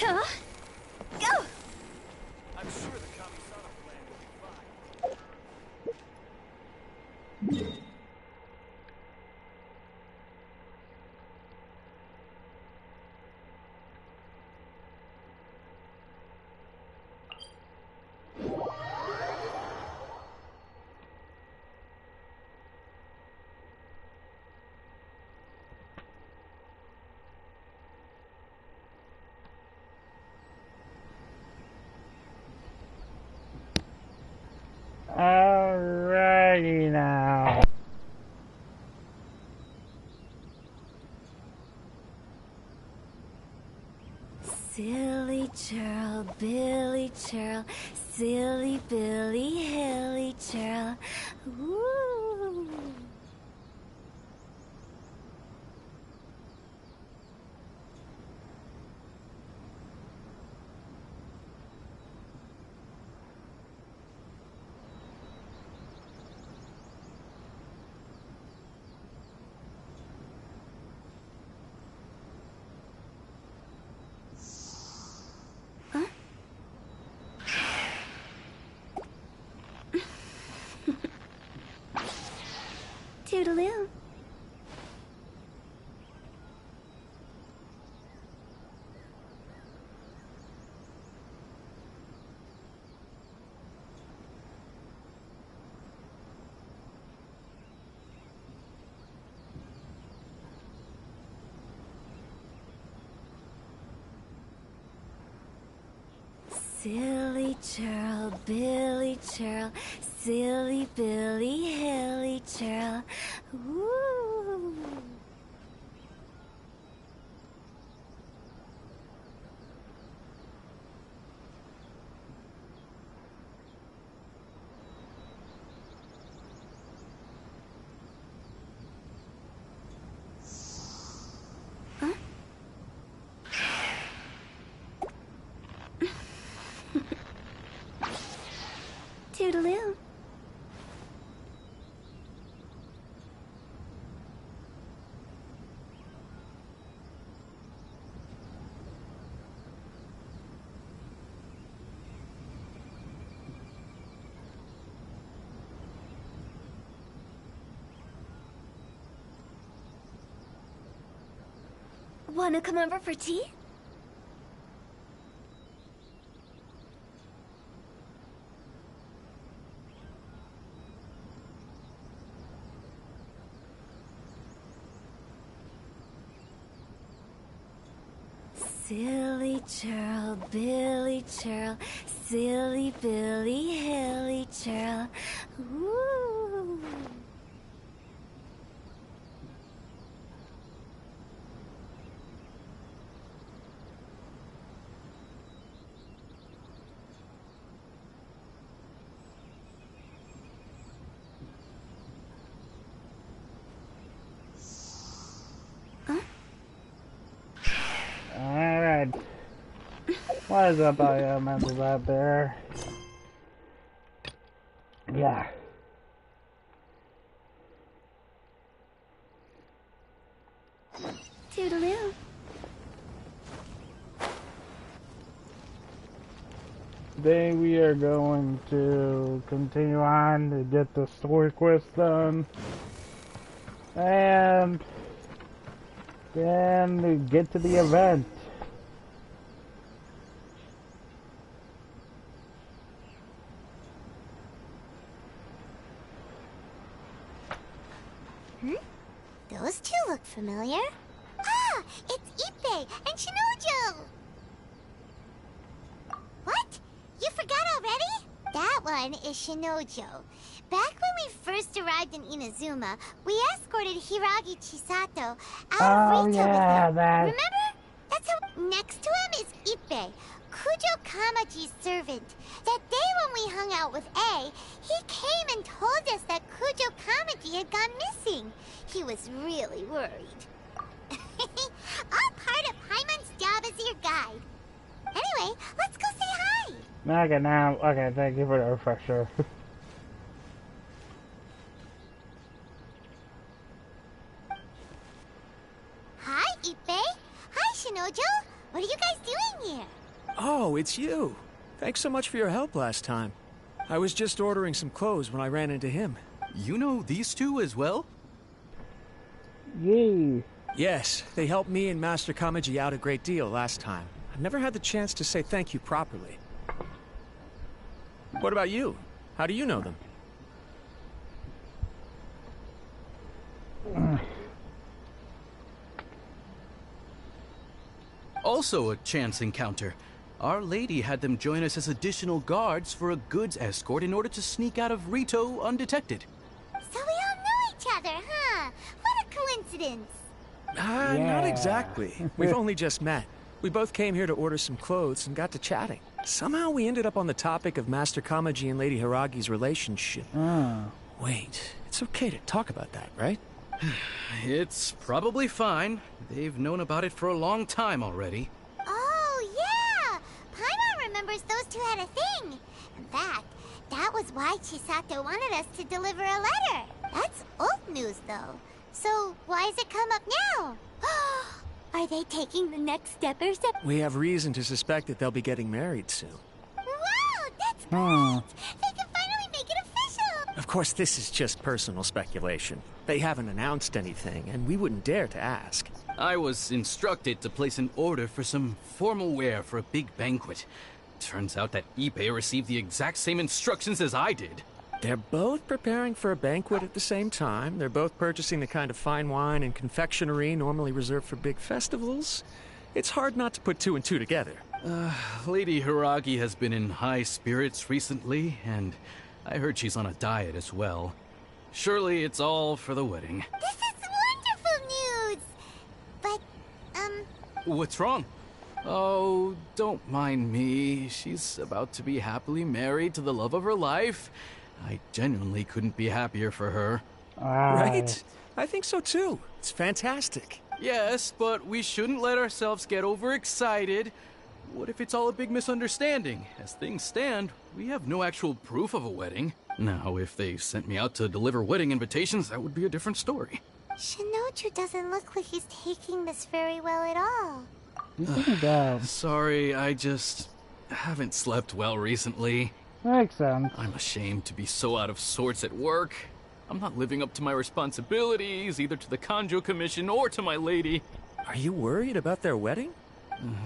Huh? Go! I'm sure the Kamisama plan will be fine. Alrighty now. Silly churl, Billy churl, silly Billy, hilly churl. Woo! Toodaloo. Silly churl, Billy churl, silly Billy, hilly churl. Woo! Toodaloo. Wanna come over for tea? Silly churl, Billy churl, silly Billy, hilly churl. Woo! Alright. What is up, IO members out there? Yeah. Toodaloo. Today we are going to continue on to get the story quest done. And then we get to the event. Those two look familiar. Ah! It's Ippei and Shinojo! What? You forgot already? That one is Shinojo. Back when we first arrived in Inazuma, we escorted Hiragi Chisato out of Rito with him. Remember? That's how... Next to him is Ippei, Kujo Kamaji's servant. That day when we hung out with A, he came and told us that Kujo Kamaji had gone missing. He was really worried. All part of Paimon's job as your guide. Anyway, let's go say hi. Okay, now, okay, thank you for the refresher. Hi, Ippei. Hi, Shinojo. What are you guys doing here? Oh, it's you. Thanks so much for your help last time. I was just ordering some clothes when I ran into him. You know these two as well? Yay. Yes, they helped me and Master Kamaji out a great deal last time. I've never had the chance to say thank you properly. What about you? How do you know them? Also a chance encounter. Our lady had them join us as additional guards for a goods escort in order to sneak out of Rito undetected. So we all know each other, huh? What a coincidence. Not Yeah. exactly. We've only just met. We both came here to order some clothes and got to chatting. Somehow we ended up on the topic of Master Kamaji and Lady Hiragi's relationship. Wait, it's okay to talk about that, right? It's probably fine. They've known about it for a long time already. Oh, yeah! Paimon remembers those two had a thing. In fact, that was why Chisato wanted us to deliver a letter. That's old news, though. So, why has it come up now? Are they taking the next step or something? We have reason to suspect that they'll be getting married soon. Wow, that's great! They can finally make it official! Of course, this is just personal speculation. They haven't announced anything, and we wouldn't dare to ask. I was instructed to place an order for some formal wear for a big banquet. Turns out that Ippei received the exact same instructions as I did. They're both preparing for a banquet at the same time. They're both purchasing the kind of fine wine and confectionery normally reserved for big festivals. It's hard not to put two and two together. Lady Hiragi has been in high spirits recently, and I heard she's on a diet as well. Surely it's all for the wedding. This is wonderful news! But, What's wrong? Oh, don't mind me. She's about to be happily married to the love of her life. I genuinely couldn't be happier for her. Right? I think so too. It's fantastic. Yes, but we shouldn't let ourselves get overexcited. What if it's all a big misunderstanding? As things stand, we have no actual proof of a wedding. Now, if they sent me out to deliver wedding invitations, that would be a different story. Shinoju doesn't look like he's taking this very well at all. You think that Sorry, I just haven't slept well recently. makes sense. I'm ashamed to be so out of sorts at work. I'm not living up to my responsibilities, either to the Kanjo Commission or to my lady. Are you worried about their wedding?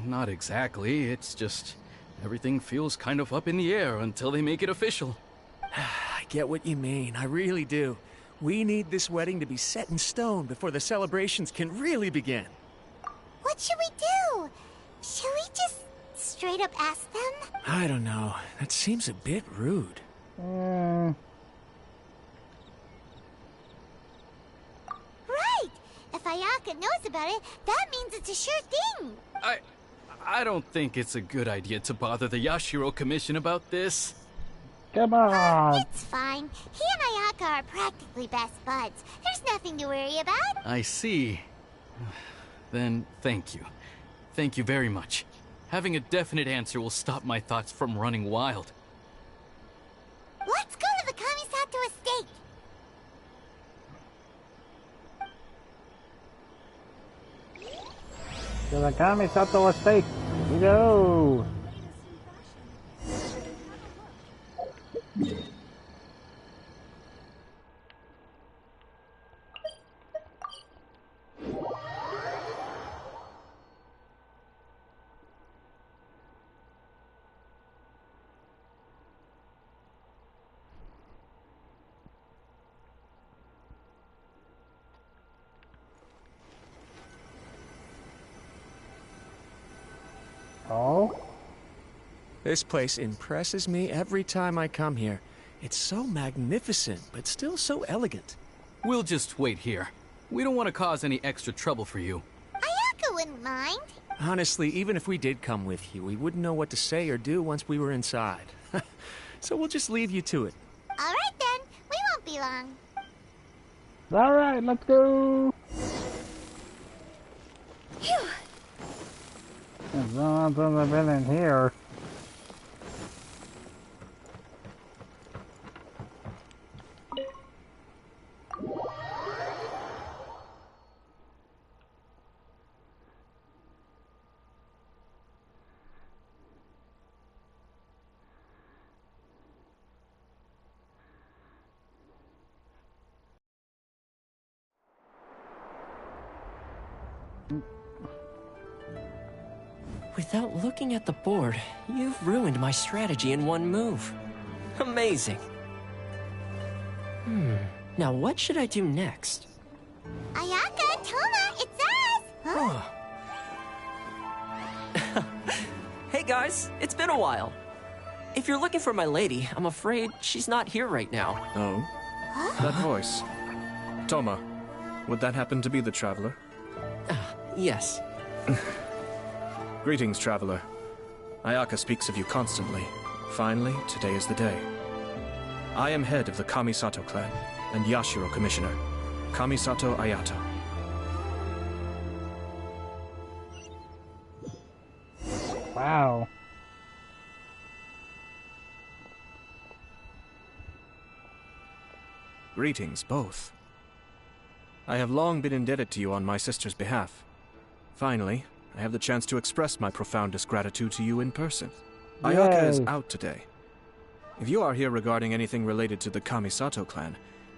Not exactly, it's just everything feels kind of up in the air until they make it official. I get what you mean. I really do. We need this wedding to be set in stone before the celebrations can really begin. What should we do? Should we just straight up ask them? I don't know. That seems a bit rude. Right! If Ayaka knows about it, that means it's a sure thing! I don't think it's a good idea to bother the Yashiro Commission about this. Come on. It's fine. He and Ayaka are practically best buds. There's nothing to worry about. I see. Then thank you. Thank you very much. Having a definite answer will stop my thoughts from running wild. Let's go to the Kamisato estate! To the Kamisato estate. We go. Oh? This place impresses me every time I come here. It's so magnificent, but still so elegant. We'll just wait here. We don't want to cause any extra trouble for you. Ayaka wouldn't mind. Honestly, even if we did come with you, we wouldn't know what to say or do once we were inside. So we'll just leave you to it. Alright then, we won't be long. Alright, let's go. Phew. As long as I've been in here. Without looking at the board, you've ruined my strategy in one move. Amazing. Now what should I do next? Ayaka, Toma, it's us! Huh? Hey guys, it's been a while. If you're looking for my lady, I'm afraid she's not here right now. Oh? That voice. Toma, would that happen to be the traveler? Yes. Greetings, traveler. Ayaka speaks of you constantly. Finally, today is the day. I am head of the Kamisato clan and Yashiro commissioner, Kamisato Ayato. Wow. Greetings, both. I have long been indebted to you on my sister's behalf. Finally, I have the chance to express my profoundest gratitude to you in person. Ayaka is out today. If you are here regarding anything related to the Kamisato clan,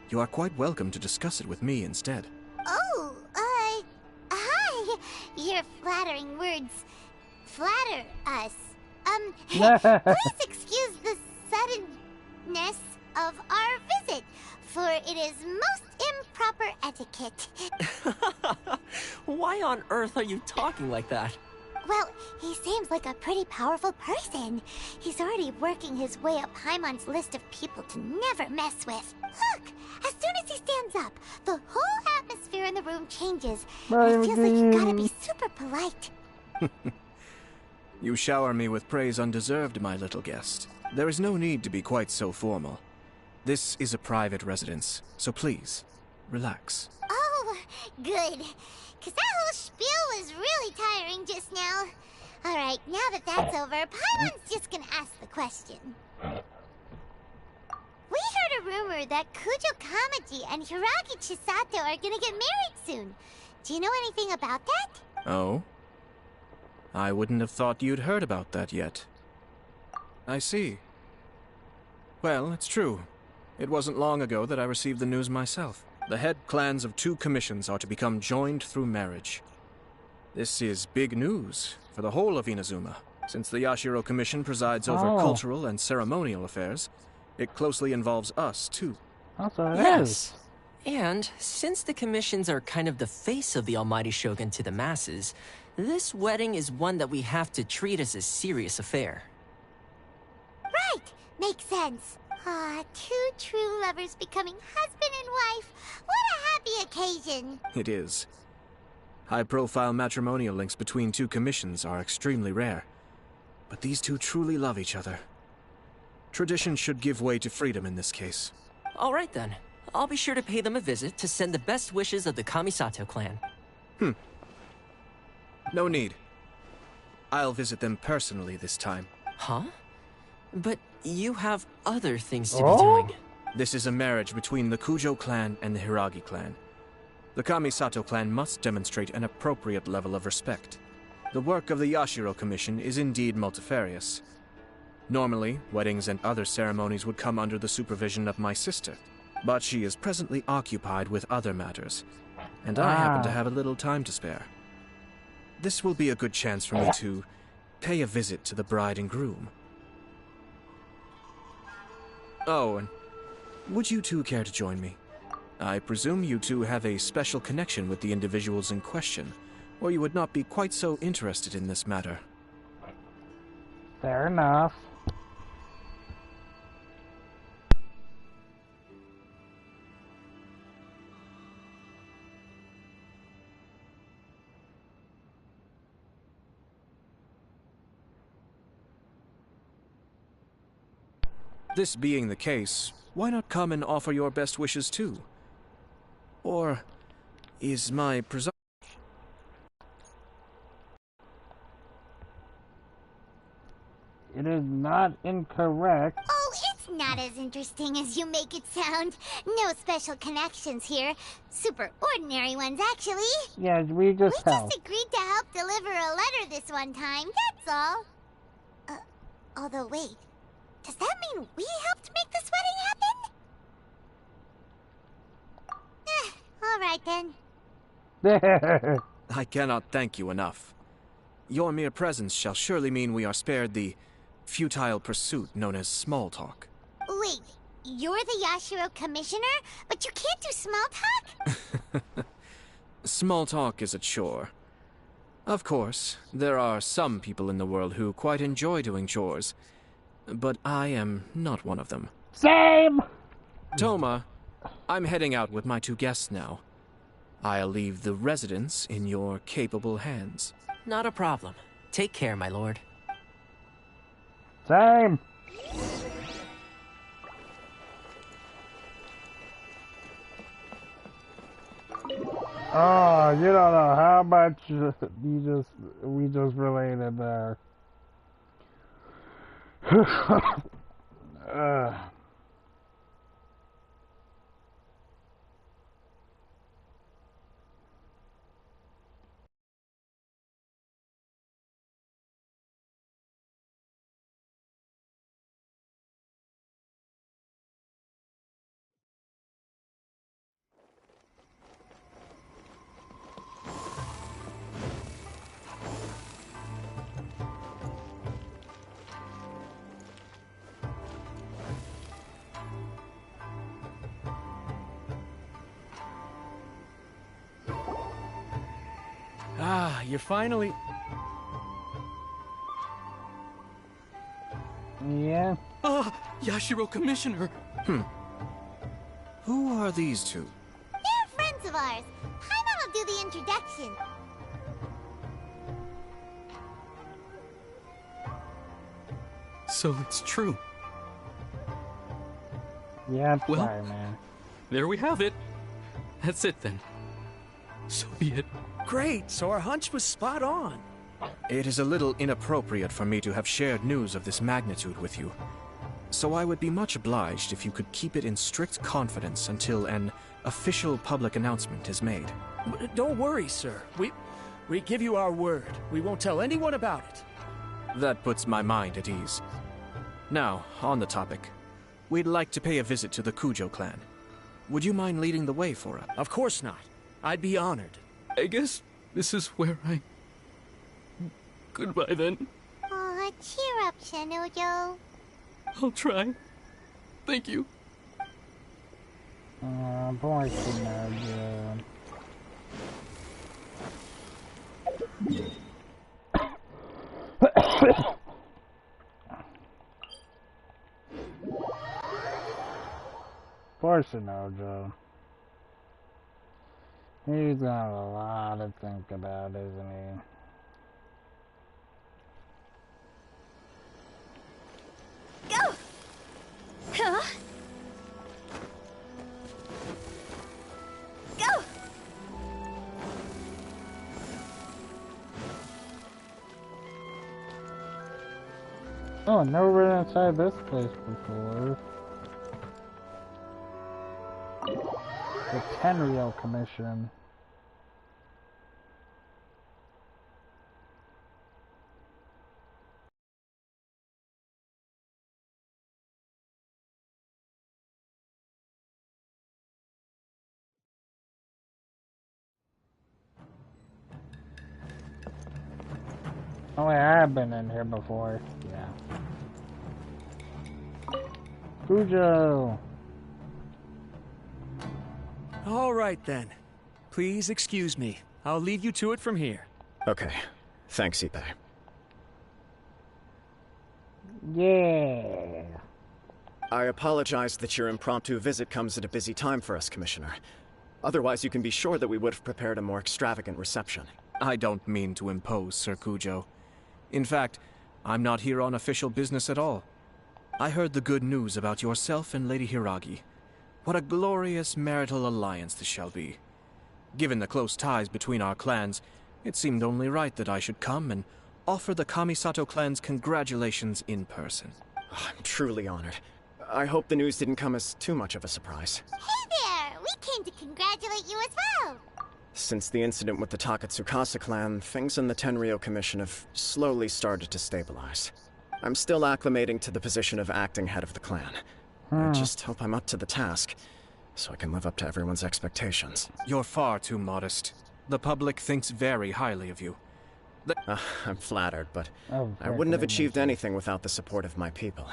you are quite welcome to discuss it with me instead. Oh, hi. Your flattering words flatter us. Please excuse the suddenness of our visit, for it is most improper etiquette. Why on earth are you talking like that? Well, he seems like a pretty powerful person. He's already working his way up Paimon's list of people to never mess with. Look! As soon as he stands up, the whole atmosphere in the room changes. It feels like you gotta be super polite. You shower me with praise undeserved, my little guest. There is no need to be quite so formal. This is a private residence, so please, relax. Oh, good. Because that whole spiel was really tiring just now. Alright, now that that's over, Paimon's just gonna ask the question. We heard a rumor that Kujo Kamaji and Hiragi Chisato are gonna get married soon. Do you know anything about that? Oh? I wouldn't have thought you'd heard about that yet. I see. Well, it's true. It wasn't long ago that I received the news myself. The head clans of 2 commissions are to become joined through marriage. This is big news for the whole of Inazuma. Since the Yashiro Commission presides over cultural and ceremonial affairs, it closely involves us, too. That's what it Yes. is. And since the commissions are kind of the face of the Almighty Shogun to the masses, this wedding is one that we have to treat as a serious affair. Right! Makes sense. Ah, 2 true lovers becoming husband and wife. What a happy occasion. It is. High-profile matrimonial links between 2 commissions are extremely rare. But these 2 truly love each other. Tradition should give way to freedom in this case. All right then. I'll be sure to pay them a visit to send the best wishes of the Kamisato clan. No need. I'll visit them personally this time. Huh? But you have other things to be doing. This is a marriage between the Kujo clan and the Hiragi clan. The Kamisato clan must demonstrate an appropriate level of respect. The work of the Yashiro Commission is indeed multifarious. Normally, weddings and other ceremonies would come under the supervision of my sister, but she is presently occupied with other matters, and I happen to have a little time to spare. This will be a good chance for me to pay a visit to the bride and groom. Oh, and would you 2 care to join me? I presume you 2 have a special connection with the individuals in question, or you would not be quite so interested in this matter. Fair enough. This being the case, why not come and offer your best wishes too? Or is my presumption... It is not incorrect. Oh, it's not as interesting as you make it sound. No special connections here. Super ordinary ones, actually. Yeah, we just We helped. just agreed to help deliver a letter this one time, that's all. Although, wait. Does that mean we helped make this wedding happen? Alright then. I cannot thank you enough. Your mere presence shall surely mean we are spared the futile pursuit known as small talk. Wait, you're the Yashiro commissioner? But you can't do small talk? Small talk is a chore. Of course, there are some people in the world who quite enjoy doing chores, but I am not one of them. Same! Toma, I'm heading out with my 2 guests now. I'll leave the residence in your capable hands. Not a problem. Take care, my lord. Same! Oh, you don't know how much we just related there. Ah, you're finally... Yeah. Ah, Yashiro Commissioner! Who are these 2? They're friends of ours. Paimon will do the introduction. So it's true. Yeah, Well- sorry, man. There we have it. That's it then. So be it. Great, so our hunch was spot on. It is a little inappropriate for me to have shared news of this magnitude with you. So I would be much obliged if you could keep it in strict confidence until an official public announcement is made. Don't worry, sir. We give you our word. We won't tell anyone about it. That puts my mind at ease. Now, on the topic. We'd like to pay a visit to the Kujo clan. Would you mind leading the way for us? Of course not. I'd be honored. I guess this is where I... Goodbye then. Aw, cheer up, Shanojo. I'll try. Thank you. Boy, Shinojo. Poor Shinojo. He's got a lot to think about, isn't he? Go! Huh? Go! Oh, never been inside this place before. The Tenryou Commission. Oh, wait, I have been in here before. Yeah. Kujo! All right, then. Please excuse me. I'll leave you to it from here. Okay. Thanks, Ippei. Yeah. I apologize that your impromptu visit comes at a busy time for us, Commissioner. Otherwise, you can be sure that we would have prepared a more extravagant reception. I don't mean to impose, Sir Kujo. In fact, I'm not here on official business at all. I heard the good news about yourself and Lady Hiragi. What a glorious marital alliance this shall be. Given the close ties between our clans, it seemed only right that I should come and offer the Kamisato clan's congratulations in person. I'm truly honored. I hope the news didn't come as too much of a surprise. Hey there! We came to congratulate you as well! Since the incident with the Takatsukasa clan, things in the Tenryou Commission have slowly started to stabilize. I'm still acclimating to the position of acting head of the clan. I just hope I'm up to the task, so I can live up to everyone's expectations. You're far too modest. The public thinks very highly of you. I'm flattered, but Oh, I wouldn't have achieved anything without the support of my people.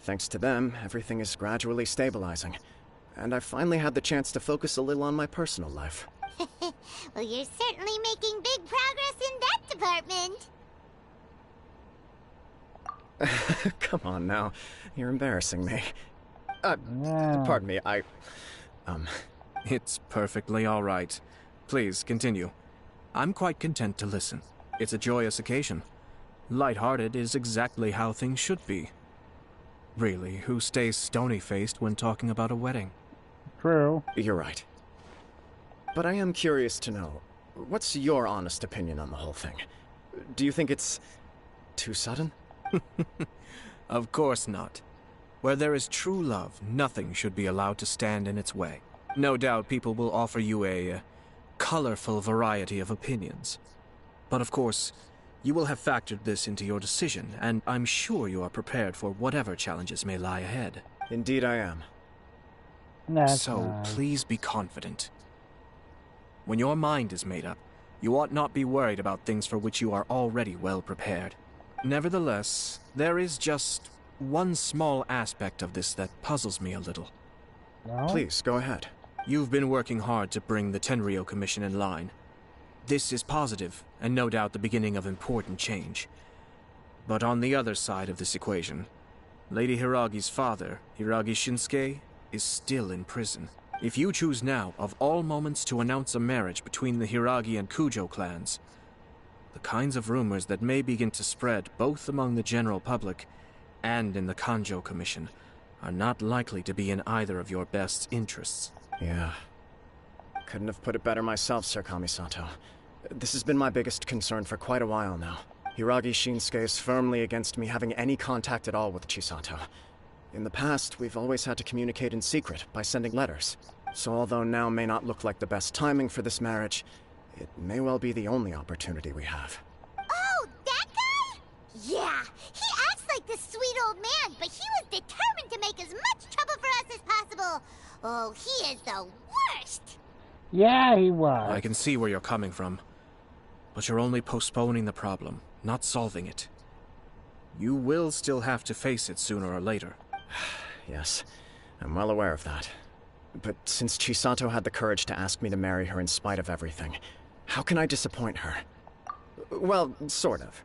Thanks to them, everything is gradually stabilizing. And I've finally had the chance to focus a little on my personal life. Well, you're certainly making big progress in that department. Come on now. You're embarrassing me. Pardon me, It's perfectly all right. Please, continue. I'm quite content to listen. It's a joyous occasion. Light-hearted is exactly how things should be. Really, who stays stony-faced when talking about a wedding? True. You're right. But I am curious to know, what's your honest opinion on the whole thing? Do you think it's too sudden? Of course not. Where there is true love, nothing should be allowed to stand in its way. No doubt people will offer you a colorful variety of opinions. But of course, you will have factored this into your decision, and I'm sure you are prepared for whatever challenges may lie ahead. Indeed I am. So, please be confident. When your mind is made up, you ought not be worried about things for which you are already well prepared. Nevertheless, there is just one small aspect of this that puzzles me a little. No? Please, go ahead. You've been working hard to bring the Tenryou Commission in line. This is positive, and no doubt the beginning of important change. But on the other side of this equation, Lady Hiragi's father, Hiragi Shinsuke, is still in prison. If you choose now, of all moments, to announce a marriage between the Hiragi and Kujo clans, the kinds of rumors that may begin to spread both among the general public and in the Kanjo Commission are not likely to be in either of your best interests. Yeah. Couldn't have put it better myself, Sir Kamisato. This has been my biggest concern for quite a while now. Hiragi Shinsuke is firmly against me having any contact at all with Chisato. In the past, we've always had to communicate in secret by sending letters. So although now may not look like the best timing for this marriage, it may well be the only opportunity we have. Oh, that guy? Yeah, he acts like this sweet old man, but he was determined to make as much trouble for us as possible. Oh, he is the worst. Yeah, he was. I can see where you're coming from. But you're only postponing the problem, not solving it. You will still have to face it sooner or later. Yes, I'm well aware of that. But since Chisato had the courage to ask me to marry her in spite of everything, how can I disappoint her? Well, sort of.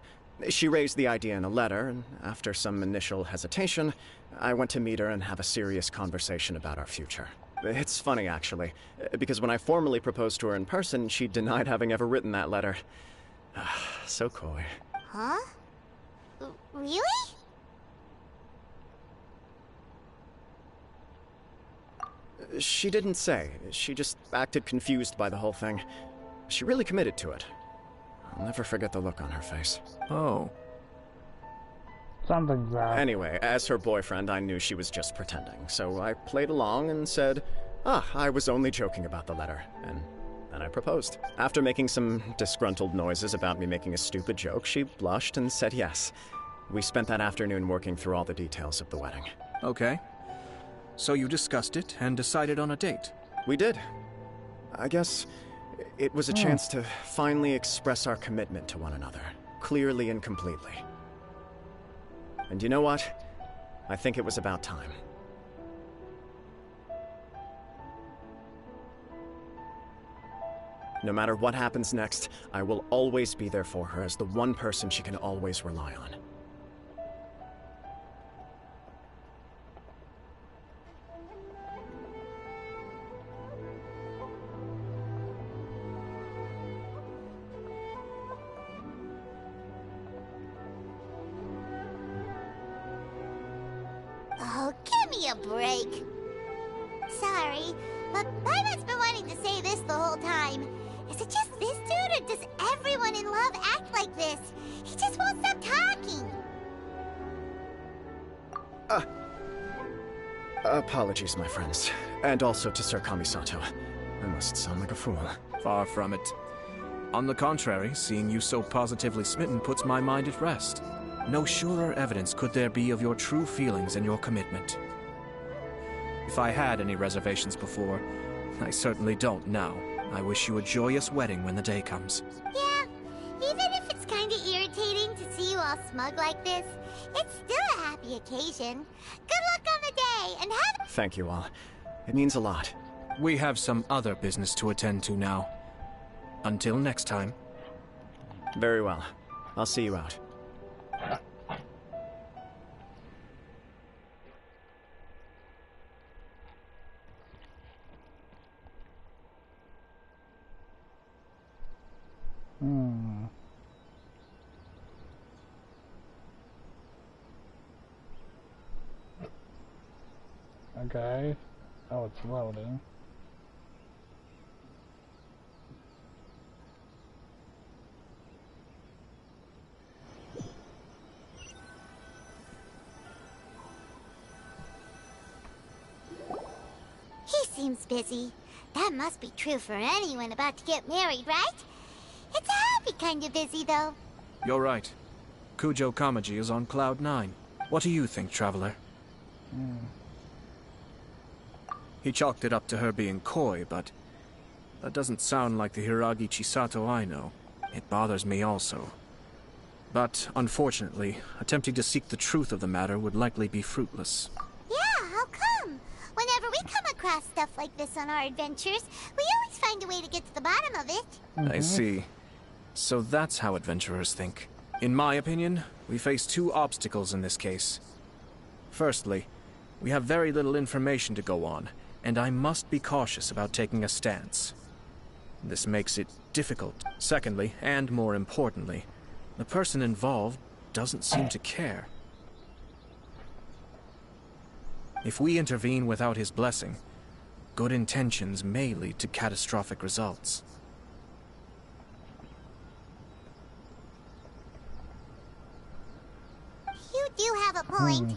She raised the idea in a letter, and after some initial hesitation, I went to meet her and have a serious conversation about our future. It's funny, actually, because when I formally proposed to her in person, she denied having ever written that letter. So coy. Huh? Really? She didn't say. She just acted confused by the whole thing. She really committed to it. I'll never forget the look on her face. Oh. Something's up. Anyway, as her boyfriend, I knew she was just pretending, so I played along and said, I was only joking about the letter, and then I proposed. After making some disgruntled noises about me making a stupid joke, she blushed and said yes. We spent that afternoon working through all the details of the wedding. Okay. So you discussed it and decided on a date? We did. I guess it was a chance to finally express our commitment to one another, clearly and completely. And you know what? I think it was about time. No matter what happens next, I will always be there for her as the one person she can always rely on. Oh, give me a break. Sorry, but Paimon's been wanting to say this the whole time. Is it just this dude, or does everyone in love act like this? He just won't stop talking. Apologies, my friends. And also to Sir Kamisato. I must sound like a fool. Far from it. On the contrary, seeing you so positively smitten puts my mind at rest. No surer evidence could there be of your true feelings and your commitment. If I had any reservations before, I certainly don't now. I wish you a joyous wedding when the day comes. Yeah, even if it's kinda irritating to see you all smug like this, it's still a happy occasion. Good luck on the day, and have— Thank you all. It means a lot. We have some other business to attend to now. Until next time. Very well. I'll see you out. Okay. Oh, it's loading. He seems busy. That must be true for anyone about to get married, right? It's a happy kind of busy, though. You're right. Kujo Kamaji is on Cloud 9. What do you think, Traveler? He chalked it up to her being coy, but that doesn't sound like the Hiragi Chisato I know. It bothers me also. But, unfortunately, attempting to seek the truth of the matter would likely be fruitless. Yeah, how come? Whenever we come across stuff like this on our adventures, we always find a way to get to the bottom of it. I see. So that's how adventurers think. In my opinion, we face two obstacles in this case. Firstly, we have very little information to go on, and I must be cautious about taking a stance. This makes it difficult. Secondly, and more importantly, the person involved doesn't seem to care. If we intervene without his blessing, good intentions may lead to catastrophic results. You do have a point.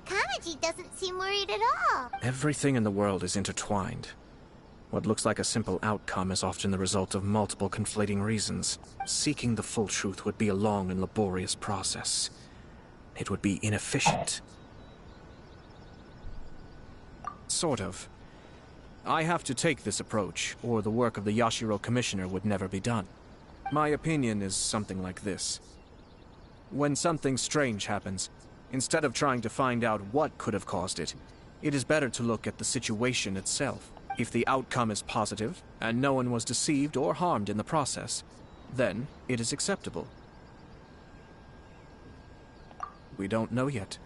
Kamaji doesn't seem worried at all. Everything in the world is intertwined. What looks like a simple outcome is often the result of multiple conflating reasons. Seeking the full truth would be a long and laborious process. It would be inefficient. Sort of. I have to take this approach, or the work of the Yashiro Commissioner would never be done. My opinion is something like this. When something strange happens, instead of trying to find out what could have caused it, it is better to look at the situation itself. If the outcome is positive, and no one was deceived or harmed in the process, then it is acceptable. We don't know yet.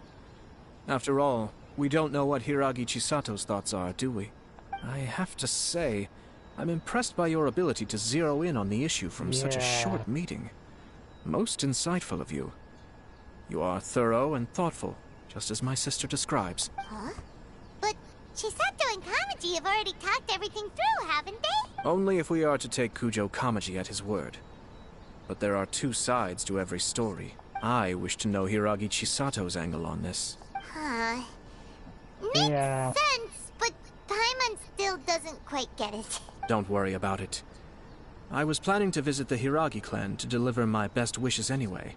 After all, we don't know what Hiragi Chisato's thoughts are, do we? I have to say, I'm impressed by your ability to zero in on the issue from such a short meeting. Most insightful of you. You are thorough and thoughtful, just as my sister describes. Huh? But Chisato and Kamaji have already talked everything through, haven't they? Only if we are to take Kujo Kamaji at his word. But there are two sides to every story. I wish to know Hiragi Chisato's angle on this. Huh. Makes sense, but Paimon still doesn't quite get it. Don't worry about it. I was planning to visit the Hiragi clan to deliver my best wishes anyway.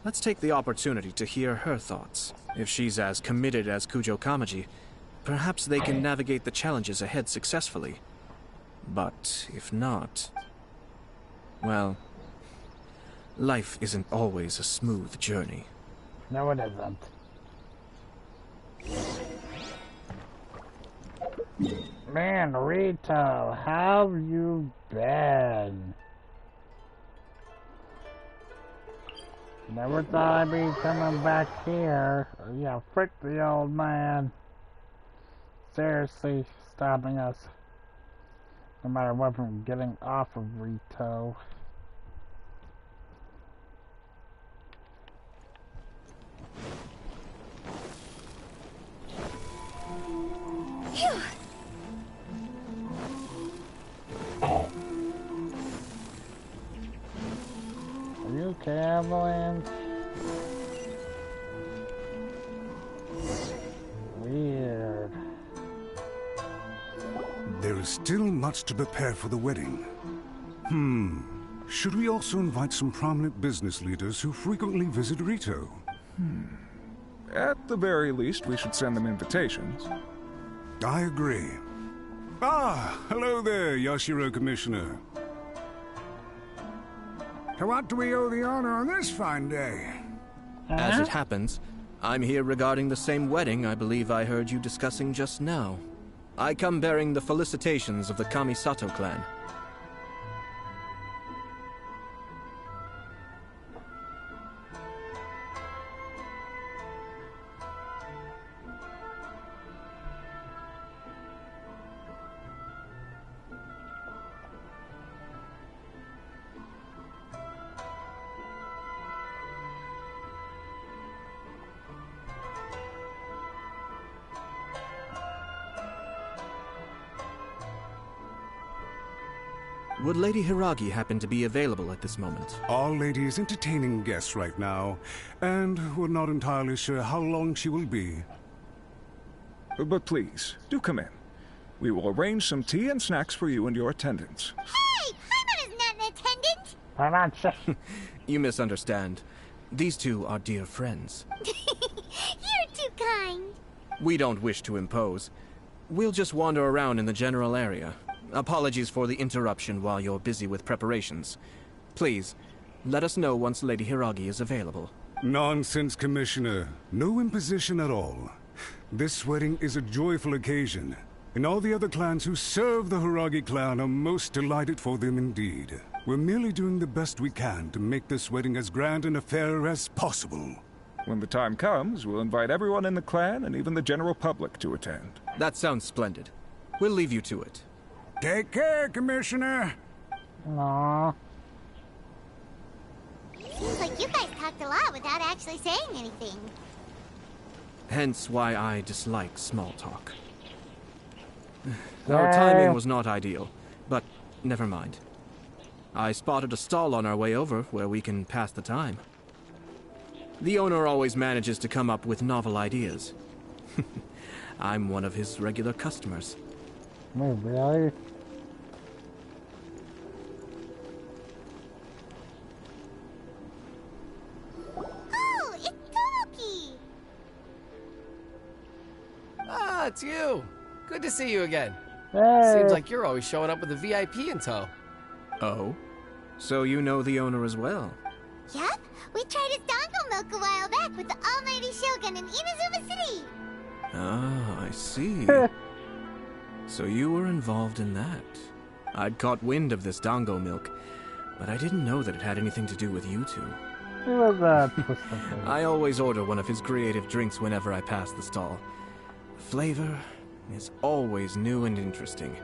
Let's take the opportunity to hear her thoughts. If she's as committed as Kujo Kamaji, perhaps they can navigate the challenges ahead successfully. But if not... well, life isn't always a smooth journey. No, it isn't. Man, Rito, how have you been? Never thought I'd be coming back here. Yeah, frick the old man. Seriously, stopping us. No matter what, from getting off of Rito. Phew. Are you okay, Avalanche? Weird. There is still much to prepare for the wedding. Should we also invite some prominent business leaders who frequently visit Rito? At the very least, we should send them invitations. I agree. Ah, hello there, Yashiro Commissioner. To what do we owe the honor on this fine day? As it happens, I'm here regarding the same wedding I believe I heard you discussing just now. I come bearing the felicitations of the Kamisato clan. Would Lady Hiragi happen to be available at this moment? Our lady is entertaining guests right now, and we're not entirely sure how long she will be. But please, do come in. We will arrange some tea and snacks for you and your attendants. Hey! Paimon is not an attendant! Paimon, You misunderstand. These two are dear friends. You're too kind. We don't wish to impose. We'll just wander around in the general area. Apologies for the interruption while you're busy with preparations. Please, let us know once Lady Hiragi is available. Nonsense, Commissioner. No imposition at all. This wedding is a joyful occasion, and all the other clans who serve the Hiragi clan are most delighted for them indeed. We're merely doing the best we can to make this wedding as grand an affair as possible. When the time comes, we'll invite everyone in the clan and even the general public to attend. That sounds splendid. We'll leave you to it. Take care, Commissioner. Aww. Seems like you guys talked a lot without actually saying anything. Hence why I dislike small talk. Our timing was not ideal, but never mind. I spotted a stall on our way over where we can pass the time. The owner always manages to come up with novel ideas. I'm one of his regular customers. Oh, really? Oh, it's Tomoki! Ah, it's you. Good to see you again. Hey. Seems like you're always showing up with a VIP in tow. Oh? So you know the owner as well? Yep, we tried his dango milk a while back with the almighty Shogun in Inazuma City. Ah, I see. So you were involved in that. I'd caught wind of this dango milk, but I didn't know that it had anything to do with you two. It was I always order one of his creative drinks whenever I pass the stall. The flavor is always new and interesting.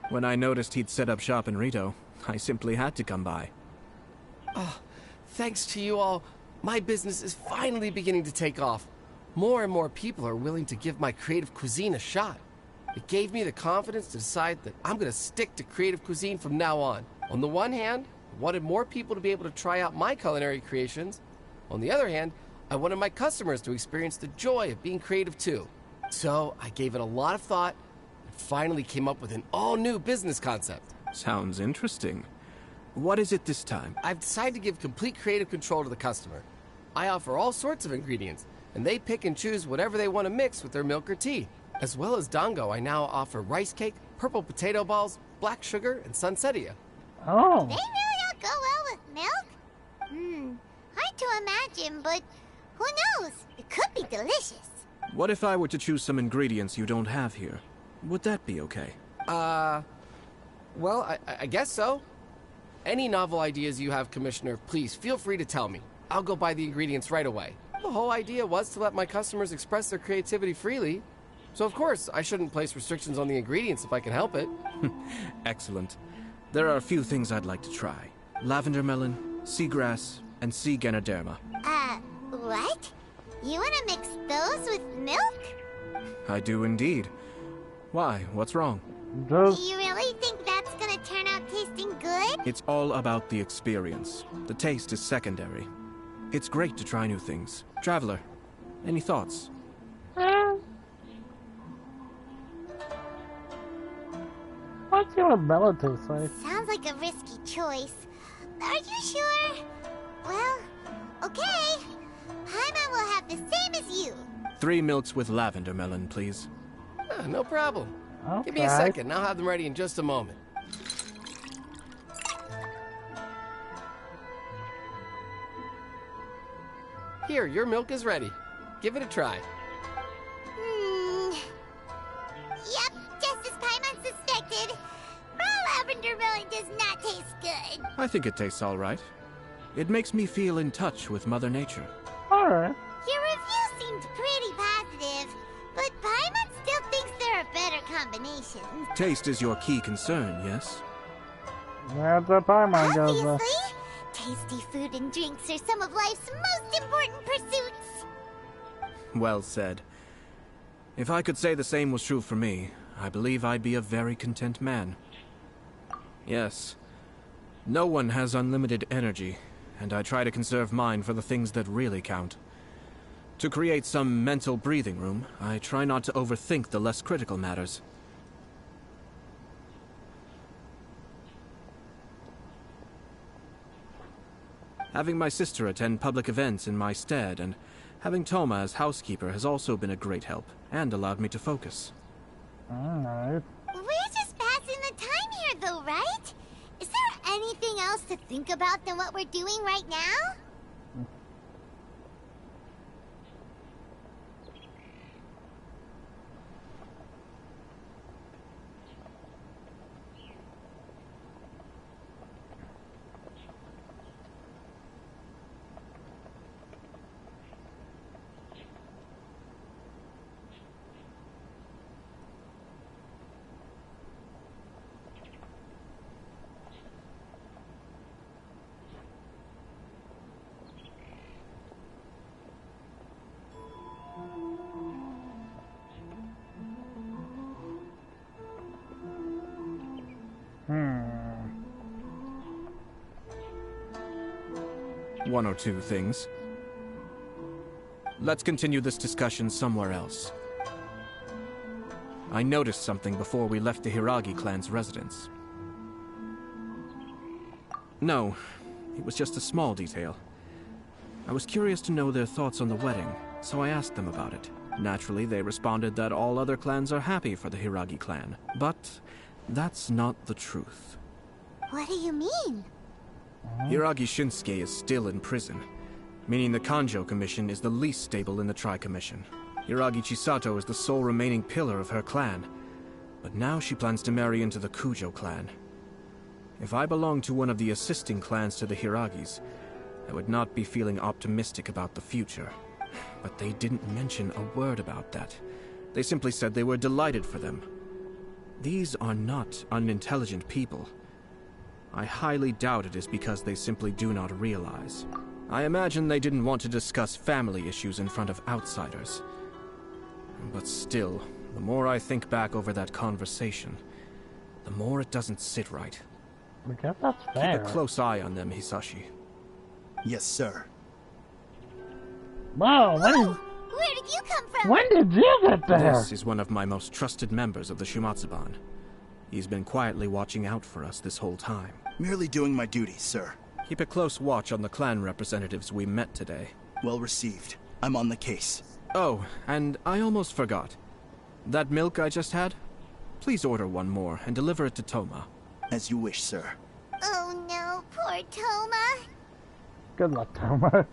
When I noticed he'd set up shop in Rito, I simply had to come by. Oh, thanks to you all, my business is finally beginning to take off. More and more people are willing to give my creative cuisine a shot. It gave me the confidence to decide that I'm going to stick to creative cuisine from now on. On the one hand, I wanted more people to be able to try out my culinary creations. On the other hand, I wanted my customers to experience the joy of being creative too. So I gave it a lot of thought and finally came up with an all-new business concept. Sounds interesting. What is it this time? I've decided to give complete creative control to the customer. I offer all sorts of ingredients, and they pick and choose whatever they want to mix with their milk or tea. As well as dango, I now offer rice cake, purple potato balls, black sugar, and sunsettia. Oh. They really all go well with milk? Hard to imagine, but who knows? It could be delicious. What if I were to choose some ingredients you don't have here? Would that be okay? Well, I guess so. Any novel ideas you have, Commissioner, please feel free to tell me. I'll go buy the ingredients right away. The whole idea was to let my customers express their creativity freely. So of course, I shouldn't place restrictions on the ingredients if I can help it. Excellent. There are a few things I'd like to try. Lavender melon, seagrass, and sea ganoderma. What? You want to mix those with milk? I do indeed. Why? What's wrong? Do you really think that's gonna turn out tasting good? It's all about the experience. The taste is secondary. It's great to try new things. Traveler, any thoughts? What's your ability, say? Sounds like a risky choice. Are you sure? Well, okay. Paimon will have the same as you. 3 milks with lavender melon, please. No problem. Okay. Give me a second, and I'll have them ready in just a moment. Here, your milk is ready. Give it a try. Yep, just as Paimon suspected. Raw lavender melon does not taste good. I think it tastes all right. It makes me feel in touch with Mother Nature. Alright. Your review seemed pretty positive, but Paimon still thinks there are better combinations. Taste is your key concern, yes? That's what Paimon goes with. Obviously, tasty food and drinks are some of life's most important pursuits. Well said. If I could say the same was true for me, I believe I'd be a very content man. Yes. No one has unlimited energy, and I try to conserve mine for the things that really count. To create some mental breathing room, I try not to overthink the less critical matters. Having my sister attend public events in my stead, and having Toma as housekeeper has also been a great help, and allowed me to focus. Alright. We're just passing the time here, though, right? Is there anything else to think about than what we're doing right now? One or two things. Let's continue this discussion somewhere else. I noticed something before we left the Hiragi clan's residence. No, it was just a small detail. I was curious to know their thoughts on the wedding, so I asked them about it. Naturally, they responded that all other clans are happy for the Hiragi clan, but that's not the truth. What do you mean? Hiragi Shinsuke is still in prison, meaning the Kanjo Commission is the least stable in the Tri-Commission. Hiragi Chisato is the sole remaining pillar of her clan, but now she plans to marry into the Kujo clan. If I belonged to one of the assisting clans to the Hiragis, I would not be feeling optimistic about the future. But they didn't mention a word about that. They simply said they were delighted for them. These are not unintelligent people. I highly doubt it is because they simply do not realize. I imagine they didn't want to discuss family issues in front of outsiders. But still, the more I think back over that conversation, the more it doesn't sit right. I guess that's fair. Keep a close eye on them, Hisashi. Yes, sir. Wow, where did you come from? When did you get there? This is one of my most trusted members of the Shumatsuban. He's been quietly watching out for us this whole time. Merely doing my duty, sir. Keep a close watch on the clan representatives we met today. Well received. I'm on the case. Oh, and I almost forgot. That milk I just had? Please order one more and deliver it to Toma. As you wish, sir. Oh no, poor Toma. Good luck, Toma.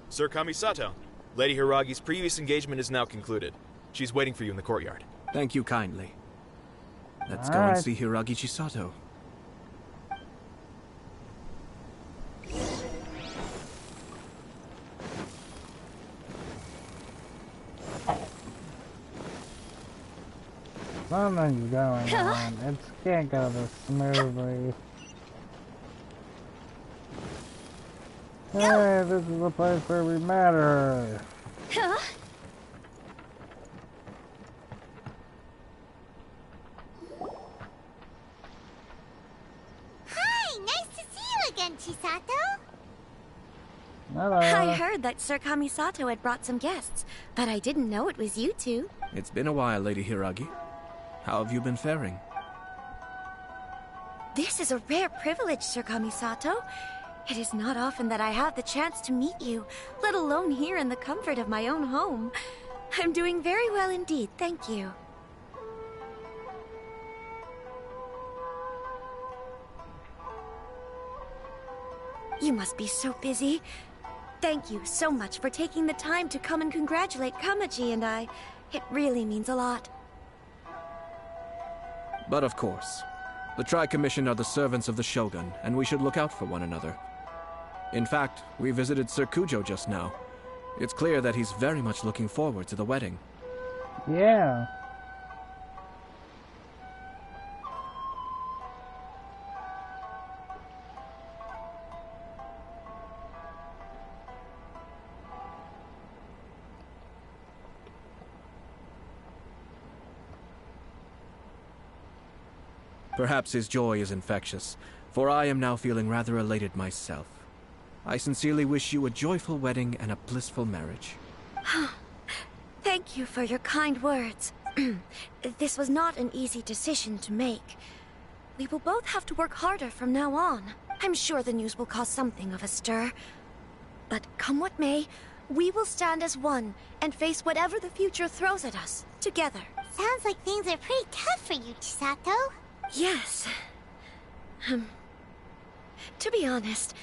Sir Kamisato, Lady Hiragi's previous engagement is now concluded. She's waiting for you in the courtyard. Thank you kindly. Let's go and see Hiragi Chisato. Something's going on. It can't go this smoothly. Hey, this is the place where we met her. Hi, nice to see you again, Chisato. Hello. I heard that Sir Kamisato had brought some guests, but I didn't know it was you two. It's been a while, Lady Hiragi. How have you been faring? This is a rare privilege, Sir Kamisato. It is not often that I have the chance to meet you, let alone here in the comfort of my own home. I'm doing very well indeed, thank you. You must be so busy. Thank you so much for taking the time to come and congratulate Kamaji and I. It really means a lot. But of course, the Tri-Commission are the servants of the Shogun, and we should look out for one another. In fact, we visited Sir Kujo just now. It's clear that he's very much looking forward to the wedding. Yeah. Perhaps his joy is infectious, for I am now feeling rather elated myself. I sincerely wish you a joyful wedding and a blissful marriage. Thank you for your kind words. This was not an easy decision to make. We will both have to work harder from now on. I'm sure the news will cause something of a stir. But come what may, we will stand as one and face whatever the future throws at us, together. Sounds like things are pretty tough for you, Chisato. Yes. To be honest,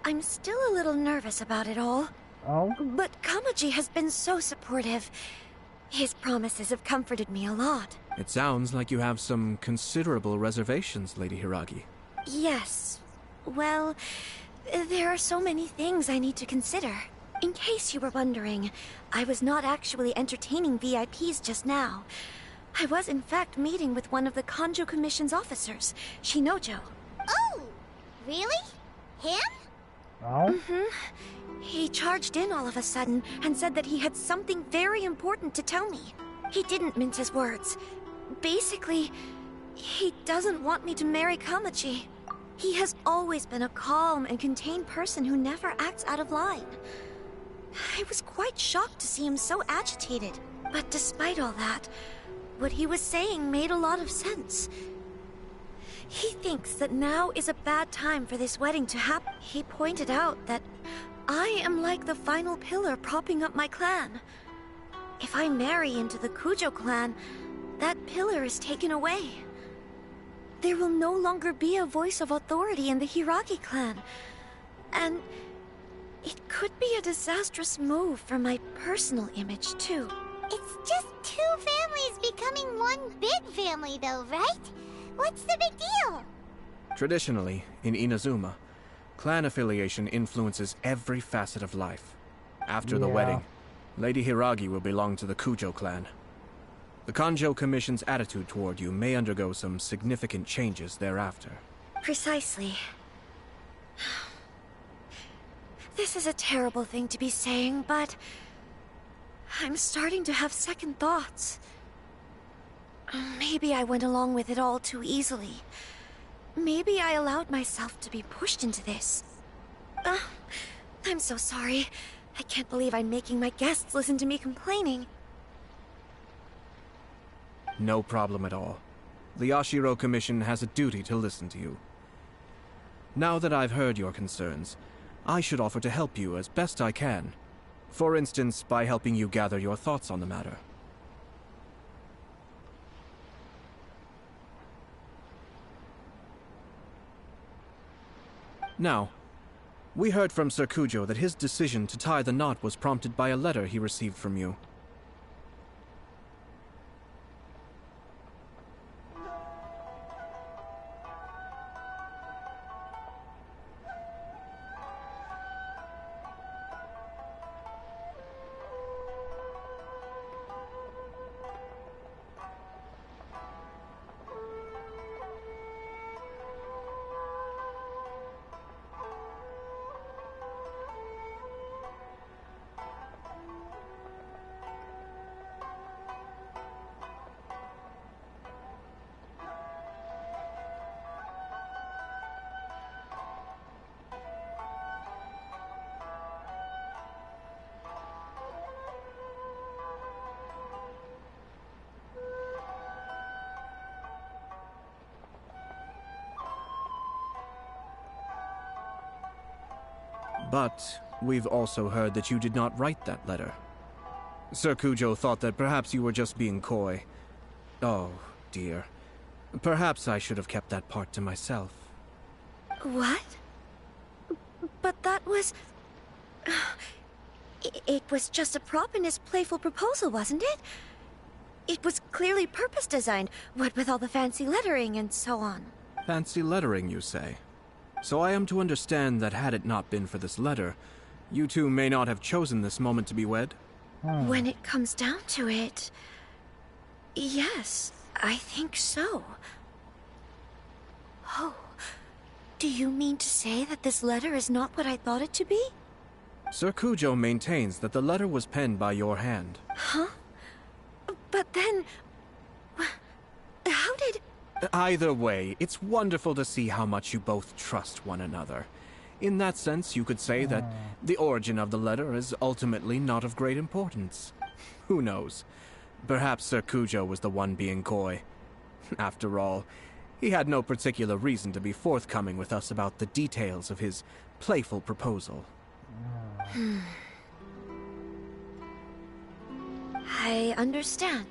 I'm still a little nervous about it all. Oh? But Kamaji has been so supportive. His promises have comforted me a lot. It sounds like you have some considerable reservations, Lady Hiragi. Yes. Well, there are so many things I need to consider. In case you were wondering, I was not actually entertaining VIPs just now. I was in fact meeting with one of the Kanjo Commission's officers, Shinojo. Oh! Really? Him? Oh? He charged in all of a sudden and said that he had something very important to tell me. He didn't mince his words. Basically, he doesn't want me to marry Kamaji. He has always been a calm and contained person who never acts out of line. I was quite shocked to see him so agitated. But despite all that, what he was saying made a lot of sense. He thinks that now is a bad time for this wedding to happen. He pointed out that I am like the final pillar propping up my clan. If I marry into the Kujo clan, that pillar is taken away. There will no longer be a voice of authority in the Hiragi clan. And it could be a disastrous move for my personal image, too. It's just two families becoming one big family, though, right? What's the big deal? Traditionally, in Inazuma, clan affiliation influences every facet of life. After the wedding, Lady Hiragi will belong to the Kujo clan. The Kanjo Commission's attitude toward you may undergo some significant changes thereafter. Precisely. This is a terrible thing to be saying, but I'm starting to have second thoughts. Maybe I went along with it all too easily. Maybe I allowed myself to be pushed into this. I'm so sorry. I can't believe I'm making my guests listen to me complaining. No problem at all. The Yashiro Commission has a duty to listen to you. Now that I've heard your concerns, I should offer to help you as best I can. For instance, by helping you gather your thoughts on the matter. Now, we heard from Sir Kujo that his decision to tie the knot was prompted by a letter he received from you. But we've also heard that you did not write that letter. Sir Kujo thought that perhaps you were just being coy. Oh, dear. Perhaps I should have kept that part to myself. What? But that was... It was just a prop in his playful proposal, wasn't it? It was clearly purpose-designed, what with all the fancy lettering and so on. Fancy lettering, you say? So I am to understand that had it not been for this letter, you two may not have chosen this moment to be wed? When it comes down to it... yes, I think so. Oh, do you mean to say that this letter is not what I thought it to be? Sir Kujo maintains that the letter was penned by your hand. Huh? But then... how did... Either way, it's wonderful to see how much you both trust one another. In that sense, you could say that the origin of the letter is ultimately not of great importance. Who knows? Perhaps Sir Kujo was the one being coy. After all, he had no particular reason to be forthcoming with us about the details of his playful proposal. I understand.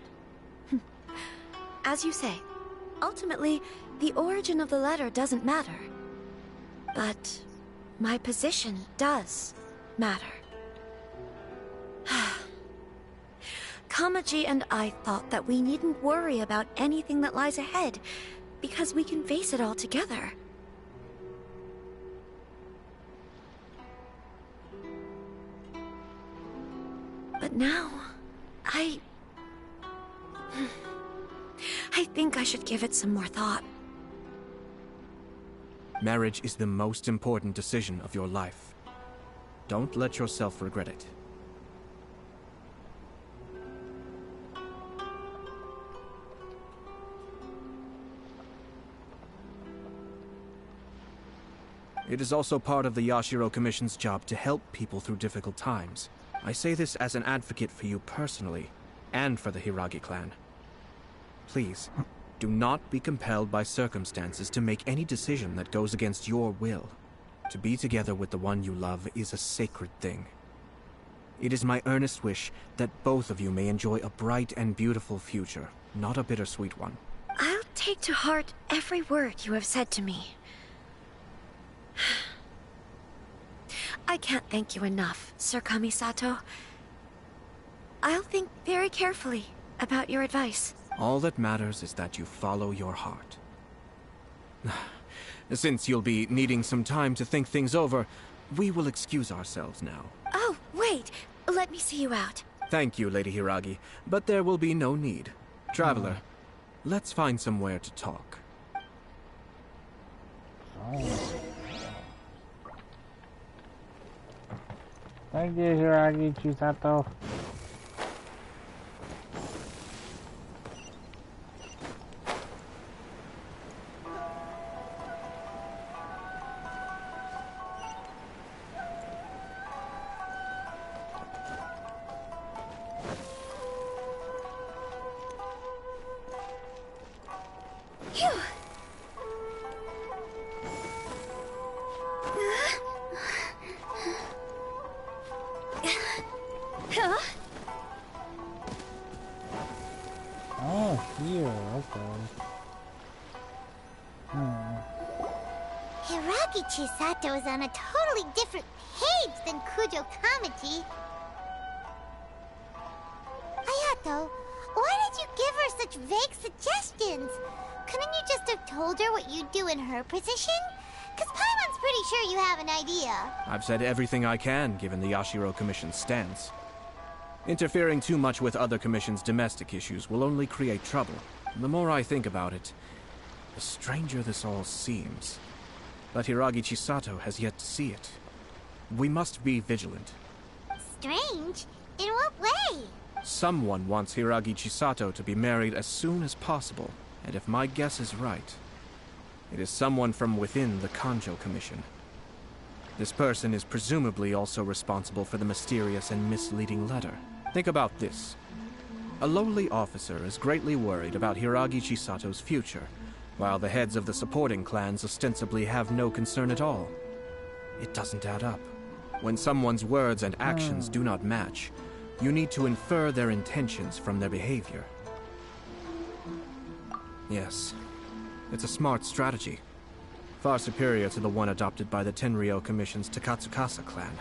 As you say, ultimately, the origin of the letter doesn't matter. But my position does matter. Kamaji and I thought that we needn't worry about anything that lies ahead, because we can face it all together. But now, I think I should give it some more thought. Marriage is the most important decision of your life. Don't let yourself regret it. It is also part of the Yashiro Commission's job to help people through difficult times. I say this as an advocate for you personally, and for the Hiragi clan. Please, do not be compelled by circumstances to make any decision that goes against your will. To be together with the one you love is a sacred thing. It is my earnest wish that both of you may enjoy a bright and beautiful future, not a bittersweet one. I'll take to heart every word you have said to me. I can't thank you enough, Sir Kamisato. I'll think very carefully about your advice. All that matters is that you follow your heart. Since you'll be needing some time to think things over, we will excuse ourselves now. Oh, wait! Let me see you out. Thank you, Lady Hiragi, but there will be no need. Traveler, let's find somewhere to talk. Thank you, Hiragi Chisato. Oh, here, okay. Hiragi Chisato is on a totally different page than Kujo Kamaji. Ayato, why did you give her such vague suggestions? Couldn't you just have told her what you'd do in her position? Because Paimon's pretty sure you have an idea. I've said everything I can, given the Yashiro Commission's stance. Interfering too much with other commissions' domestic issues will only create trouble. The more I think about it, the stranger this all seems. But Hiragi Chisato has yet to see it. We must be vigilant. Strange? In what way? Someone wants Hiragi Chisato to be married as soon as possible, and if my guess is right, it is someone from within the Kanjo Commission. This person is presumably also responsible for the mysterious and misleading letter. Think about this. A lowly officer is greatly worried about Hiragi Chisato's future, while the heads of the supporting clans ostensibly have no concern at all. It doesn't add up. When someone's words and actions do not match, you need to infer their intentions from their behavior. Yes, it's a smart strategy. Far superior to the one adopted by the Tenryou Commission's Takatsukasa clan.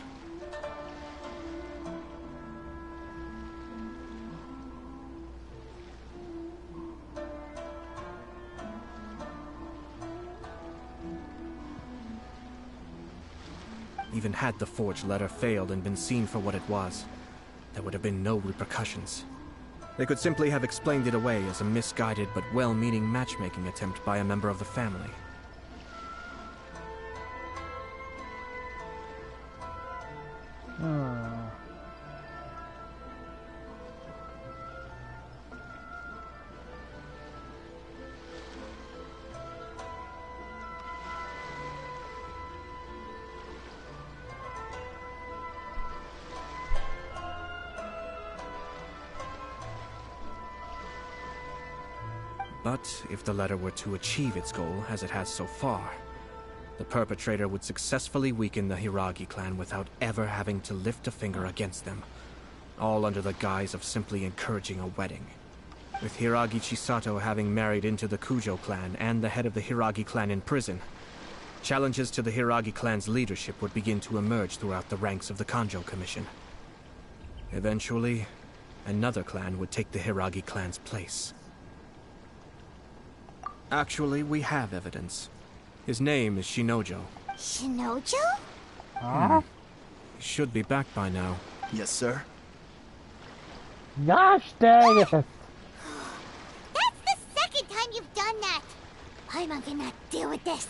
Even had the forged letter failed and been seen for what it was, there would have been no repercussions. They could simply have explained it away as a misguided but well-meaning matchmaking attempt by a member of the family. But if the letter were to achieve its goal, as it has so far, the perpetrator would successfully weaken the Hiragi clan without ever having to lift a finger against them, all under the guise of simply encouraging a wedding. With Hiragi Chisato having married into the Kujo clan and the head of the Hiragi clan in prison, challenges to the Hiragi clan's leadership would begin to emerge throughout the ranks of the Kanjo Commission. Eventually, another clan would take the Hiragi clan's place. Actually, we have evidence. His name is Shinojo. Shinojo? He should be back by now. Yes, sir. Gosh dang it! That's the second time you've done that! I cannot deal with this.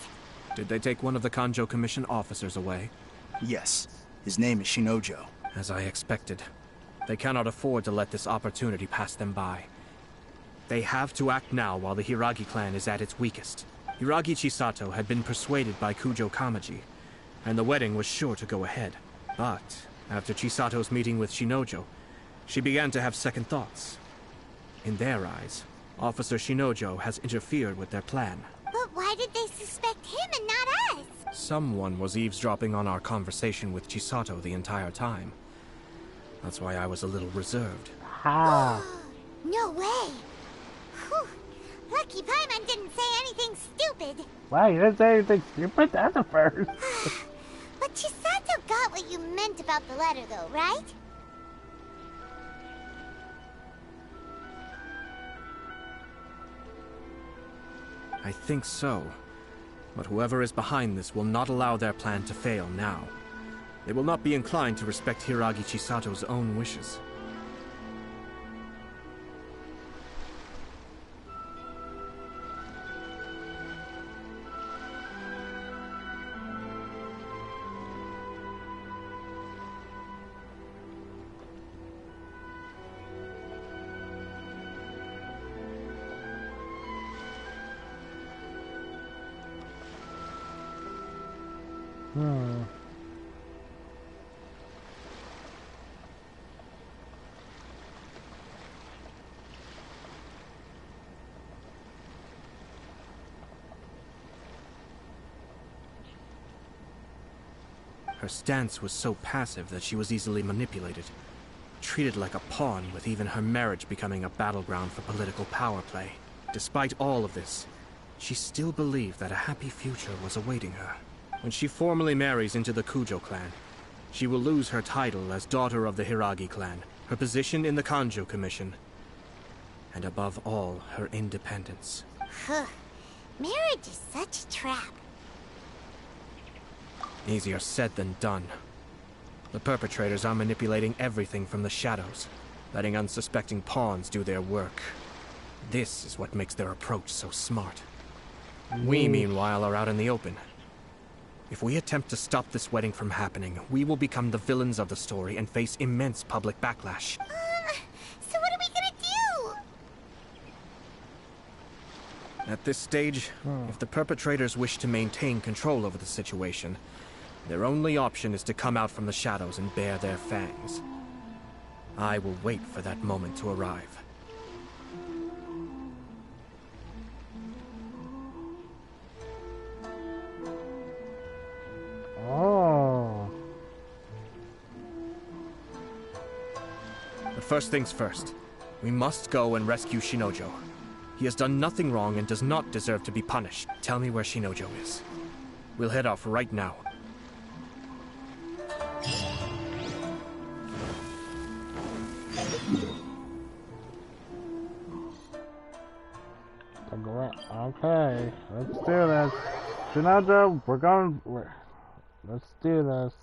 Did they take one of the Kanjo Commission officers away? Yes. His name is Shinojo. As I expected. They cannot afford to let this opportunity pass them by. They have to act now while the Hiragi clan is at its weakest. Hiragi Chisato had been persuaded by Kujo Kamaji, and the wedding was sure to go ahead. But, after Chisato's meeting with Shinojo, she began to have second thoughts. In their eyes, Officer Shinojo has interfered with their plan. But why did they suspect him and not us? Someone was eavesdropping on our conversation with Chisato the entire time. That's why I was a little reserved. No way! Whew. Lucky Paimon didn't say anything stupid. Wow, you didn't say anything stupid? That's a first. But Chisato got what you meant about the letter, though, right? I think so. But whoever is behind this will not allow their plan to fail now. They will not be inclined to respect Hiragi Chisato's own wishes. Her stance was so passive that she was easily manipulated, treated like a pawn, with even her marriage becoming a battleground for political power play. Despite all of this, she still believed that a happy future was awaiting her. When she formally marries into the Kujo clan, she will lose her title as daughter of the Hiragi clan, her position in the Kanjo Commission, and above all, her independence. Marriage is such a trap. Easier said than done. The perpetrators are manipulating everything from the shadows, letting unsuspecting pawns do their work. This is what makes their approach so smart. We, meanwhile, are out in the open. If we attempt to stop this wedding from happening, we will become the villains of the story and face immense public backlash. So what are we gonna do? At this stage, if the perpetrators wish to maintain control over the situation, their only option is to come out from the shadows and bare their fangs. I will wait for that moment to arrive. first things first. We must go and rescue Shinojo. He has done nothing wrong and does not deserve to be punished. Tell me where Shinojo is. We'll head off right now. Okay, let's do this. Shinojo, let's do this.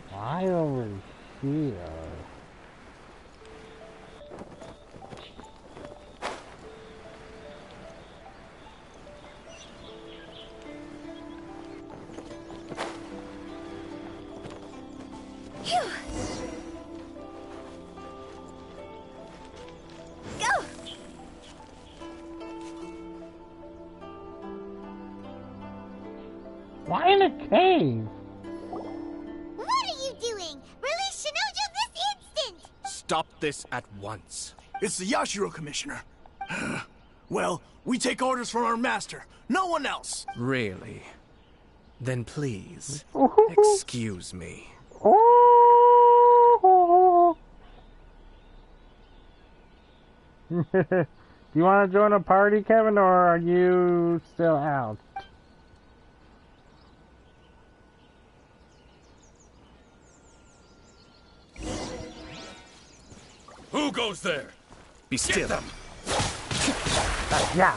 Why over here? Why in a cave? What are you doing? Release Shinojo this instant! Stop this at once. It's the Yashiro Commissioner. Well, we take orders from our master. No one else. Really? Then please, excuse me. Do you want to join a party, Kevin, or are you still out? Who goes there? Be still. Them. Yeah.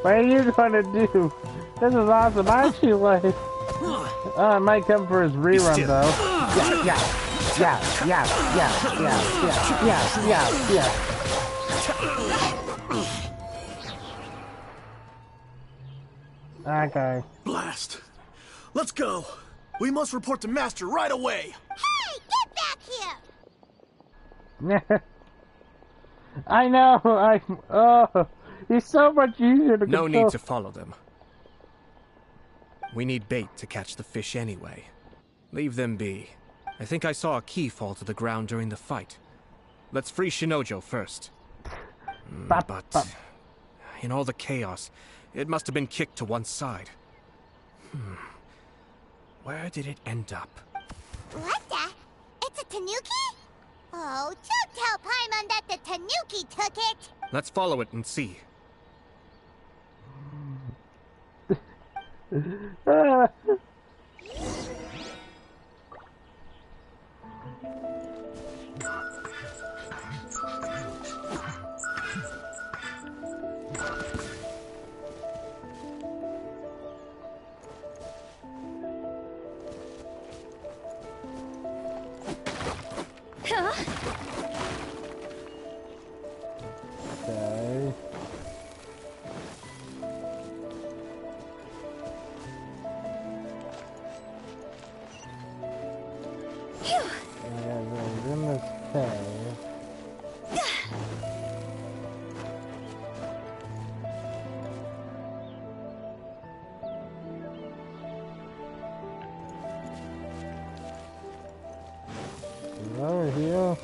What are you gonna do? This is awesome. I actually like. I might come for his rerun though. Yeah. Okay. Blast. Let's go. We must report to Master right away. Hey, get back here! I know. He's so much easier to control. No need to follow them. We need bait to catch the fish anyway. Leave them be. I think I saw a key fall to the ground during the fight. Let's free Shinojo first. But in all the chaos, it must have been kicked to one side. Where did it end up? What the? It's a tanuki? Oh, don't tell Paimon that the tanuki took it! Let's follow it and see. Okay. Yeah, in this cave. Over here.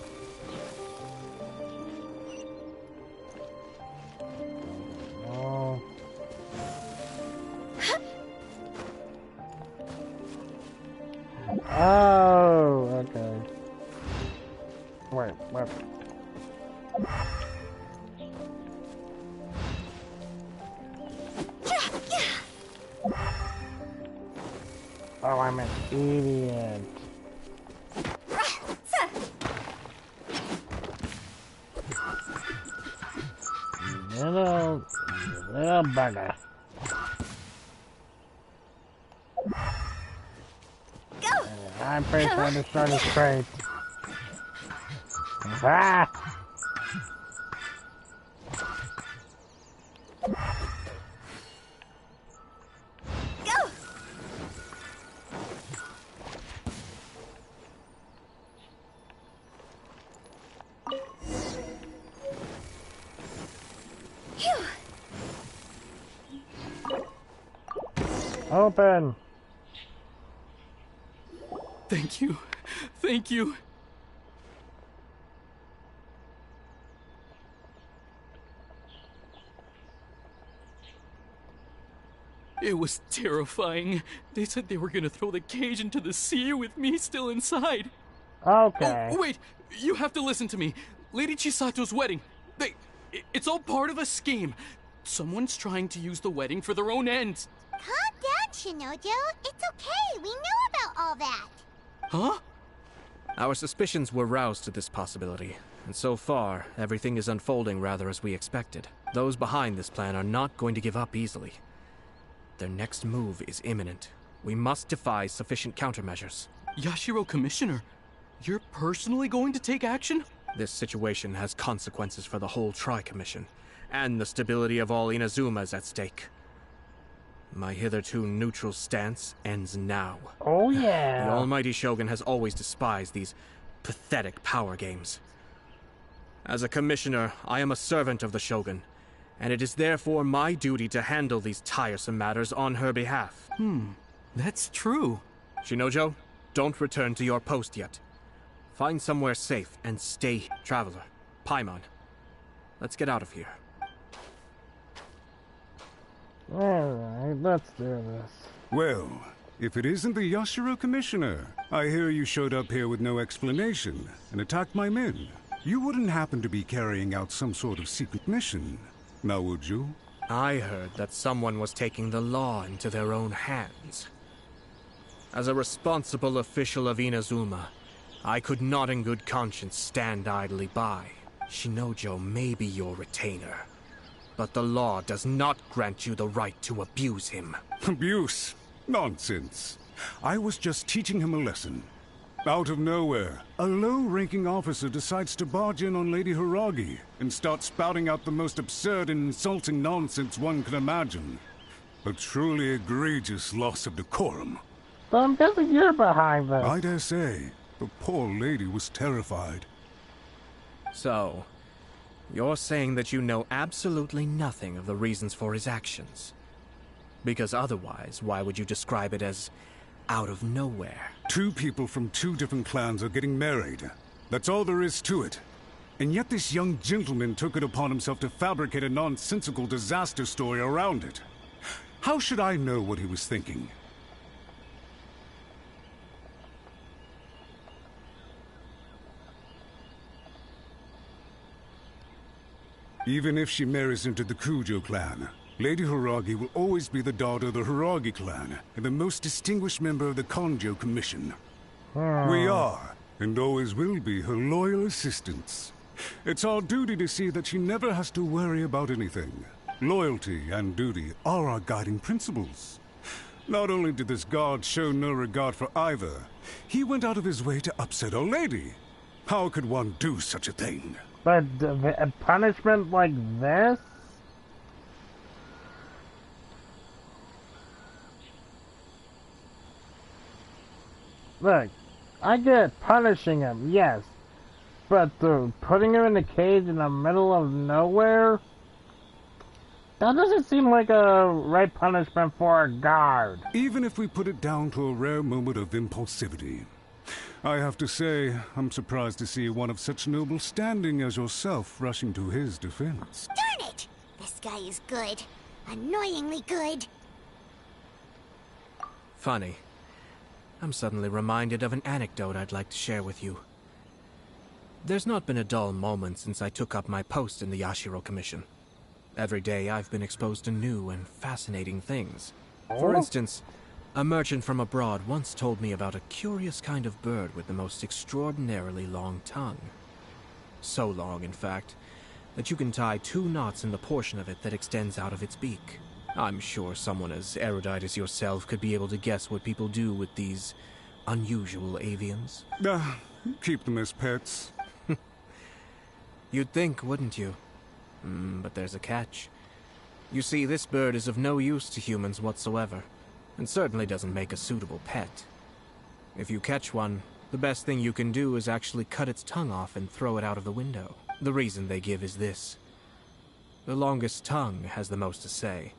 Oh. Oh, okay. Wait. Oh, I'm an idiot. Little bugger. I'm I'm pretty sure I destroyed his crate. Ah! Go! Phew. Open! Thank you. Thank you. It was terrifying. They said they were gonna throw the cage into the sea with me still inside. Okay. Oh, wait! You have to listen to me. Lady Chisato's wedding. It's all part of a scheme. Someone's trying to use the wedding for their own ends. Calm down, Shinojo. It's okay. We know about all that. Huh? Our suspicions were roused to this possibility, and so far, everything is unfolding rather as we expected. Those behind this plan are not going to give up easily. Their next move is imminent. We must devise sufficient countermeasures. Yashiro Commissioner, you're personally going to take action? This situation has consequences for the whole Tri-Commission, and the stability of all Inazuma is at stake. My hitherto neutral stance ends now. Oh yeah. The almighty Shogun has always despised these pathetic power games. As a commissioner, I am a servant of the Shogun, and it is therefore my duty to handle these tiresome matters on her behalf. That's true. Shinojo, don't return to your post yet. Find somewhere safe and stay, traveler. Paimon, let's get out of here. Alright, let's do this. Well, if it isn't the Yashiro Commissioner, I hear you showed up here with no explanation and attacked my men. You wouldn't happen to be carrying out some sort of secret mission, now would you? I heard that someone was taking the law into their own hands. As a responsible official of Inazuma, I could not in good conscience stand idly by. Shinojo may be your retainer, but the law does not grant you the right to abuse him. Abuse? Nonsense. I was just teaching him a lesson. Out of nowhere, a low-ranking officer decides to barge in on Lady Hiragi and start spouting out the most absurd and insulting nonsense one can imagine. A truly egregious loss of decorum. So I'm guessing you're behind this. I dare say, the poor lady was terrified. So, you're saying that you know absolutely nothing of the reasons for his actions? Because otherwise, why would you describe it as out of nowhere? Two people from two different clans are getting married. That's all there is to it. And yet this young gentleman took it upon himself to fabricate a nonsensical disaster story around it. How should I know what he was thinking? Even if she marries into the Kujo clan, Lady Hiragi will always be the daughter of the Hiragi clan and the most distinguished member of the Konjo Commission. We are, and always will be, her loyal assistants. It's our duty to see that she never has to worry about anything. Loyalty and duty are our guiding principles. Not only did this guard show no regard for either, he went out of his way to upset our lady. How could one do such a thing? But a punishment like this? Look, I get punishing him, yes. But putting him in a cage in the middle of nowhere? That doesn't seem like a right punishment for a guard. Even if we put it down to a rare moment of impulsivity. I have to say, I'm surprised to see one of such noble standing as yourself rushing to his defense. Darn it! This guy is good. Annoyingly good. Funny. I'm suddenly reminded of an anecdote I'd like to share with you. There's not been a dull moment since I took up my post in the Yashiro Commission. Every day I've been exposed to new and fascinating things. For instance, a merchant from abroad once told me about a curious kind of bird with the most extraordinarily long tongue. So long, in fact, that you can tie 2 knots in the portion of it that extends out of its beak. I'm sure someone as erudite as yourself could be able to guess what people do with these unusual avians? Keep them as pets. You'd think, wouldn't you? But there's a catch. You see, this bird is of no use to humans whatsoever, and certainly doesn't make a suitable pet. If you catch one, the best thing you can do is actually cut its tongue off and throw it out of the window. The reason they give is this. The longest tongue has the most to say,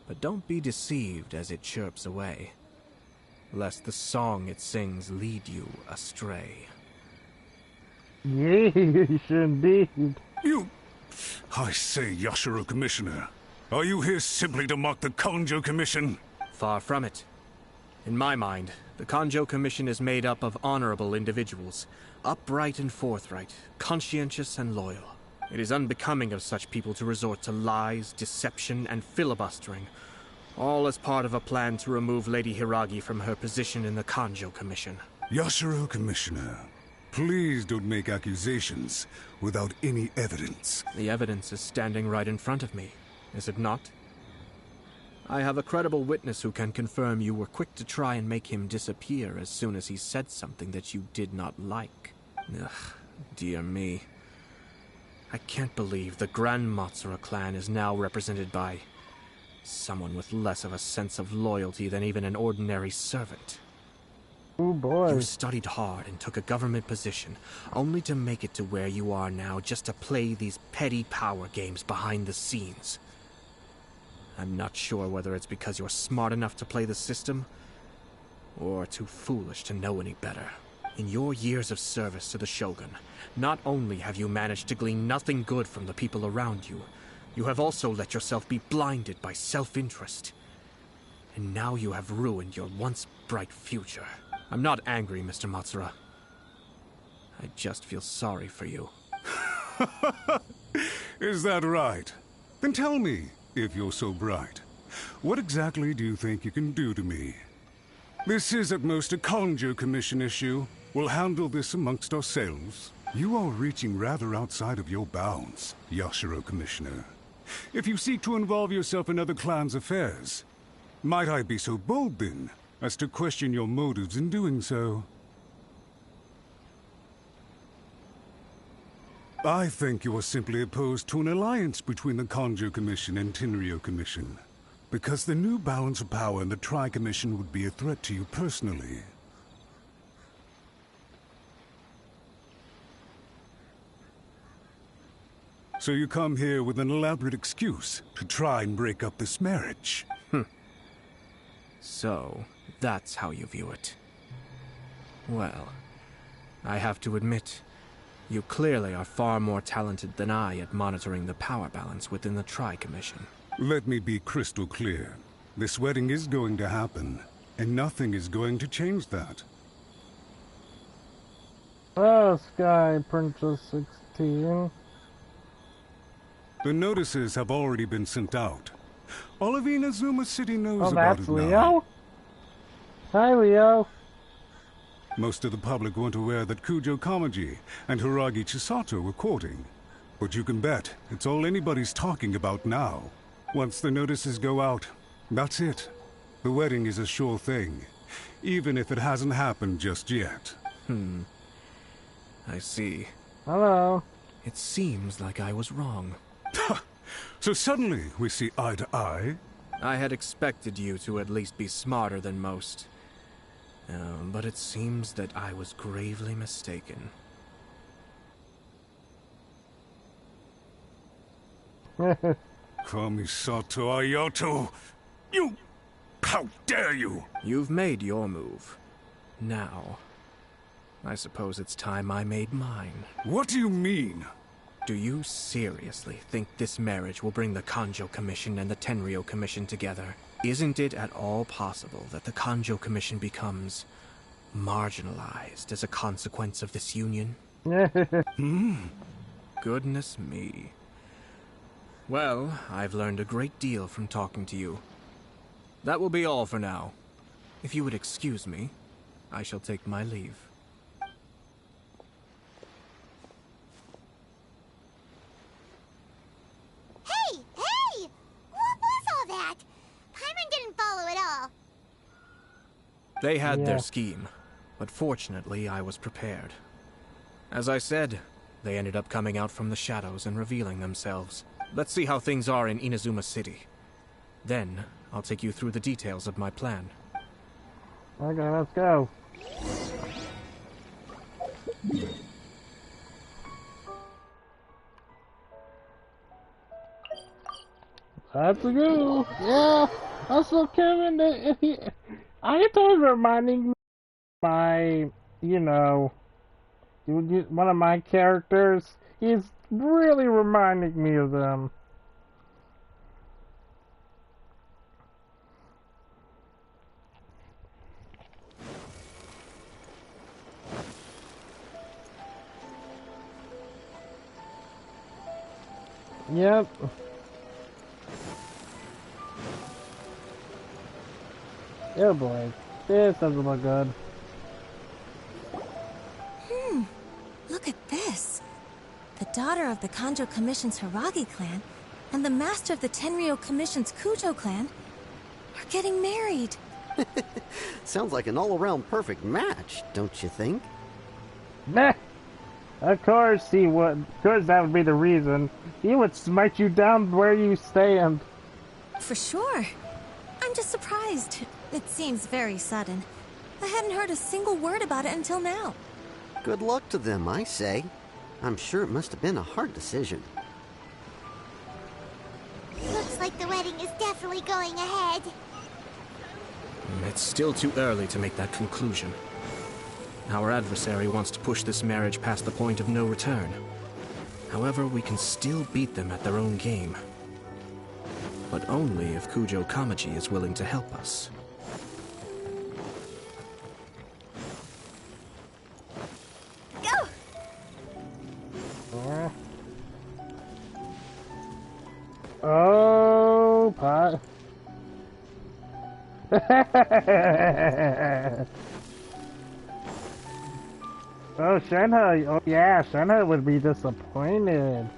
but don't be deceived as it chirps away, lest the song it sings lead you astray. Yes, indeed. I say, Yashiro Commissioner, are you here simply to mock the Kanjo Commission? Far from it. In my mind, the Kanjo Commission is made up of honorable individuals, upright and forthright, conscientious and loyal. It is unbecoming of such people to resort to lies, deception, and filibustering, all as part of a plan to remove Lady Hiragi from her position in the Kanjo Commission. Yashiro Commissioner, please don't make accusations without any evidence. The evidence is standing right in front of me, is it not? I have a credible witness who can confirm you were quick to try and make him disappear as soon as he said something that you did not like. Ugh, dear me. I can't believe the Grand Matsura clan is now represented by someone with less of a sense of loyalty than even an ordinary servant. Oh boy. You studied hard and took a government position, only to make it to where you are now just to play these petty power games behind the scenes. I'm not sure whether it's because you're smart enough to play the system, or too foolish to know any better. In your years of service to the Shogun, not only have you managed to glean nothing good from the people around you, you have also let yourself be blinded by self-interest. And now you have ruined your once bright future. I'm not angry, Mr. Matsura. I just feel sorry for you. Is that right? Then tell me, if you're so bright, what exactly do you think you can do to me? This is at most a Kanjo Commission issue. We'll handle this amongst ourselves. You are reaching rather outside of your bounds, Yashiro Commissioner. If you seek to involve yourself in other clans' affairs, might I be so bold then, as to question your motives in doing so? I think you are simply opposed to an alliance between the Kanjo Commission and Tenryo Commission, because the new balance of power in the Tri-Commission would be a threat to you personally. So you come here with an elaborate excuse to try and break up this marriage. So, that's how you view it. Well, I have to admit, you clearly are far more talented than I at monitoring the power balance within the Tri-Commission. Let me be crystal clear. This wedding is going to happen, and nothing is going to change that. Oh, Sky Princess 16. The notices have already been sent out. All of Inazuma City knows Oh, about that's it now. Leo? Hi, Leo. Most of the public weren't aware that Kujo Kamaji and Hiragi Chisato were courting. But you can bet it's all anybody's talking about now. Once the notices go out, that's it. The wedding is a sure thing, even if it hasn't happened just yet. I see. Hello. It seems like I was wrong. So suddenly we see eye to eye? I had expected you to at least be smarter than most. But it seems that I was gravely mistaken. Kamisato Ayato! You! How dare you! You've made your move. Now, I suppose it's time I made mine. What do you mean? Do you seriously think this marriage will bring the Kanjo Commission and the Tenryo Commission together? Isn't it at all possible that the Kanjo Commission becomes marginalized as a consequence of this union? Goodness me. Well, I've learned a great deal from talking to you. That will be all for now. If you would excuse me, I shall take my leave. Hey! Hey! What was all that? Paimon didn't follow at all. They had their scheme. But fortunately, I was prepared. As I said, they ended up coming out from the shadows and revealing themselves. Let's see how things are in Inazuma City. Then, I'll take you through the details of my plan. Okay, let's go. Let's go. Yeah, also Kevin, I thought reminding me of my, you know, one of my characters. He's really reminding me of them. Yep. Oh boy, this doesn't look good. Look at this. The daughter of the Kanjo Commission's Hiragi clan and the master of the Tenryou Commission's Kujo clan are getting married. Sounds like an all-around perfect match, don't you think? Meh. Of course he would. Of course that would be the reason. He would smite you down where you stand. For sure. I'm just surprised. It seems very sudden. I hadn't heard a single word about it until now. Good luck to them, I say. I'm sure it must have been a hard decision. Looks like the wedding is definitely going ahead. It's still too early to make that conclusion. Our adversary wants to push this marriage past the point of no return. However, we can still beat them at their own game. But only if Kujo Kamaji is willing to help us. Go! Oh, pot. Oh, Shenhe. Oh, yeah, Shenhe would be disappointed.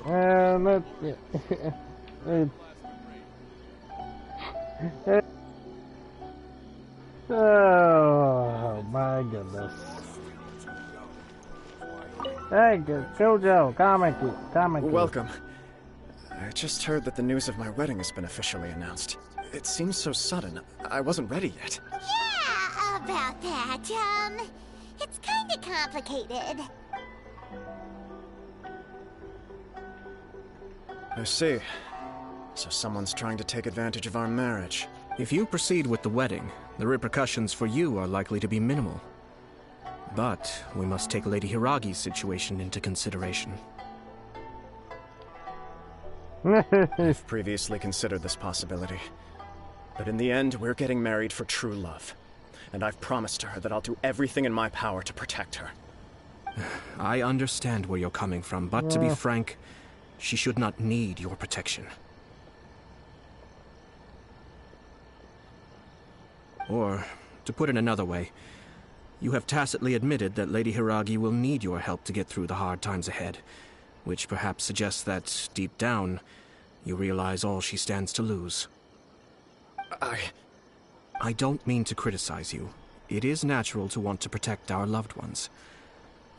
Let's... Oh, my goodness. Hey, Kujo, Kamaki. Welcome. I just heard that the news of my wedding has been officially announced. It seems so sudden. I wasn't ready yet. Yeah, about that. It's kinda complicated. I see. So someone's trying to take advantage of our marriage. If you proceed with the wedding, the repercussions for you are likely to be minimal. But we must take Lady Hiragi's situation into consideration. I've previously considered this possibility. But in the end, we're getting married for true love. And I've promised her that I'll do everything in my power to protect her. I understand where you're coming from, but to be frank, she should not need your protection. Or, to put it another way, you have tacitly admitted that Lady Hiragi will need your help to get through the hard times ahead, which perhaps suggests that, deep down, you realize all she stands to lose. I don't mean to criticize you. It is natural to want to protect our loved ones.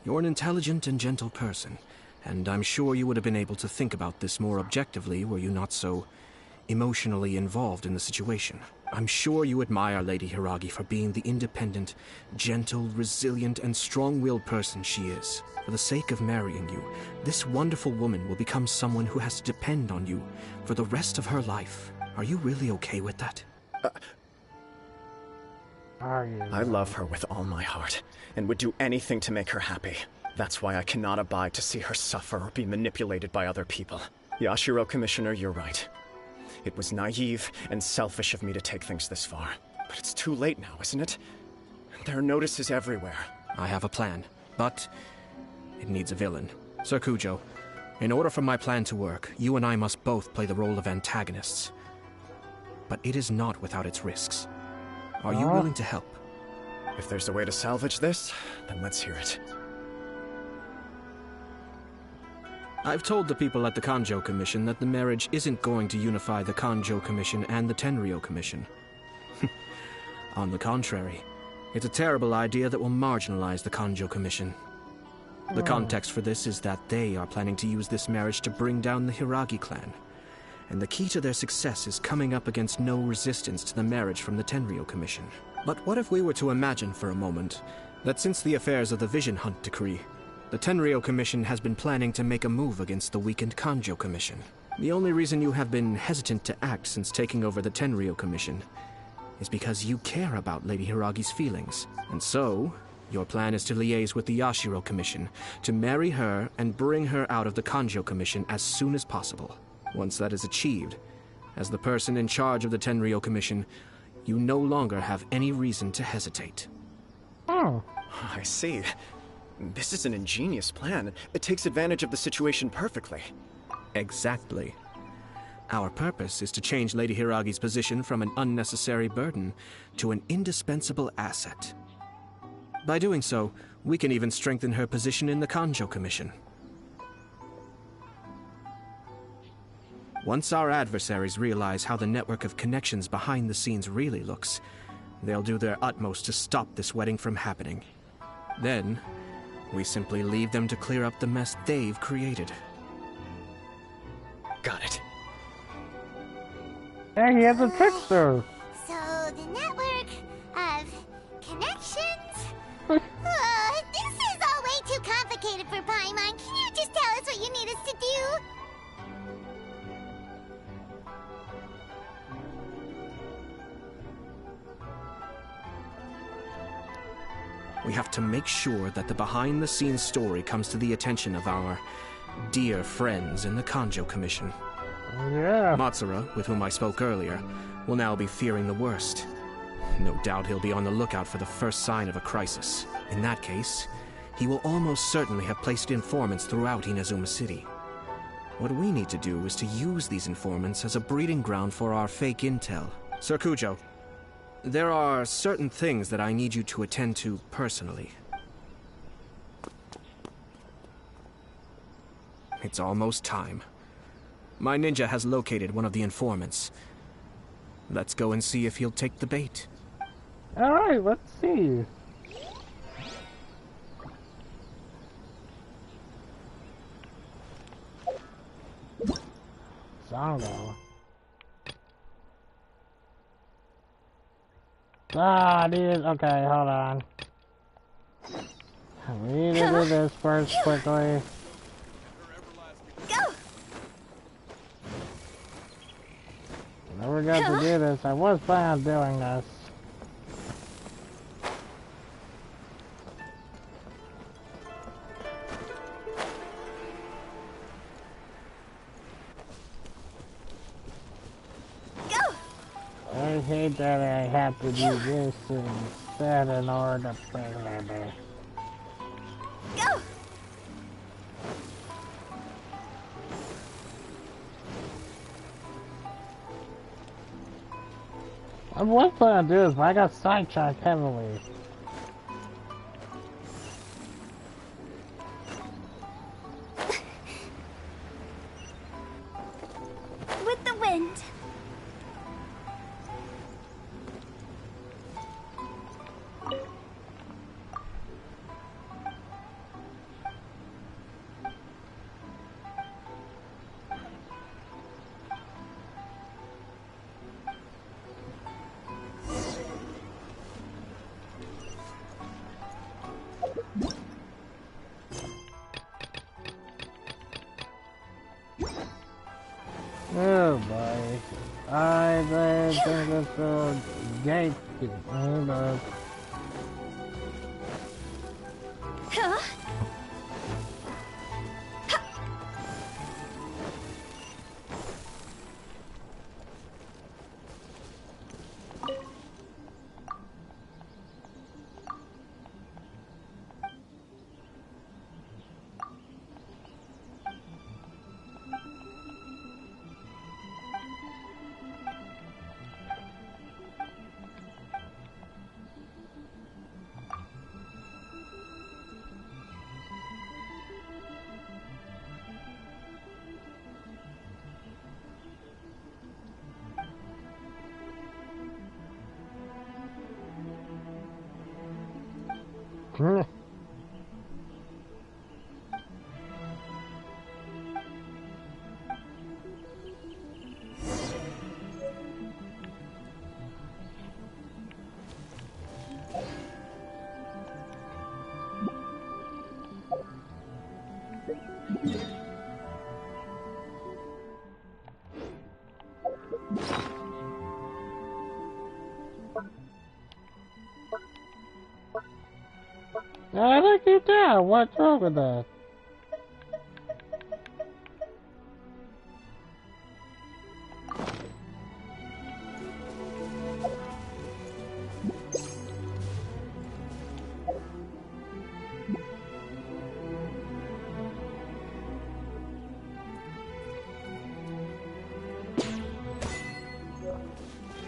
You're an intelligent and gentle person, and I'm sure you would have been able to think about this more objectively were you not so emotionally involved in the situation. I'm sure you admire Lady Hiragi for being the independent, gentle, resilient, and strong-willed person she is. For the sake of marrying you, this wonderful woman will become someone who has to depend on you for the rest of her life. Are you really okay with that? I love her with all my heart, and would do anything to make her happy. That's why I cannot abide to see her suffer or be manipulated by other people. Yashiro, Commissioner, you're right. It was naive and selfish of me to take things this far. But it's too late now, isn't it? There are notices everywhere. I have a plan, but it needs a villain. Sir Kujo, in order for my plan to work, you and I must both play the role of antagonists. But it is not without its risks. Are you willing to help? If there's a way to salvage this, then let's hear it. I've told the people at the Kanjo Commission that the marriage isn't going to unify the Kanjo Commission and the Tenryou Commission. On the contrary, it's a terrible idea that will marginalize the Kanjo Commission. The context for this is that they are planning to use this marriage to bring down the Hiragi clan. And the key to their success is coming up against no resistance to the marriage from the Tenryou Commission. But what if we were to imagine for a moment that since the affairs of the Vision Hunt decree, the Tenryou Commission has been planning to make a move against the weakened Kanjo Commission? The only reason you have been hesitant to act since taking over the Tenryou Commission is because you care about Lady Hiragi's feelings. And so, your plan is to liaise with the Yashiro Commission, to marry her and bring her out of the Kanjo Commission as soon as possible. Once that is achieved, as the person in charge of the Tenryou Commission, you no longer have any reason to hesitate. Oh. I see. This is an ingenious plan. It takes advantage of the situation perfectly. Exactly. Our purpose is to change Lady Hiragi's position from an unnecessary burden to an indispensable asset. By doing so, we can even strengthen her position in the Kanjo Commission. Once our adversaries realize how the network of connections behind the scenes really looks, they'll do their utmost to stop this wedding from happening. Then, we simply leave them to clear up the mess they've created. Got it. Hey, he has a trickster! So, the network of connections? This is all way too complicated for Paimon. Can you just tell us what you need us to do? We have to make sure that the behind-the-scenes story comes to the attention of our dear friends in the Kanjo Commission. Yeah. Matsura, with whom I spoke earlier, will now be fearing the worst. No doubt he'll be on the lookout for the first sign of a crisis. In that case, he will almost certainly have placed informants throughout Inazuma City. What we need to do is to use these informants as a breeding ground for our fake intel. Sir Kujo, there are certain things that I need you to attend to personally. It's almost time. My ninja has located one of the informants. Let's go and see if he'll take the bait. Alright, let's see. Zongo. Ah, dude. Okay, hold on. We need to do this first quickly. Go! Never got to do this. I was planning on doing this. I hate that I have to do this instead in order to play it. Go! I was planning to do this, but I got sidetracked heavily. With the wind. Oh boy. I think this will gate. Huh? I think you down. What's wrong with that?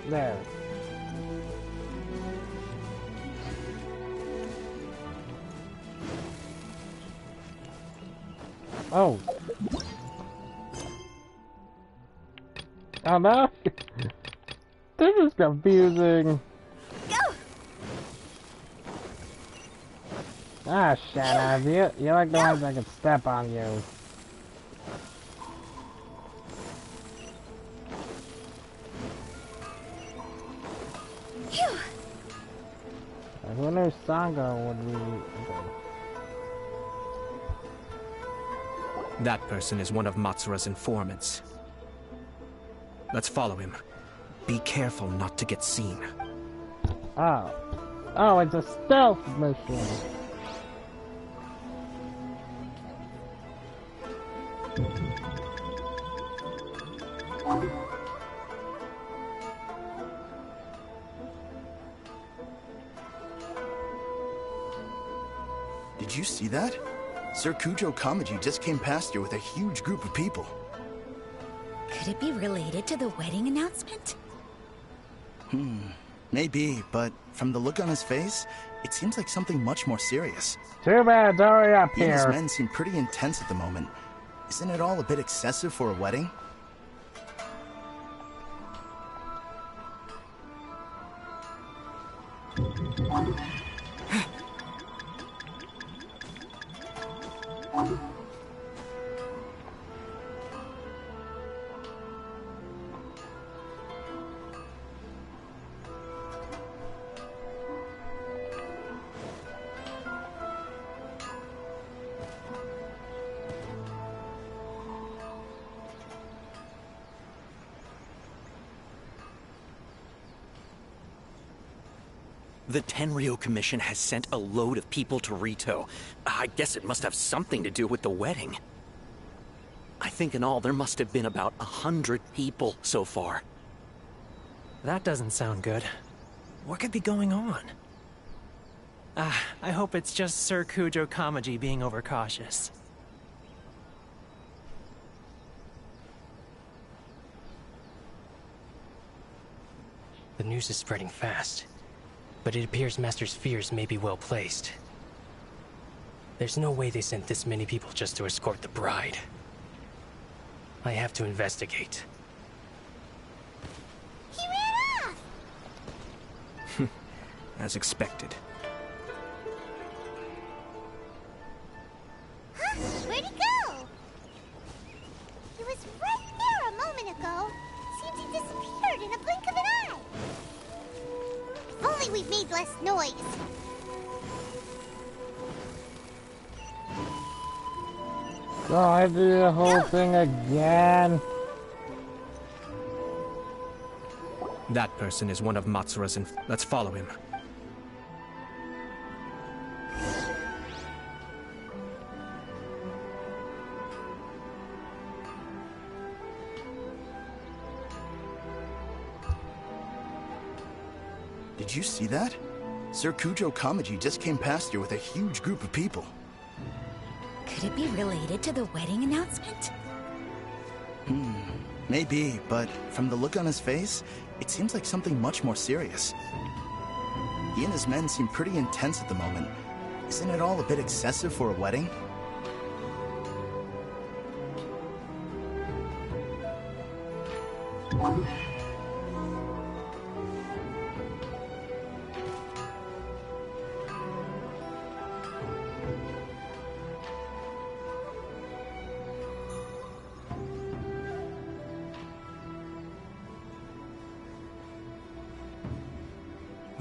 There. Oh. Oh no. This is confusing. Go. Ah, shut up. You're like the ones that can step on you. Phew. Who knew Sangha would be... Okay. That person is one of Matsura's informants. Let's follow him. Be careful not to get seen. Oh. Oh, it's a stealth mission. Did you see that? Sir Kujo Kamaji just came past here with a huge group of people. Could it be related to the wedding announcement? Maybe, but from the look on his face, it seems like something much more serious. Too bad, hurry up He and his here. men seem pretty intense at the moment. Isn't it all a bit excessive for a wedding? The Tenryo Commission has sent a load of people to Rito. I guess it must have something to do with the wedding. I think in all there must have been about 100 people so far. That doesn't sound good. What could be going on? I hope it's just Sir Kujo Kamaji being overcautious. The news is spreading fast, but it appears Master's fears may be well placed. There's no way they sent this many people just to escort the bride. I have to investigate. He ran off! As expected. Huh? Where'd he go? He was right there a moment ago. Seems he disappeared in a blink of an eye. If only we'd made less noise. So I do the whole thing again. That person is one of Matsura's Let's follow him. Did you see that? Sir Kujo Kamaji just came past here with a huge group of people. Could it be related to the wedding announcement? Maybe, but from the look on his face, it seems like something much more serious. He and his men seem pretty intense at the moment. Isn't it all a bit excessive for a wedding?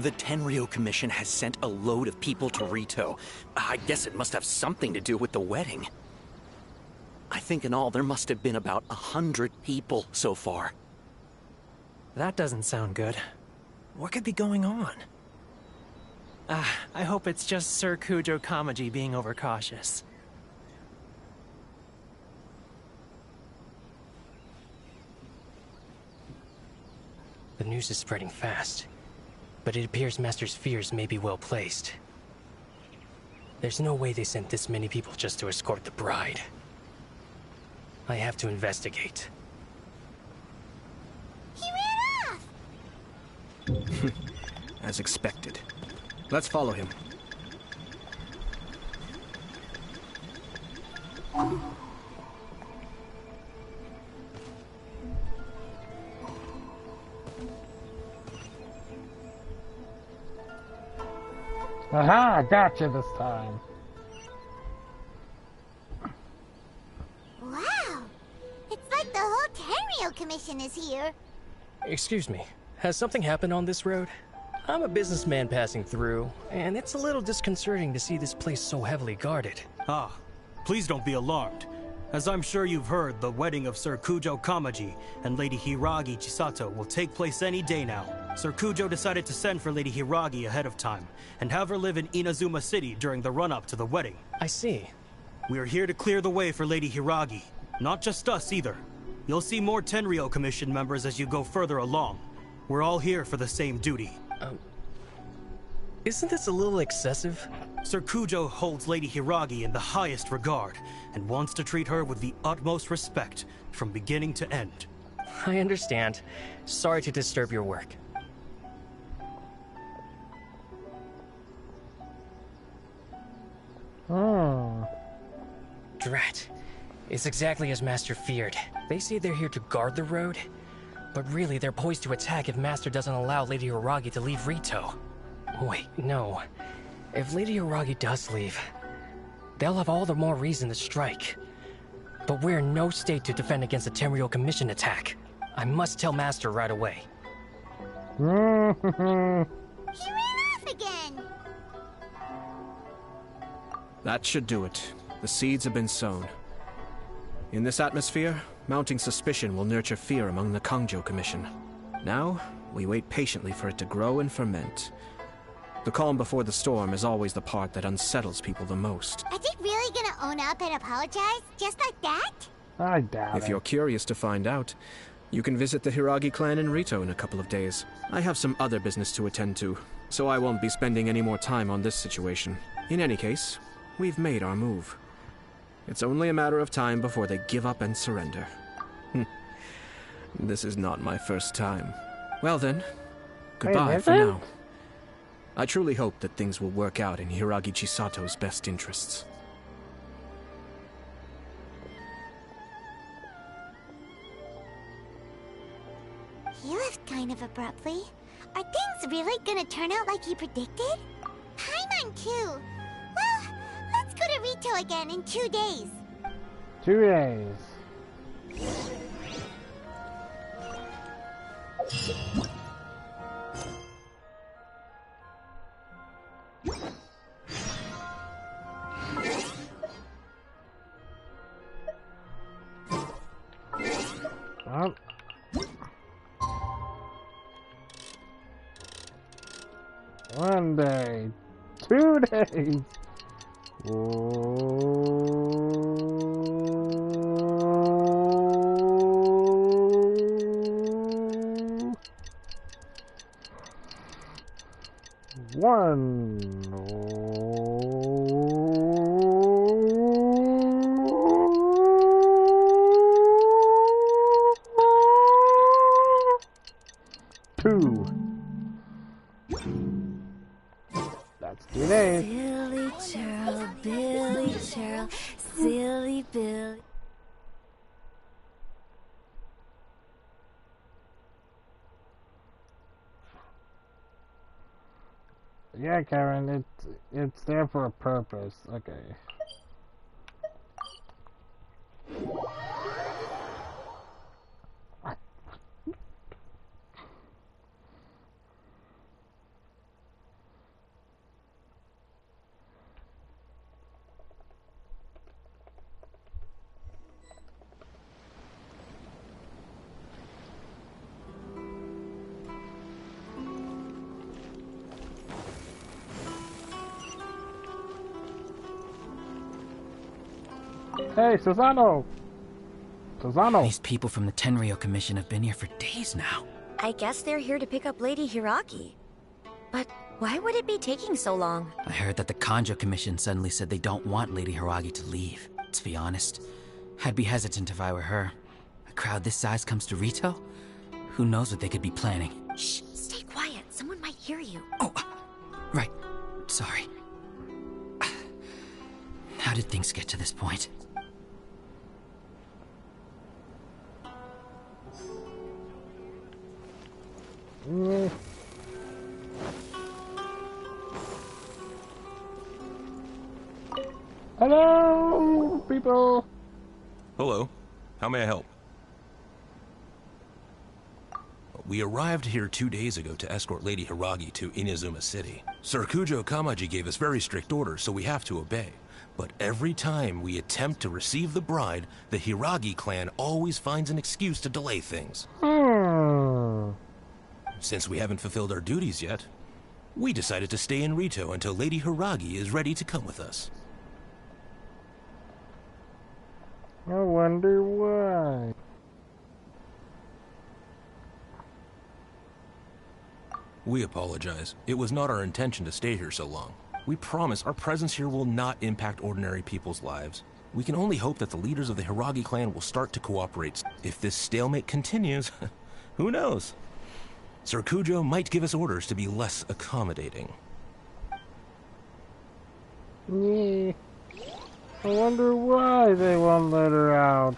The Tenryo Commission has sent a load of people to Rito. I guess it must have something to do with the wedding. I think in all there must have been about 100 people so far. That doesn't sound good. What could be going on? I hope it's just Sir Kujo Kamaji being overcautious. The news is spreading fast, but it appears Master's fears may be well placed. There's no way they sent this many people just to escort the bride. I have to investigate. He ran off! As expected. Let's follow him. Aha, gotcha this time. Wow! It's like the whole Tenryo Commission is here. Excuse me, has something happened on this road? I'm a businessman passing through, and it's a little disconcerting to see this place so heavily guarded. Ah, please don't be alarmed. As I'm sure you've heard, the wedding of Sir Kujo Kamaji and Lady Hiragi Chisato will take place any day now. Sir Kujo decided to send for Lady Hiragi ahead of time, and have her live in Inazuma City during the run-up to the wedding. I see. We are here to clear the way for Lady Hiragi. Not just us, either. You'll see more Tenryo Commission members as you go further along. We're all here for the same duty. Isn't this a little excessive? Sir Kujo holds Lady Hiragi in the highest regard, and wants to treat her with the utmost respect, from beginning to end. I understand. Sorry to disturb your work. Oh. Drat. It's exactly as Master feared. They say they're here to guard the road, but really they're poised to attack if Master doesn't allow Lady Hiragi to leave Rito. Wait, no. If Lady Hiragi does leave, they'll have all the more reason to strike. But we're in no state to defend against a Tenryo Commission attack. I must tell Master right away. He ran off again! That should do it. The seeds have been sown. In this atmosphere, mounting suspicion will nurture fear among the Kangjo Commission. Now, we wait patiently for it to grow and ferment. The calm before the storm is always the part that unsettles people the most. Are they really gonna own up and apologize? Just like that? I doubt it. If you're curious to find out, you can visit the Hiragi clan in Rito in a couple of days. I have some other business to attend to, so I won't be spending any more time on this situation. In any case, we've made our move. It's only a matter of time before they give up and surrender. This is not my first time. Well then, goodbye for now. I truly hope that things will work out in Hiragi Chisato's best interests. He left kind of abruptly. Are things really gonna turn out like he predicted? Paimon too. Well, let's go to Rito again in 2 days. 2 days. One day, 2 days. Two. That's 2 days. Billy Churl, Billy Churl, silly Billy. Yeah, Karen, it's there for a purpose. Okay. Hey, Susano! Susano! These people from the Tenryo Commission have been here for days now. I guess they're here to pick up Lady Hiragi. But why would it be taking so long? I heard that the Kanjo Commission suddenly said they don't want Lady Hiragi to leave. To be honest, I'd be hesitant if I were her. A crowd this size comes to Rito? Who knows what they could be planning? Shh, stay quiet. Someone might hear you. Oh, right. Sorry. How did things get to this point? Hello, people! Hello. How may I help? We arrived here 2 days ago to escort Lady Hiragi to Inazuma City. Sir Kujo Kamaji gave us very strict orders, so we have to obey. But every time we attempt to receive the bride, the Hiragi clan always finds an excuse to delay things. Since we haven't fulfilled our duties yet, we decided to stay in Rito until Lady Hiragi is ready to come with us. I wonder why. We apologize. It was not our intention to stay here so long. We promise our presence here will not impact ordinary people's lives. We can only hope that the leaders of the Hiragi clan will start to cooperate. If this stalemate continues, who knows? Sir Kujo might give us orders to be less accommodating. Yeah. I wonder why they won't let her out.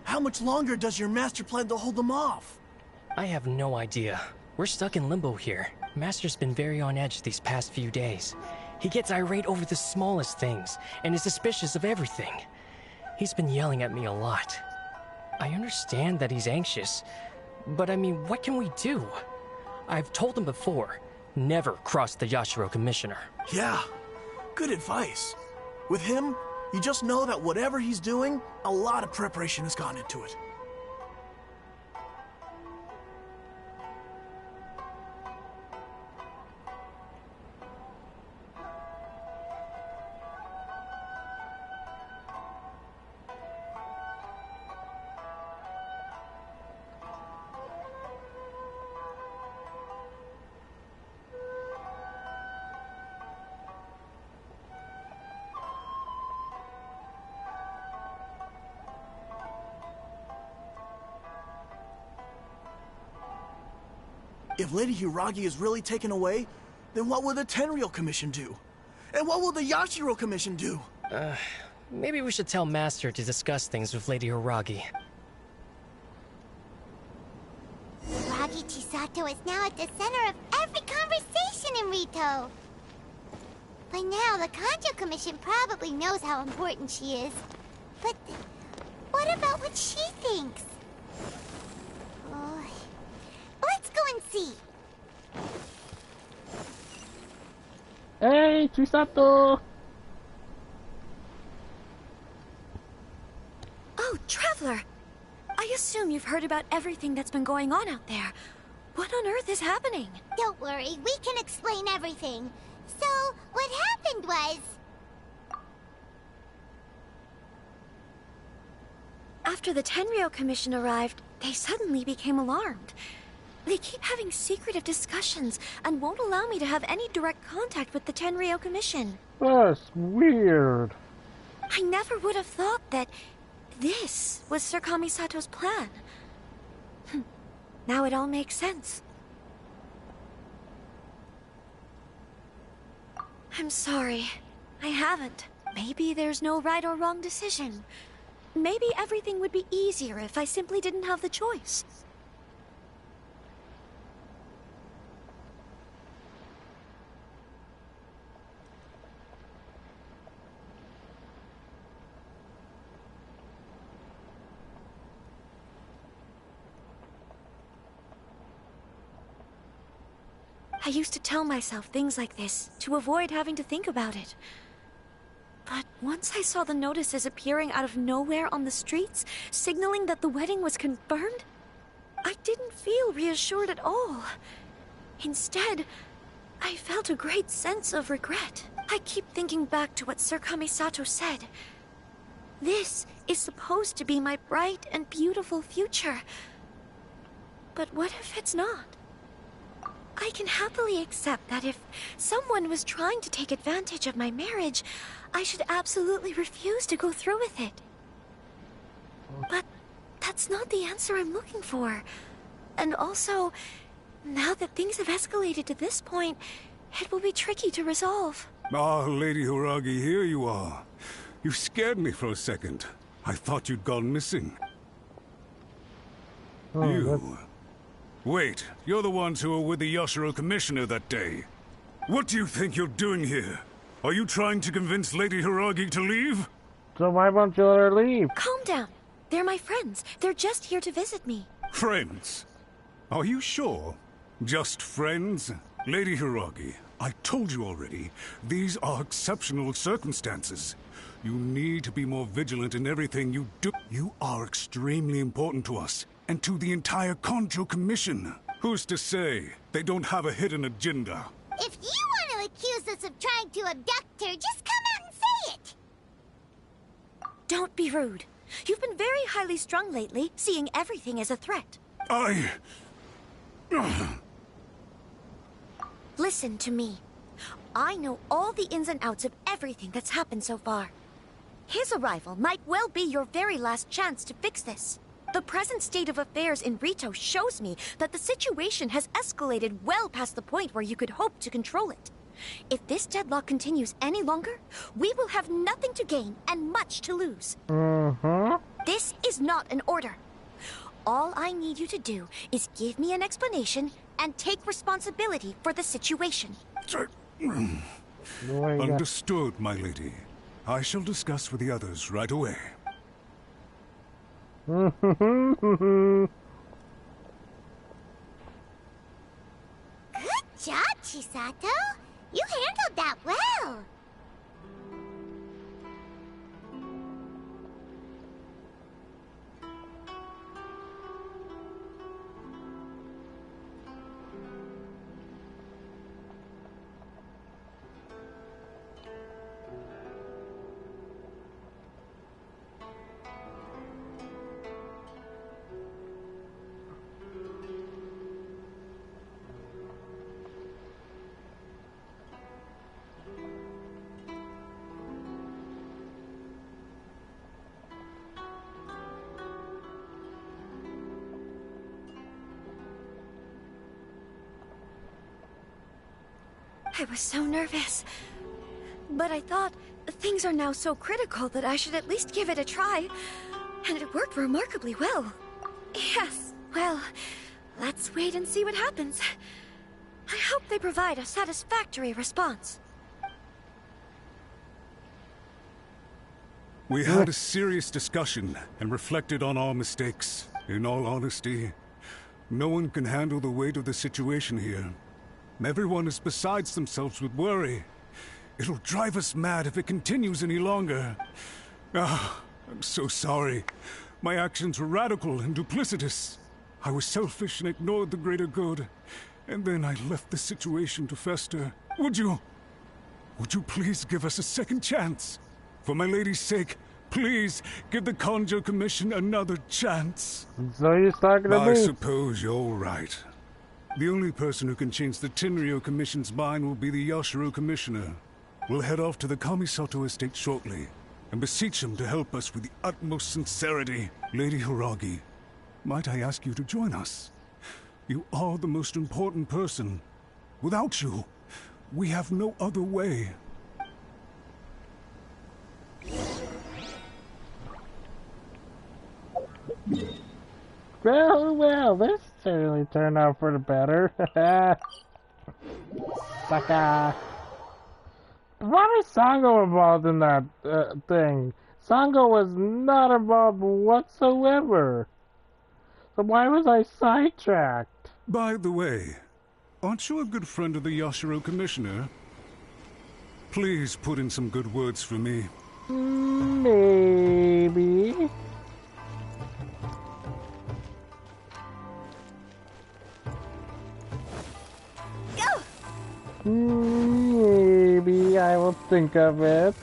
How much longer does your master plan to hold them off? I have no idea. We're stuck in limbo here. Master's been very on edge these past few days. He gets irate over the smallest things, and is suspicious of everything. He's been yelling at me a lot. I understand that he's anxious, but I mean, what can we do? I've told him before, never cross the Yashiro Commissioner. Yeah, good advice. With him, you just know that whatever he's doing, a lot of preparation has gone into it. If Lady Hiragi is really taken away, then what will the Tenryo Commission do? And what will the Yashiro Commission do? Maybe we should tell Master to discuss things with Lady Hiragi. Hiragi Chisato is now at the center of every conversation in Rito. By now, the Kanjo Commission probably knows how important she is. But what about what she thinks? Let's go and see. Hey, Chisato! Oh, Traveler! I assume you've heard about everything that's been going on out there. What on earth is happening? Don't worry, we can explain everything. So, what happened was... After the Tenryo Commission arrived, they suddenly became alarmed. They keep having secretive discussions and won't allow me to have any direct contact with the Tenryo Commission. That's weird. I never would have thought that this was Sir Kamisato's plan. Now it all makes sense. I'm sorry. I haven't. Maybe there's no right or wrong decision. Maybe everything would be easier if I simply didn't have the choice. I used to tell myself things like this to avoid having to think about it. But once I saw the notices appearing out of nowhere on the streets, signaling that the wedding was confirmed, I didn't feel reassured at all. Instead, I felt a great sense of regret. I keep thinking back to what Sir Kamisato said. This is supposed to be my bright and beautiful future. But what if it's not? I can happily accept that if someone was trying to take advantage of my marriage, I should absolutely refuse to go through with it. But that's not the answer I'm looking for. And also, now that things have escalated to this point, it will be tricky to resolve. Ah, Lady Hiragi, here you are. You scared me for a second. I thought you'd gone missing. You... Wait, you're the ones who were with the Yashiro Commissioner that day. What do you think you're doing here? Are you trying to convince Lady Hiragi to leave? So why won't you let her leave? Calm down. They're my friends. They're just here to visit me. Friends? Are you sure? Just friends? Lady Hiragi, I told you already, these are exceptional circumstances. You need to be more vigilant in everything you do. You are extremely important to us, and to the entire Kanjo Commission. Who's to say they don't have a hidden agenda? If you want to accuse us of trying to abduct her, just come out and say it! Don't be rude. You've been very highly strung lately, seeing everything as a threat. Listen to me. I know all the ins and outs of everything that's happened so far. His arrival might well be your very last chance to fix this. The present state of affairs in Rito shows me that the situation has escalated well past the point where you could hope to control it. If this deadlock continues any longer, we will have nothing to gain and much to lose. This is not an order. All I need you to do is give me an explanation and take responsibility for the situation. Understood, my lady. I shall discuss with the others right away. Good job, Chisato. You handled that well. I was so nervous. But I thought things are now so critical that I should at least give it a try. And it worked remarkably well. Yes, well, let's wait and see what happens. I hope they provide a satisfactory response. We had a serious discussion and reflected on our mistakes. In all honesty, no one can handle the weight of the situation here. Everyone is besides themselves with worry. It'll drive us mad if it continues any longer. I'm so sorry. My actions were radical and duplicitous. I was selfish and ignored the greater good. And then I left the situation to fester. Would you please give us a second chance? For my lady's sake, please give the Kanjo Commission another chance. So you're talking to me? I suppose you're right. The only person who can change the Tenryo Commission's mind will be the Yashiro Commissioner. We'll head off to the Kamisato estate shortly, and beseech him to help us with the utmost sincerity. Lady Hiragi, might I ask you to join us? You are the most important person. Without you, we have no other way. Well, this certainly turned out for the better. Sucker. Why was Sango involved in that thing? Sango was not involved whatsoever. So why was I sidetracked? By the way, aren't you a good friend of the Yashiro Commissioner? Please put in some good words for me. Maybe. Maybe. maybe I will think of it.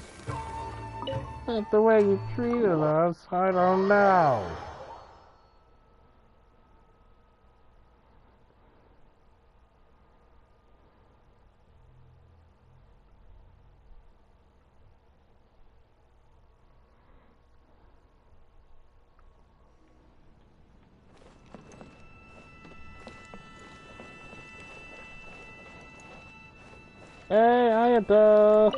But the way you treated us, I don't know. Hey, Ayato!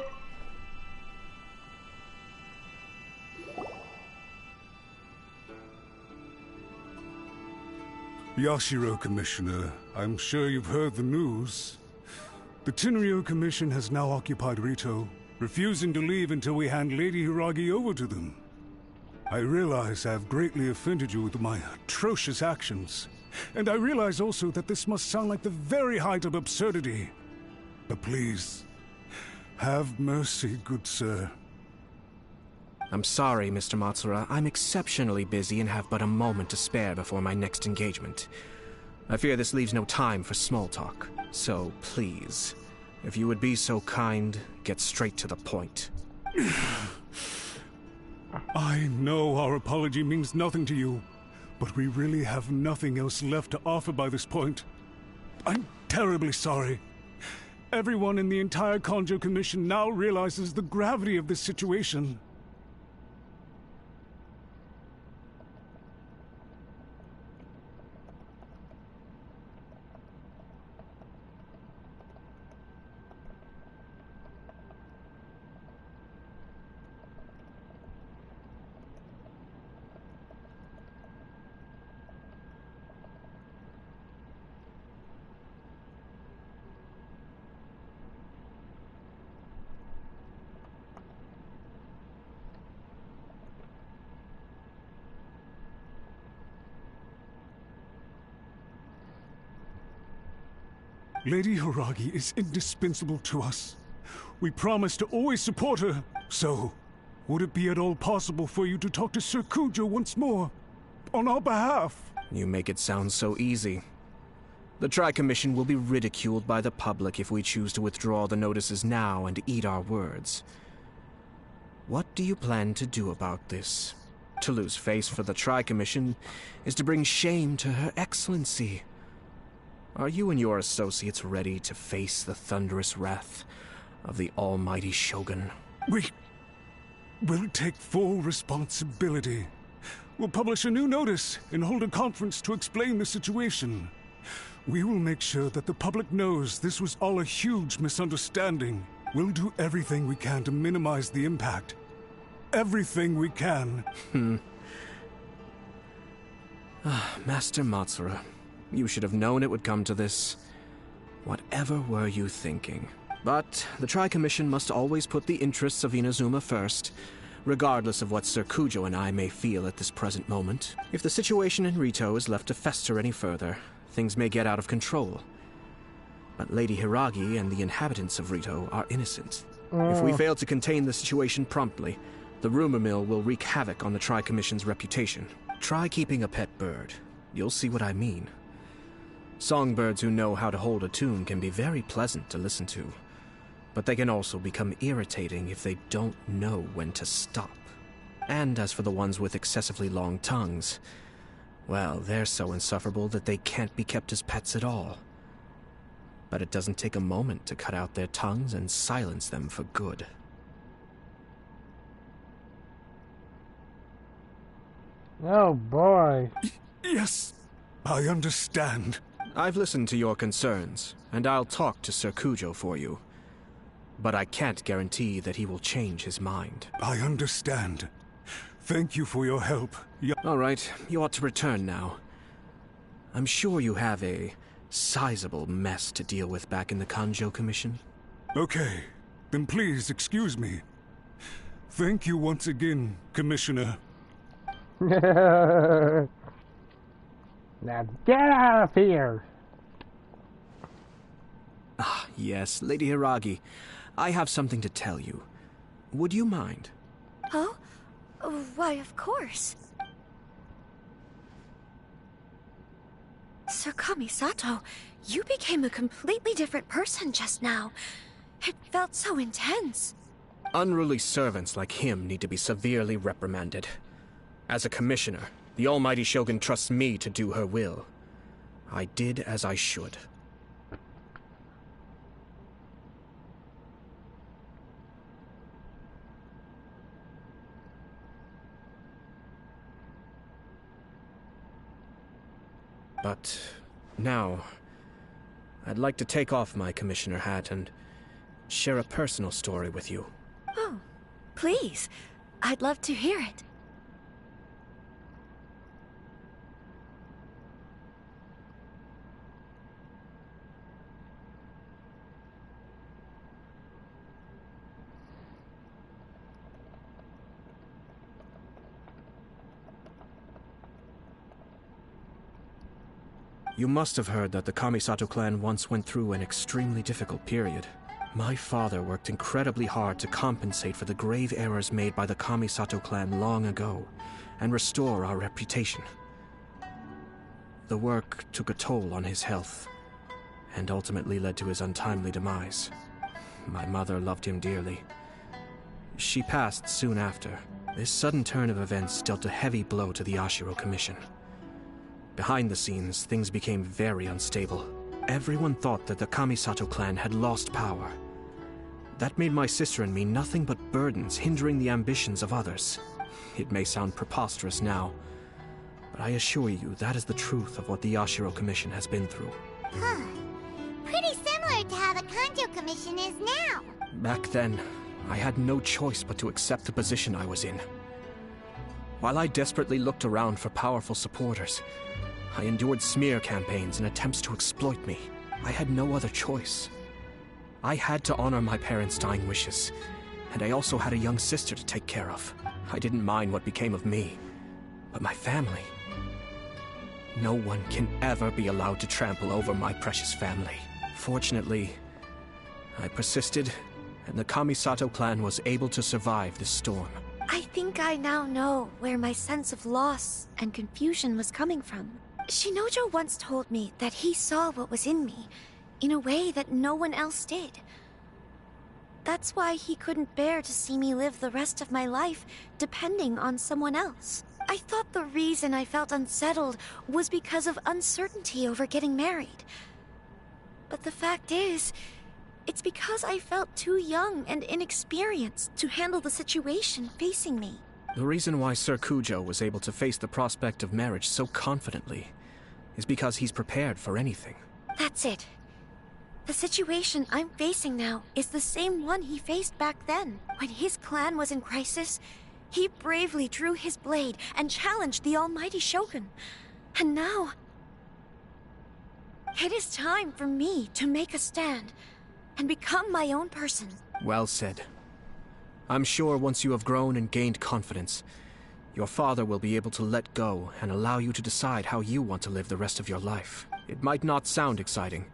Yashiro, Commissioner, I'm sure you've heard the news. The Tenryo Commission has now occupied Rito, refusing to leave until we hand Lady Hiragi over to them. I realize I have greatly offended you with my atrocious actions, and I realize also that this must sound like the very height of absurdity. But please, have mercy, good sir. I'm sorry, Mr. Matsura. I'm exceptionally busy and have but a moment to spare before my next engagement. I fear this leaves no time for small talk. So, please, if you would be so kind, get straight to the point. I know our apology means nothing to you, but we really have nothing else left to offer by this point. I'm terribly sorry. Everyone in the entire Kanjo Commission now realizes the gravity of this situation. Lady Hiragi is indispensable to us. We promise to always support her. So, would it be at all possible for you to talk to Sir Kujo once more? On our behalf? You make it sound so easy. The Tri-Commission will be ridiculed by the public if we choose to withdraw the notices now and eat our words. What do you plan to do about this? To lose face for the Tri-Commission is to bring shame to Her Excellency. Are you and your associates ready to face the thunderous wrath of the almighty Shogun? We will take full responsibility. We'll publish a new notice and hold a conference to explain the situation. We will make sure that the public knows this was all a huge misunderstanding. We'll do everything we can to minimize the impact. Everything we can. Master Matsura, you should have known it would come to this. Whatever were you thinking? But the Tri-Commission must always put the interests of Inazuma first, regardless of what Sir Kujo and I may feel at this present moment. If the situation in Rito is left to fester any further, things may get out of control. But Lady Hiragi and the inhabitants of Rito are innocent. If we fail to contain the situation promptly, the rumor mill will wreak havoc on the Tri-Commission's reputation. Try keeping a pet bird. You'll see what I mean. Songbirds who know how to hold a tune can be very pleasant to listen to, but they can also become irritating if they don't know when to stop. And as for the ones with excessively long tongues, well, they're so insufferable that they can't be kept as pets at all. But it doesn't take a moment to cut out their tongues and silence them for good. Oh boy. Yes, I understand. I've listened to your concerns, and I'll talk to Sir Kujo for you. But I can't guarantee that he will change his mind. I understand. Thank you for your help. All right, you ought to return now. I'm sure you have a sizable mess to deal with back in the Kanjo Commission. Okay, then please excuse me. Thank you once again, Commissioner. Now get out of here! Ah, yes, Lady Hiragi. I have something to tell you. Would you mind? Oh? Why, of course. Sir Kamisato, you became a completely different person just now. It felt so intense. Unruly servants like him need to be severely reprimanded. As a commissioner, the almighty Shogun trusts me to do her will. I did as I should. But now, I'd like to take off my commissioner hat and share a personal story with you. Oh, please. I'd love to hear it. You must have heard that the Kamisato clan once went through an extremely difficult period. My father worked incredibly hard to compensate for the grave errors made by the Kamisato clan long ago, and restore our reputation. The work took a toll on his health, and ultimately led to his untimely demise. My mother loved him dearly. She passed soon after. This sudden turn of events dealt a heavy blow to the Yashiro Commission. Behind the scenes, things became very unstable. Everyone thought that the Kamisato clan had lost power. That made my sister and me nothing but burdens, hindering the ambitions of others. It may sound preposterous now, but I assure you that is the truth of what the Yashiro Commission has been through. Huh. Pretty similar to how the Kanjo Commission is now. Back then, I had no choice but to accept the position I was in. While I desperately looked around for powerful supporters, I endured smear campaigns and attempts to exploit me. I had no other choice. I had to honor my parents' dying wishes, and I also had a young sister to take care of. I didn't mind what became of me, but my family. No one can ever be allowed to trample over my precious family. Fortunately, I persisted, and the Kamisato clan was able to survive this storm. I think I now know where my sense of loss and confusion was coming from. Shinojo once told me that he saw what was in me, in a way that no one else did. That's why he couldn't bear to see me live the rest of my life depending on someone else. I thought the reason I felt unsettled was because of uncertainty over getting married. But the fact is, it's because I felt too young and inexperienced to handle the situation facing me. The reason why Sir Kujo was able to face the prospect of marriage so confidently is because he's prepared for anything. That's it. The situation I'm facing now is the same one he faced back then. When his clan was in crisis, he bravely drew his blade and challenged the almighty Shogun. And now, it is time for me to make a stand and become my own person. Well said. I'm sure once you have grown and gained confidence, your father will be able to let go and allow you to decide how you want to live the rest of your life. It might not sound exciting,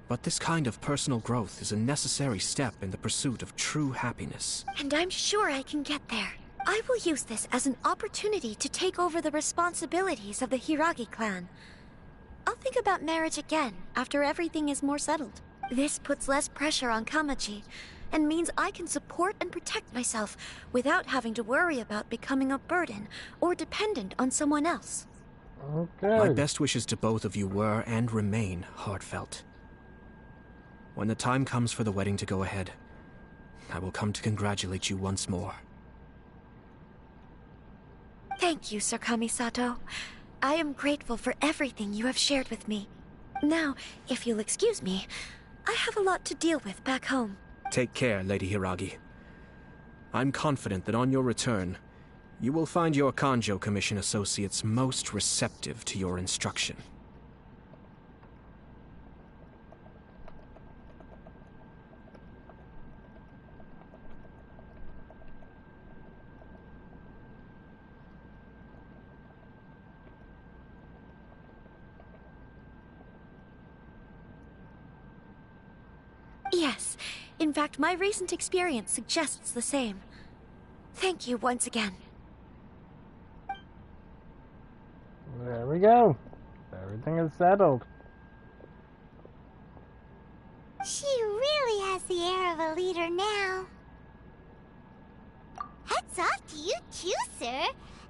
but this kind of personal growth is a necessary step in the pursuit of true happiness. And I'm sure I can get there. I will use this as an opportunity to take over the responsibilities of the Hiragi clan. I'll think about marriage again after everything is more settled. This puts less pressure on Kamaji, and means I can support and protect myself without having to worry about becoming a burden or dependent on someone else. Okay. My best wishes to both of you were and remain heartfelt. When the time comes for the wedding to go ahead, I will come to congratulate you once more. Thank you, Sir Kamisato. I am grateful for everything you have shared with me. Now, if you'll excuse me, I have a lot to deal with back home. Take care, Lady Hiragi. I'm confident that on your return, you will find your Kanjo Commission associates most receptive to your instruction. Yes. In fact, my recent experience suggests the same. Thank you once again. There we go. Everything is settled. She really has the air of a leader now. Hats off to you too, sir.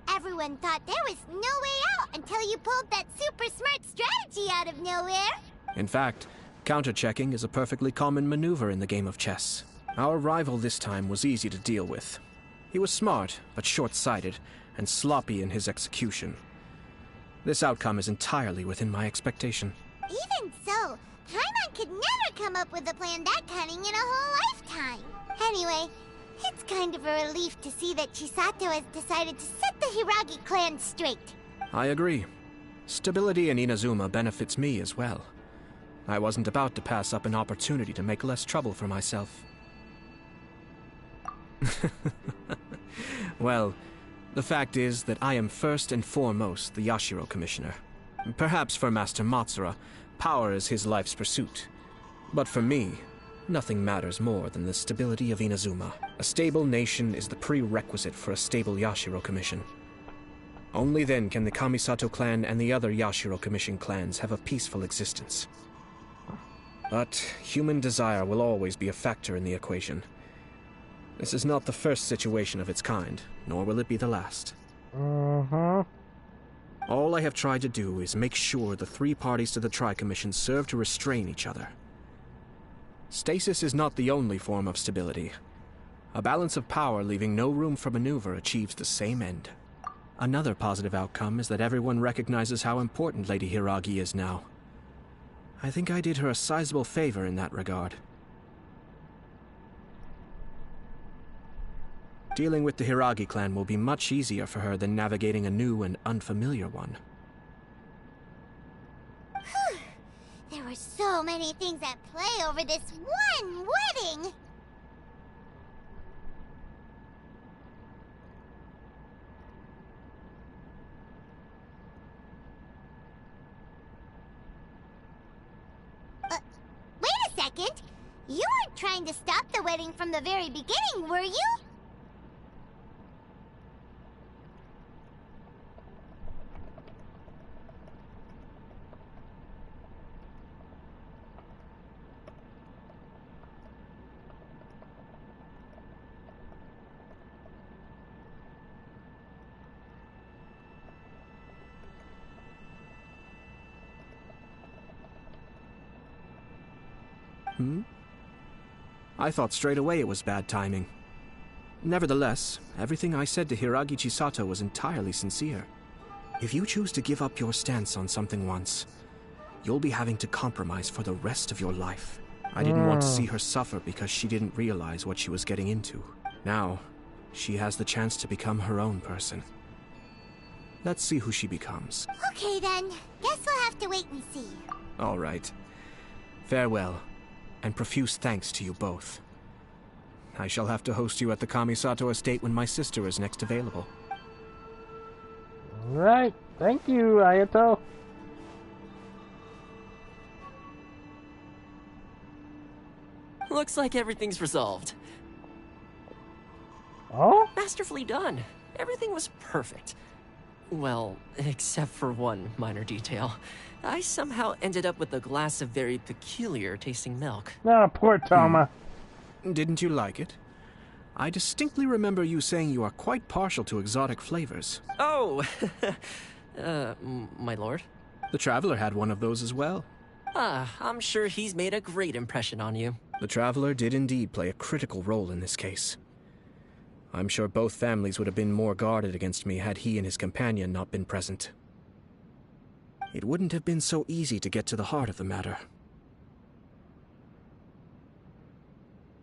Everyone thought there was no way out until you pulled that super smart strategy out of nowhere. In fact, counter-checking is a perfectly common maneuver in the game of chess. Our rival this time was easy to deal with. He was smart, but short-sighted, and sloppy in his execution. This outcome is entirely within my expectation. Even so, Paimon could never come up with a plan that cunning in a whole lifetime. Anyway, it's kind of a relief to see that Chisato has decided to set the Hiragi clan straight. I agree. Stability in Inazuma benefits me as well. I wasn't about to pass up an opportunity to make less trouble for myself. Well, the fact is that I am first and foremost the Yashiro Commissioner. Perhaps for Master Matsura, power is his life's pursuit. But for me, nothing matters more than the stability of Inazuma. A stable nation is the prerequisite for a stable Yashiro Commission. Only then can the Kamisato clan and the other Yashiro Commission clans have a peaceful existence. But human desire will always be a factor in the equation. This is not the first situation of its kind, nor will it be the last. All I have tried to do is make sure the three parties to the Tri-Commission serve to restrain each other. Stasis is not the only form of stability. A balance of power leaving no room for maneuver achieves the same end. Another positive outcome is that everyone recognizes how important Lady Hiragi is now. I think I did her a sizable favor in that regard. Dealing with the Hiragi clan will be much easier for her than navigating a new and unfamiliar one. Whew. There were so many things at play over this one wedding! Wait a second! You weren't trying to stop the wedding from the very beginning, were you? I thought straight away it was bad timing. Nevertheless, everything I said to Hiragi Chisato was entirely sincere. If you choose to give up your stance on something once, you'll be having to compromise for the rest of your life. I didn't want to see her suffer because she didn't realize what she was getting into. Now, she has the chance to become her own person. Let's see who she becomes. Okay then, guess we'll have to wait and see. All right. Farewell, and profuse thanks to you both. I shall have to host you at the Kamisato estate when my sister is next available. Right. Thank you, Ayato. Looks like everything's resolved. Oh? Masterfully done. Everything was perfect. Well, except for one minor detail. I somehow ended up with a glass of very peculiar tasting milk. Ah, poor Toma. Didn't you like it? I distinctly remember you saying you are quite partial to exotic flavors. Oh, my lord? The Traveler had one of those as well. Ah, I'm sure he's made a great impression on you. The Traveler did indeed play a critical role in this case. I'm sure both families would have been more guarded against me had he and his companion not been present. It wouldn't have been so easy to get to the heart of the matter.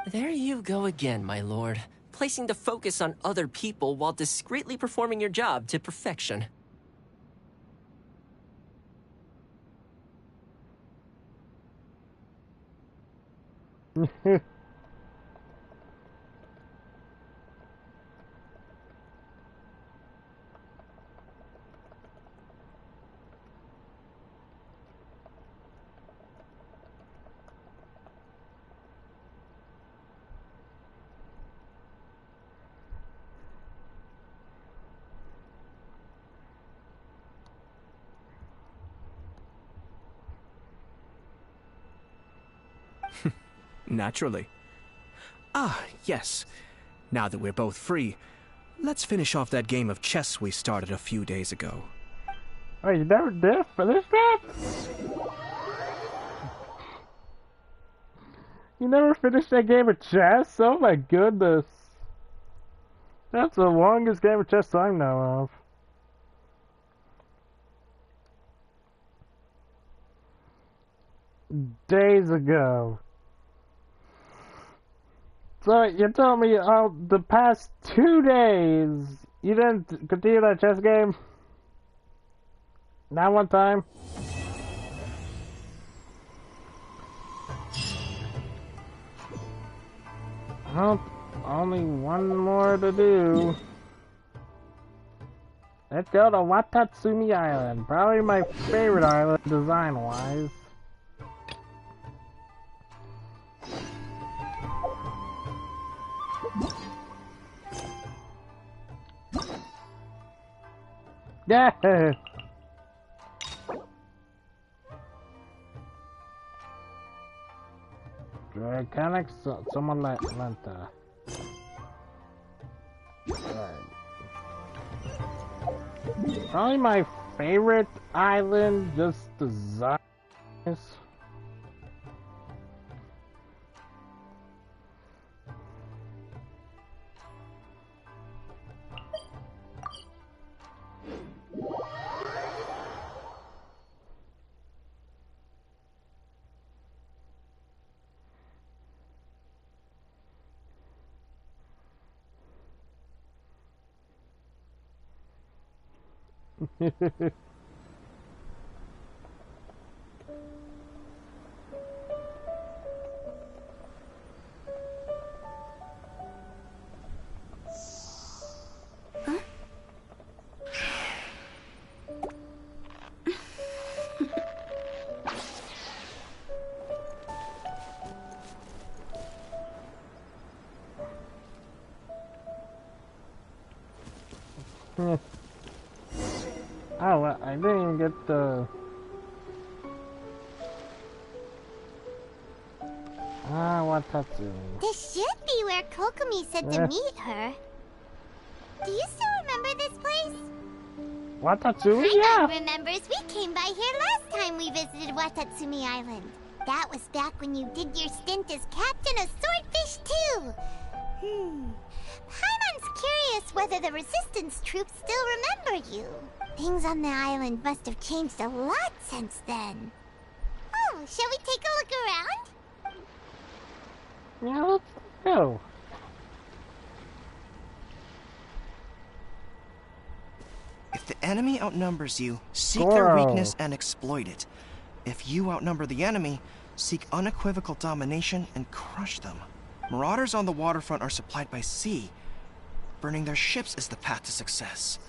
There you go again, my lord. Placing the focus on other people while discreetly performing your job to perfection. Naturally. Ah, yes. Now that we're both free, let's finish off that game of chess we started a few days ago. Oh, you never did finish that? You never finished that game of chess? Oh my goodness. That's the longest game of chess I know of. Days ago. So you told me the past 2 days you didn't continue that chess game? Not one time? Well, only one more to do. Let's go to Watatsumi Island. Probably my favorite island design-wise. Yeah. Mechanics, someone lent Probably my favorite island, just design. Oh, I didn't even get the... Watatsumi. This should be where Kokomi said to meet her. Do you still remember this place? Watatsumi? Paimon remembers we came by here last time we visited Watatsumi Island. That was back when you did your stint as captain of Swordfish too. Paimon's curious whether the resistance troops still remember you. Things on the island must have changed a lot since then. Oh, shall we take a look around? Yeah, let's go. If the enemy outnumbers you, seek their weakness and exploit it. If you outnumber the enemy, seek unequivocal domination and crush them. Marauders on the waterfront are supplied by sea. Burning their ships is the path to success.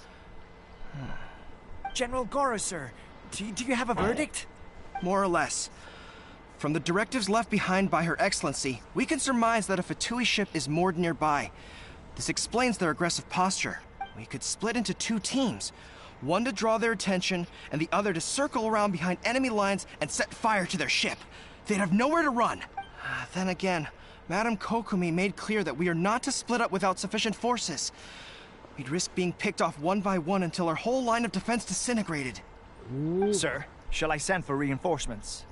General Goro, sir, do you have a verdict? More or less. From the directives left behind by Her Excellency, we can surmise that a Fatui ship is moored nearby. This explains their aggressive posture. We could split into 2 teams. One to draw their attention, and the other to circle around behind enemy lines and set fire to their ship. They'd have nowhere to run. Then again, Madame Kokomi made clear that we are not to split up without sufficient forces. We'd risk being picked off one by one until our whole line of defense disintegrated. Sir, shall I send for reinforcements?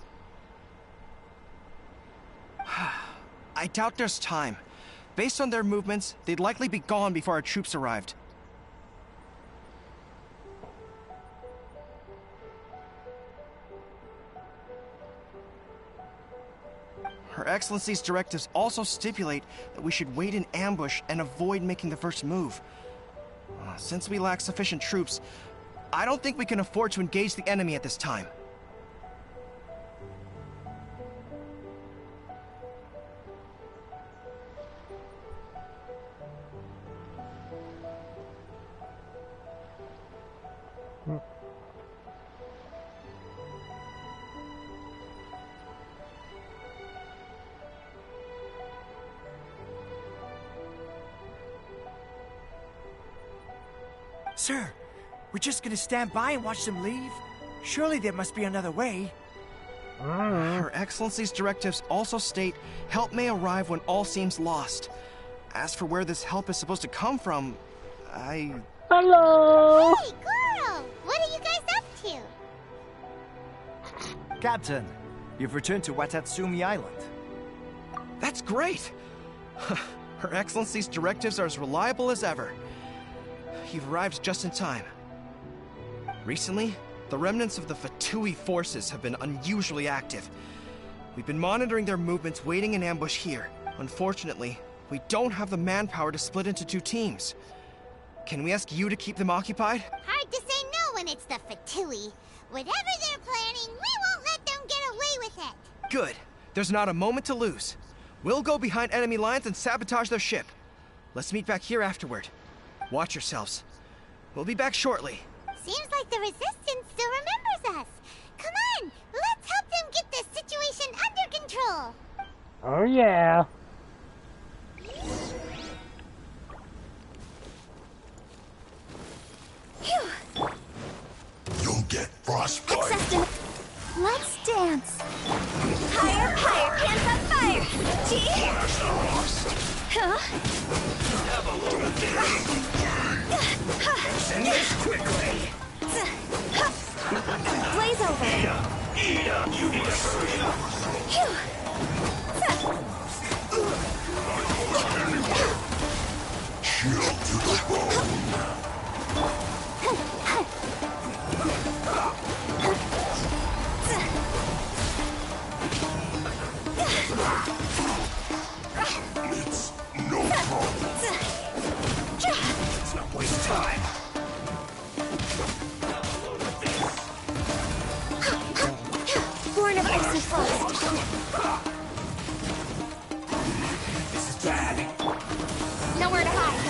I doubt there's time. Based on their movements, they'd likely be gone before our troops arrived. Her Excellency's directives also stipulate that we should wait in ambush and avoid making the first move. Since we lack sufficient troops, I don't think we can afford to engage the enemy at this time. Sir, we're just gonna stand by and watch them leave? Surely there must be another way. Her Excellency's directives also state help may arrive when all seems lost. As for where this help is supposed to come from, Hello! Hey, girl! What are you guys up to? Captain, you've returned to Watatsumi Island. That's great! Her Excellency's directives are as reliable as ever. You've arrived just in time. Recently, the remnants of the Fatui forces have been unusually active. We've been monitoring their movements, waiting in ambush here. Unfortunately, we don't have the manpower to split into 2 teams. Can we ask you to keep them occupied? Hard to say no when it's the Fatui. Whatever they're planning, we won't let them get away with it. Good. There's not a moment to lose. We'll go behind enemy lines and sabotage their ship. Let's meet back here afterward. Watch yourselves. We'll be back shortly. Seems like the Resistance still remembers us. Come on, let's help them get this situation under control. Oh yeah. Phew. You'll get frostbite. Let's dance. Higher, higher, hands on fire. Gee. Huh? Send this quickly. Blaze over. You need to hurry up. Chill to the bone. It's no problem. Let's not waste time. Born of ice and frost. This is bad. Nowhere to hide.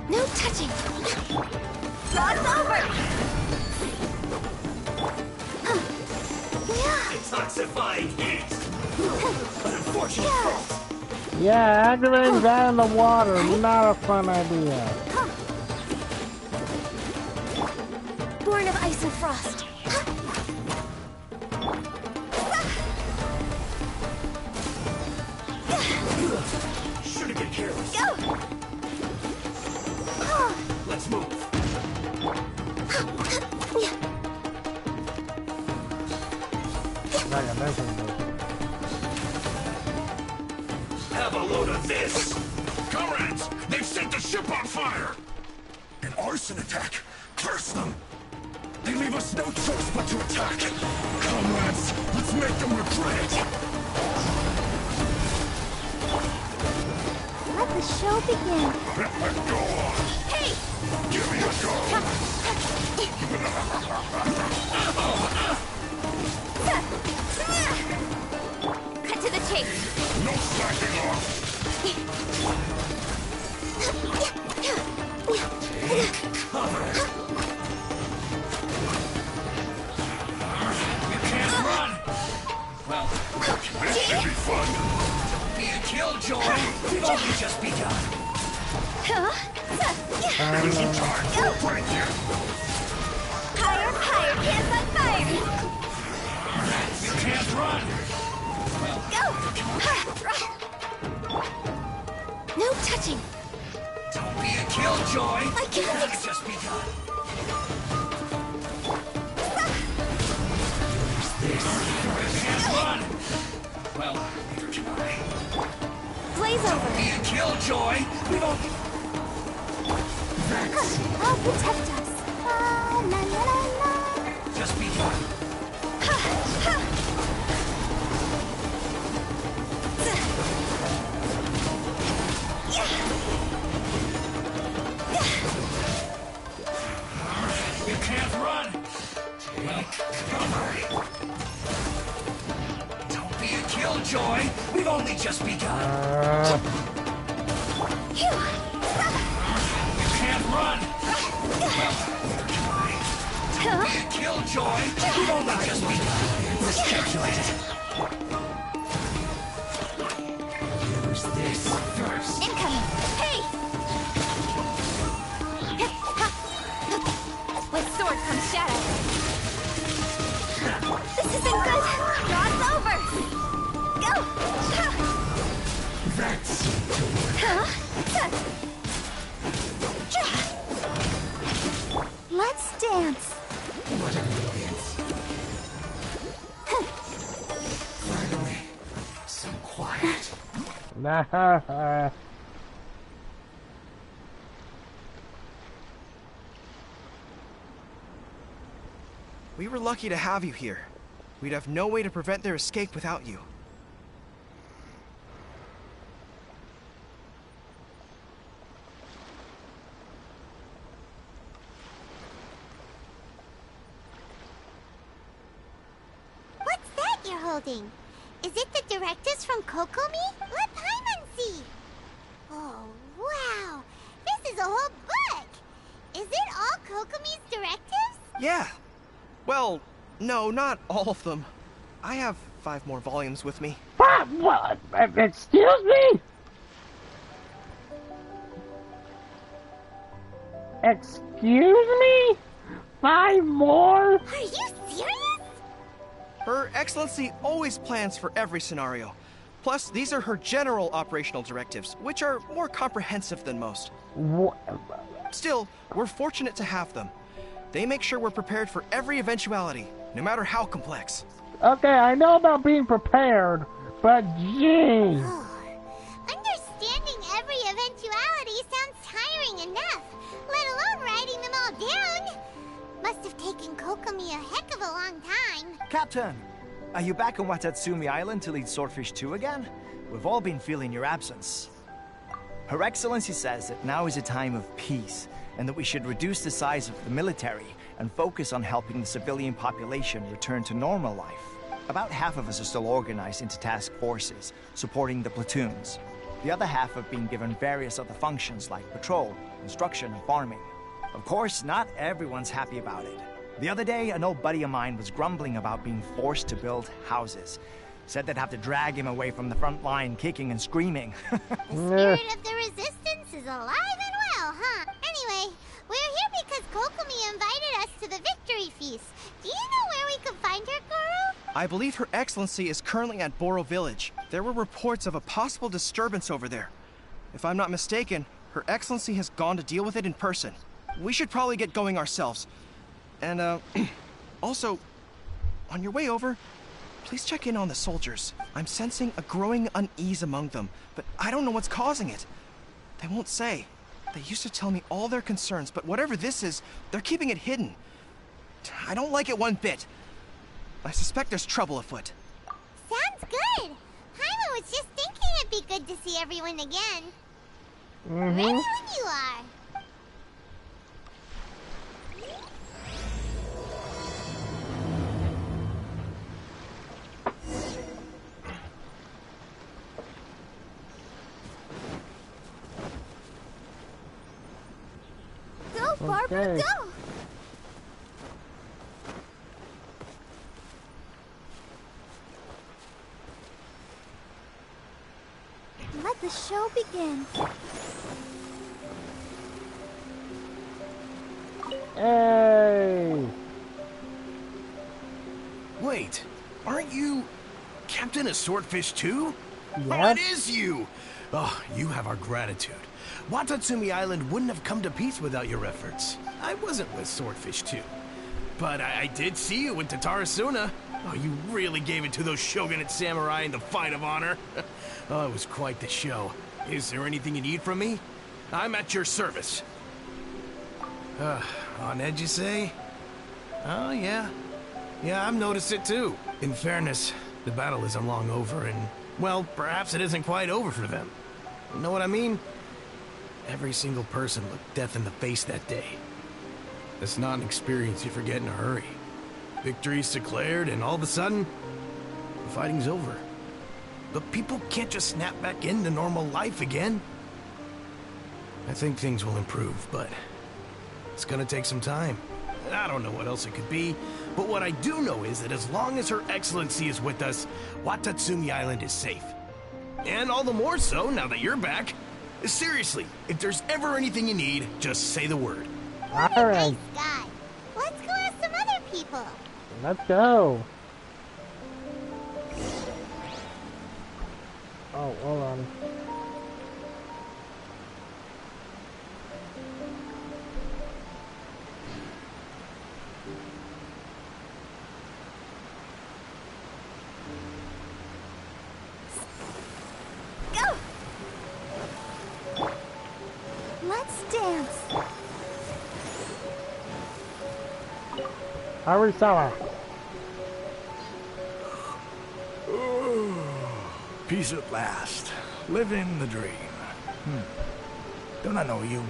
No touching. Frost over. Detoxifying heat. An unfortunate fault. Yeah, activating that in the water, not a fun idea. Born of ice and frost. Should've been careless. Let's move. Have a load of this! Comrades! They've set the ship on fire! An arson attack! Curse them! They leave us no choice but to attack! Comrades, let's make them regret it! Let the show begin. Go on! Hey! Give me a go! Cut to the chase. No slacking off! Take cover! You can't run! Well, this should be fun! Don't be a killjoy! We've only just begun! Losing time! We'll break you! Higher, higher, hands on fire! You can't run! No touching! Don't be a killjoy! I can't We've just begun! This! You can't run! Well, neither can I. Blaze over! Don't be a killjoy! We've only... I'll protect us. La, la, la, la. Just begun. You can't run! Take cover! Don't be a killjoy! We've only just begun! You can't run! Well, don't be a killjoy! We've only just begun! Miscalculated! Let's dance. What an audience. Finally, some quiet. We were lucky to have you here. We'd have no way to prevent their escape without you. What's that you're holding? Is it the directives from Kokomi? Let Paimon see. Oh, wow. This is a whole book. Is it all Kokomi's directives? Yeah. Well, no, not all of them. I have 5 more volumes with me. What? Excuse me? Excuse me? 5 more? Are you serious? Her Excellency always plans for every scenario. Plus, these are her general operational directives, which are more comprehensive than most. Still, we're fortunate to have them. They make sure we're prepared for every eventuality, no matter how complex. Okay, I know about being prepared, but geez. Understanding every eventuality sounds tiring enough, let alone writing them all down. Must have taken Kokomi a heck of a long time. Captain, are you back on Watatsumi Island to lead Swordfish 2 again? We've all been feeling your absence. Her Excellency says that now is a time of peace, and that we should reduce the size of the military and focus on helping the civilian population return to normal life. About half of us are still organized into task forces, supporting the platoons. The other half have been given various other functions like patrol, instruction, and farming. Of course, not everyone's happy about it. The other day, an old buddy of mine was grumbling about being forced to build houses. Said they'd have to drag him away from the front line, kicking and screaming. The spirit of the resistance is alive and well, huh? Anyway, we're here because Kokomi invited us to the victory feast. Do you know where we could find her, Goro? I believe Her Excellency is currently at Boro Village. There were reports of a possible disturbance over there. If I'm not mistaken, Her Excellency has gone to deal with it in person. We should probably get going ourselves. And, also, on your way over, please check in on the soldiers. I'm sensing a growing unease among them, but I don't know what's causing it. They won't say. They used to tell me all their concerns, but whatever this is, they're keeping it hidden. I don't like it one bit. I suspect there's trouble afoot. Sounds good. Paimon was just thinking it'd be good to see everyone again. Ready when you are. Go, Barbara, go! Let the show begin. Hey! Wait, aren't you Captain of Swordfish 2? Yep. Oh, it is you! Oh, you have our gratitude. Watatsumi Island wouldn't have come to peace without your efforts. I wasn't with Swordfish 2. But I did see you with Tatarasuna. Oh, you really gave it to those shogunate samurai in the fight of honor. Oh, it was quite the show. Is there anything you need from me? I'm at your service. On edge, you say? Oh, yeah. Yeah, I've noticed it too. In fairness, the battle isn't long over, and, well, perhaps it isn't quite over for them. You know what I mean? Every single person looked death in the face that day. It's not an experience you forget in a hurry. Victory's declared, and all of a sudden, the fighting's over. But people can't just snap back into normal life again. I think things will improve, but it's gonna take some time. I don't know what else it could be, but what I do know is that as long as Her Excellency is with us, Watatsumi Island is safe. And all the more so now that you're back. Seriously, if there's ever anything you need, just say the word. What a nice guy. Let's go ask some other people. Let's go. Oh, hold on. Arisala. Peace at last. Living the dream. Don't I know you?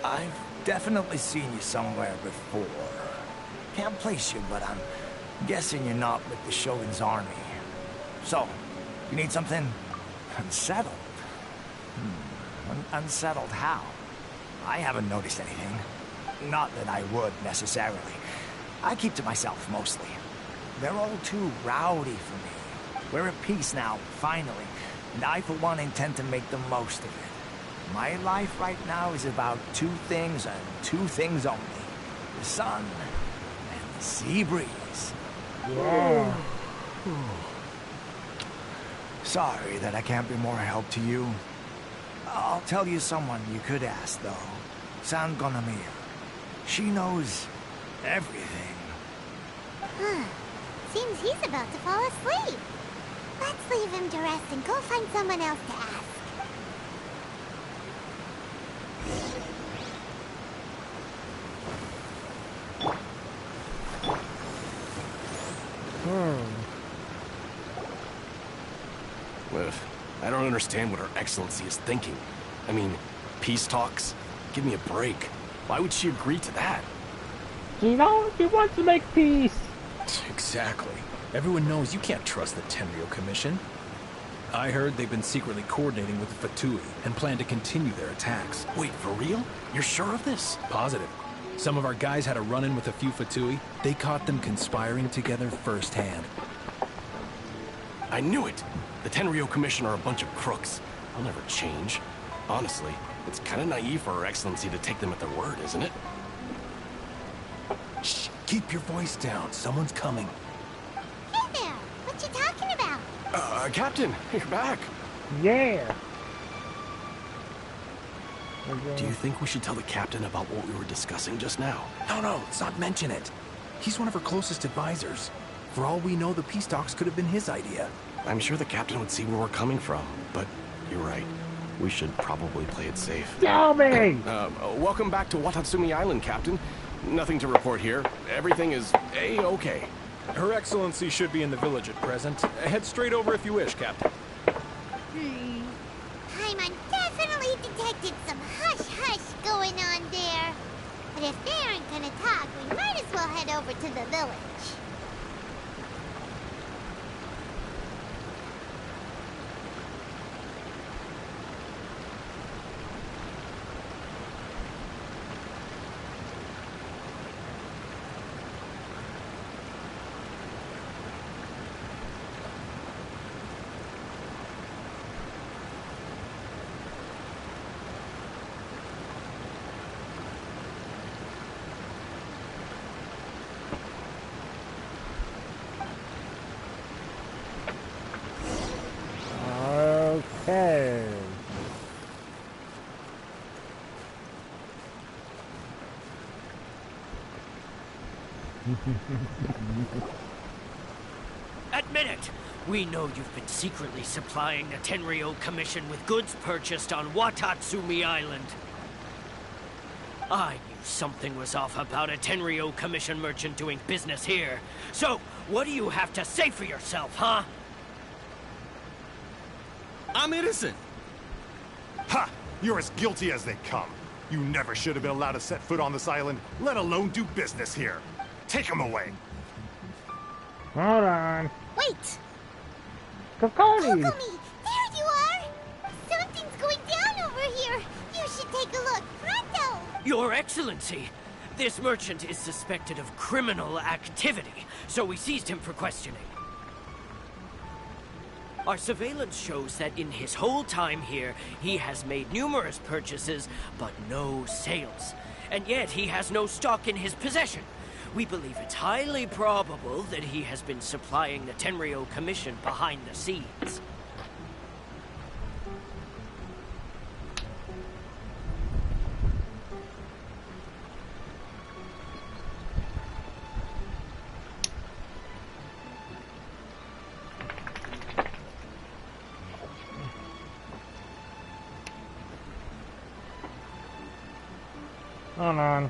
I've definitely seen you somewhere before. Can't place you, but I'm guessing you're not with the Shogun's army. So, you need something unsettled? Unsettled how? I haven't noticed anything. Not that I would, necessarily. I keep to myself, mostly. They're all too rowdy for me. We're at peace now, finally, and I, for one, intend to make the most of it. My life right now is about two things and two things only. The sun and the sea breeze. Yeah. Sorry that I can't be more help to you. I'll tell you someone you could ask, though. San Gonamiya. She knows everything. Seems he's about to fall asleep. Let's leave him to rest and go find someone else to ask. Well, I don't understand what Her Excellency is thinking. I mean, peace talks? Give me a break. Why would she agree to that? You know, she wants to make peace. Exactly. Everyone knows you can't trust the Tenryo Commission. I heard they've been secretly coordinating with the Fatui and plan to continue their attacks. Wait, for real? You're sure of this? Positive. Some of our guys had a run-in with a few Fatui. They caught them conspiring together firsthand. I knew it! The Tenryo Commission are a bunch of crooks. They'll never change. Honestly, it's kind of naive for Her Excellency to take them at their word, isn't it? Shh! Keep your voice down. Someone's coming. Hey there! What you talking about? Captain! You're back! Yeah! Do you think we should tell the captain about what we were discussing just now? No, let's not mention it. He's one of her closest advisors. For all we know, the peace talks could have been his idea. I'm sure the captain would see where we're coming from, but you're right. We should probably play it safe. Tell me! Welcome back to Watatsumi Island, Captain. Nothing to report here. Everything is A-okay. Her Excellency should be in the village at present. Head straight over if you wish, Captain. Paimon definitely detected some hush-hush going on there. But if they aren't gonna talk, we might as well head over to the village. Okay. Admit it! We know you've been secretly supplying the Tenryo Commission with goods purchased on Watatsumi Island. I knew something was off about a Tenryo Commission merchant doing business here. So, what do you have to say for yourself, huh? I'm innocent! Ha! You're as guilty as they come. You never should have been allowed to set foot on this island, let alone do business here. Take him away. Hold on. Wait! Kokoni! Kokumi! There you are! Something's going down over here! You should take a look! Pronto! Your Excellency! This merchant is suspected of criminal activity, so we seized him for questioning. Our surveillance shows that in his whole time here, he has made numerous purchases, but no sales. And yet he has no stock in his possession. We believe it's highly probable that he has been supplying the Tenryo Commission behind the scenes. Hold on.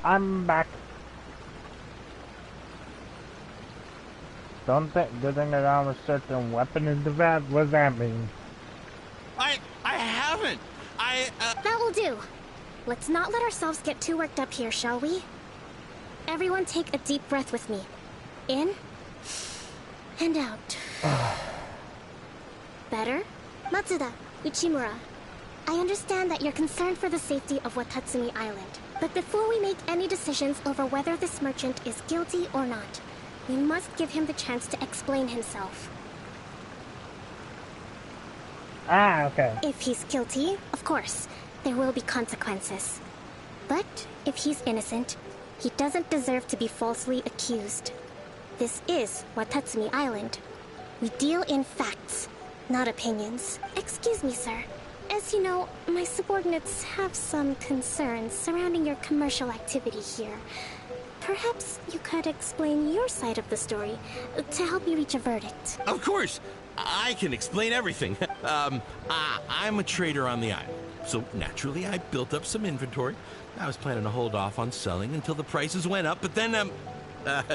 I'm back. Don't think. Good thing that I'm researching weapon into that. What does that mean? I haven't. That will do. Let's not let ourselves get too worked up here, shall we? Everyone take a deep breath with me. In and out. Better? Matsuda, Uchimura, I understand that you're concerned for the safety of Watatsumi Island. But before we make any decisions over whether this merchant is guilty or not, we must give him the chance to explain himself. Ah, okay. If he's guilty, of course, there will be consequences. But if he's innocent, he doesn't deserve to be falsely accused. This is Watatsumi Island. We deal in facts, not opinions. Excuse me, sir. As you know, my subordinates have some concerns surrounding your commercial activity here. Perhaps you could explain your side of the story to help me reach a verdict. Of course, I can explain everything. I'm a trader on the island, so naturally I built up some inventory. I was planning to hold off on selling until the prices went up, but then, but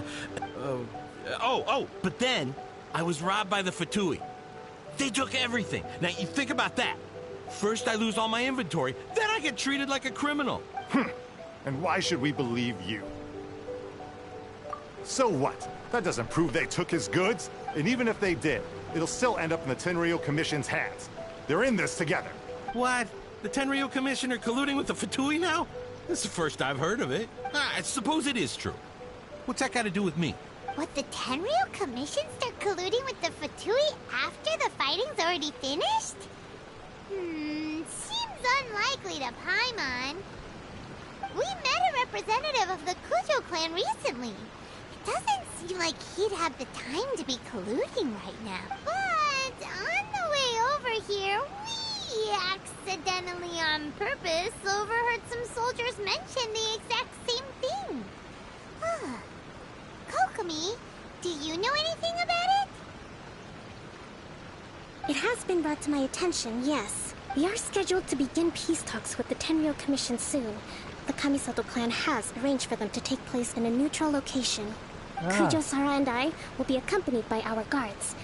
then I was robbed by the Fatui. They took everything. Now, you think about that. First I lose all my inventory, then I get treated like a criminal. And why should we believe you? So what? That doesn't prove they took his goods. And even if they did, it'll still end up in the Tenryou Commission's hands. They're in this together. What? The Tenryou Commissioner colluding with the Fatui now? This is the first I've heard of it. I suppose it is true. What's that got to do with me? What, the Tenryou Commission start colluding with the Fatui after the fighting's already finished? Seems unlikely to Paimon. We met a representative of the Kujo clan recently. It doesn't seem like he'd have the time to be colluding right now. But on the way over here, we accidentally on purpose overheard some soldiers mention the exact same thing. Kokomi, do you know anything about it? It has been brought to my attention, yes. We are scheduled to begin peace talks with the Tenryou Commission soon. The Kamisato clan has arranged for them to take place in a neutral location. Kujo-Sara and I will be accompanied by our guards.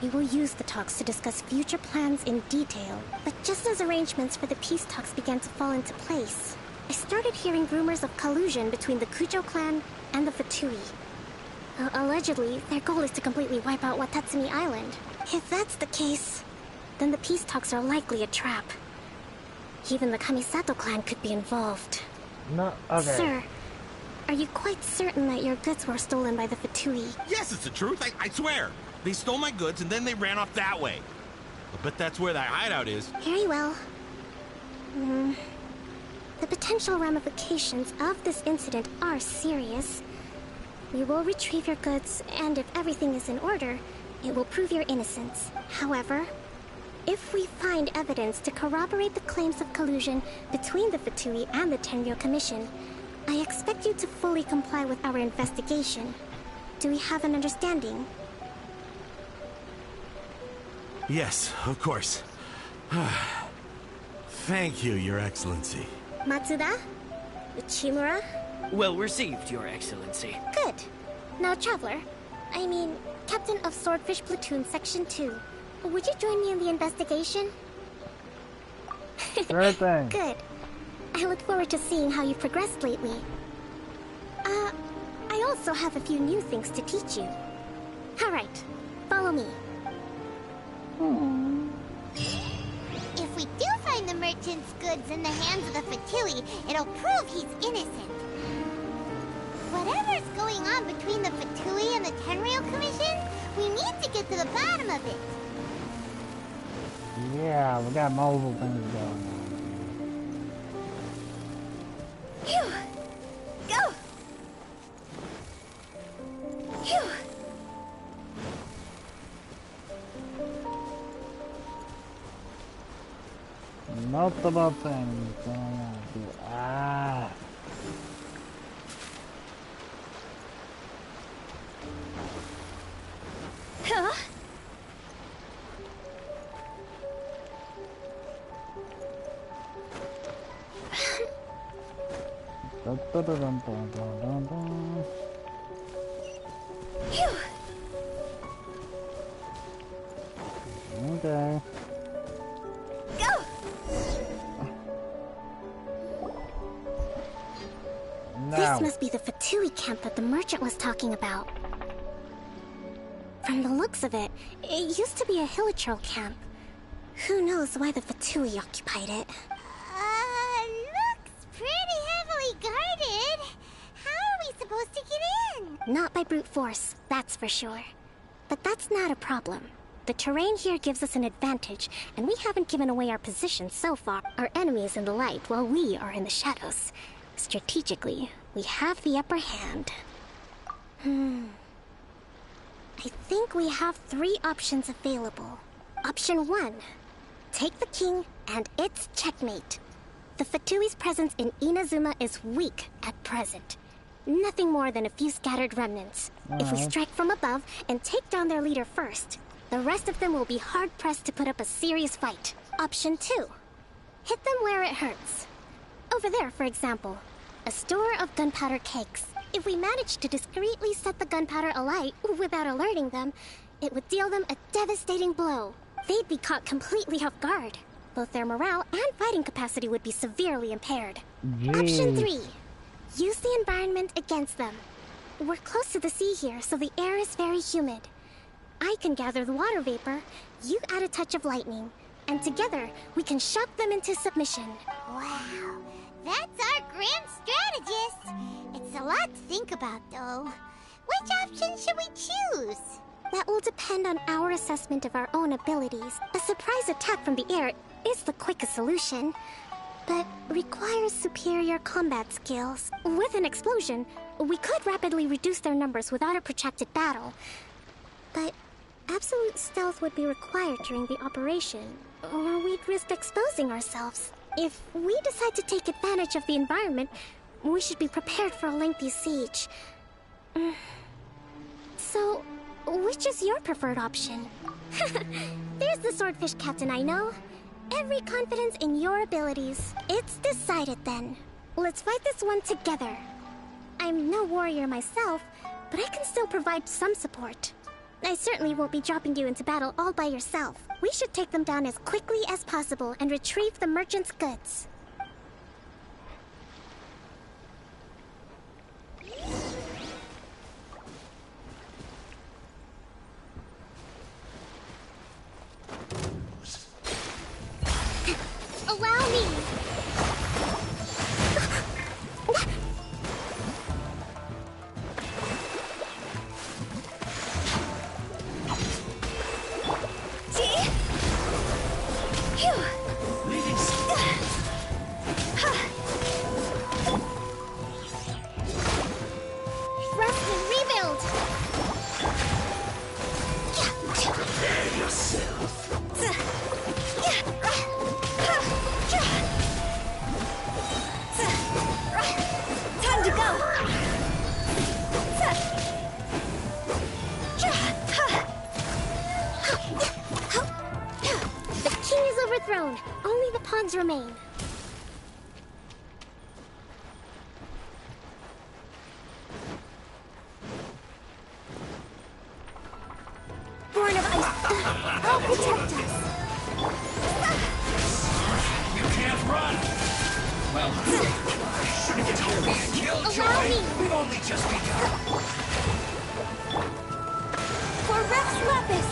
We will use the talks to discuss future plans in detail. But just as arrangements for the peace talks began to fall into place, I started hearing rumors of collusion between the Kujo clan and the Fatui. Allegedly, their goal is to completely wipe out Watatsumi Island. If that's the case, then the peace talks are likely a trap. Even the Kamisato clan could be involved. No, okay. Sir, are you quite certain that your goods were stolen by the Fatui? Yes, it's the truth. I swear. They stole my goods and then they ran off that way. But that's where that hideout is. Very well. The potential ramifications of this incident are serious. We will retrieve your goods, and if everything is in order, it will prove your innocence. However, if we find evidence to corroborate the claims of collusion between the Fatui and the Tenryou Commission, I expect you to fully comply with our investigation. Do we have an understanding? Yes, of course. Thank you, Your Excellency. Matsuda? Uchimura? Well received, Your Excellency. Good. Now, Traveler, I mean, Captain of Swordfish Platoon Section 2, would you join me in the investigation? Sure thing. Good. I look forward to seeing how you've progressed lately. I also have a few new things to teach you. Alright, follow me. If we do find the merchant's goods in the hands of the Fatui, it'll prove he's innocent. Whatever's going on between the Fatui and the Tenryou Commission, we need to get to the bottom of it. Yeah, we got multiple things going on. Phew! Go! Phew! Multiple things going on here. Huh? Dun, dun, dun, dun, dun, dun, dun. Phew. Okay. Go! Now. This must be the Fatui camp that the merchant was talking about. From the looks of it, it used to be a Hilichurl camp. Who knows why the Fatui occupied it? Looks pretty heavily guarded. How are we supposed to get in? Not by brute force, that's for sure. But that's not a problem. The terrain here gives us an advantage, and we haven't given away our position so far. Our enemy is in the light, while we are in the shadows. Strategically, we have the upper hand. I think we have 3 options available. Option 1. Take the king, and it's checkmate. The Fatui's presence in Inazuma is weak at present. Nothing more than a few scattered remnants. If we strike from above and take down their leader first, the rest of them will be hard-pressed to put up a serious fight. Option 2. Hit them where it hurts. Over there, for example. A store of gunpowder cakes. If we manage to discreetly set the gunpowder alight without alerting them, it would deal them a devastating blow. They'd be caught completely off guard. Both their morale and fighting capacity would be severely impaired. Jeez. Option 3. Use the environment against them. We're close to the sea here, so the air is very humid. I can gather the water vapor, you add a touch of lightning, and together we can shock them into submission. Wow, that's our grand strategist. It's a lot to think about, though. Which option should we choose? That will depend on our assessment of our own abilities. A surprise attack from the air is the quickest solution, but requires superior combat skills. With an explosion, we could rapidly reduce their numbers without a protracted battle. But absolute stealth would be required during the operation, or we'd risk exposing ourselves. If we decide to take advantage of the environment, we should be prepared for a lengthy siege. So, which is your preferred option? There's the swordfish captain I know. Every confidence in your abilities. It's decided then. Let's fight this one together. I'm no warrior myself, but I can still provide some support. I certainly won't be dropping you into battle all by yourself. We should take them down as quickly as possible and retrieve the merchant's goods. Allow me! Rest and rebuild! Prepare yourself. Time to go! The king is overthrown. Only the pawns remain. Born of ice, help protect us. You can't run! Well, shouldn't get home and kill Allow me. We've only just begun. For Rex Lapis!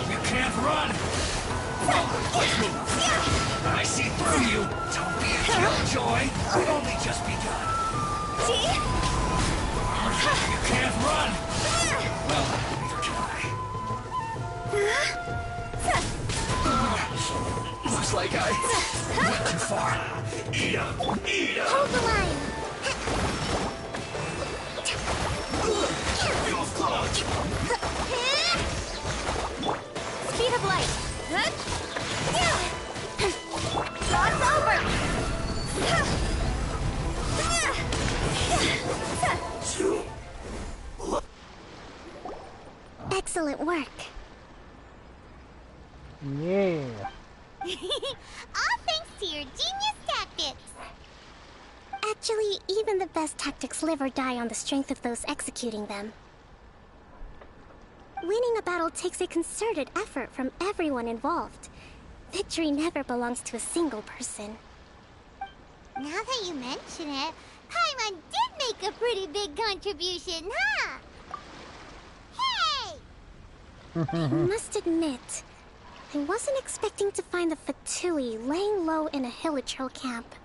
You can't run! Well, let's move. I see through you. Don't be a killjoy. We've only just begun. You can't run! Well, neither can I. Looks like I went too far. Eat up! Eat up! Hold the line. You'll float! Speed of light! Draw's over! Excellent work. Yeah. All thanks to your genius tactics. Actually, even the best tactics live or die on the strength of those executing them. Winning a battle takes a concerted effort from everyone involved. Victory never belongs to a single person. Now that you mention it, Paimon did make a pretty big contribution, huh? Hey! I must admit, I wasn't expecting to find the Fatui laying low in a Hilichurl camp.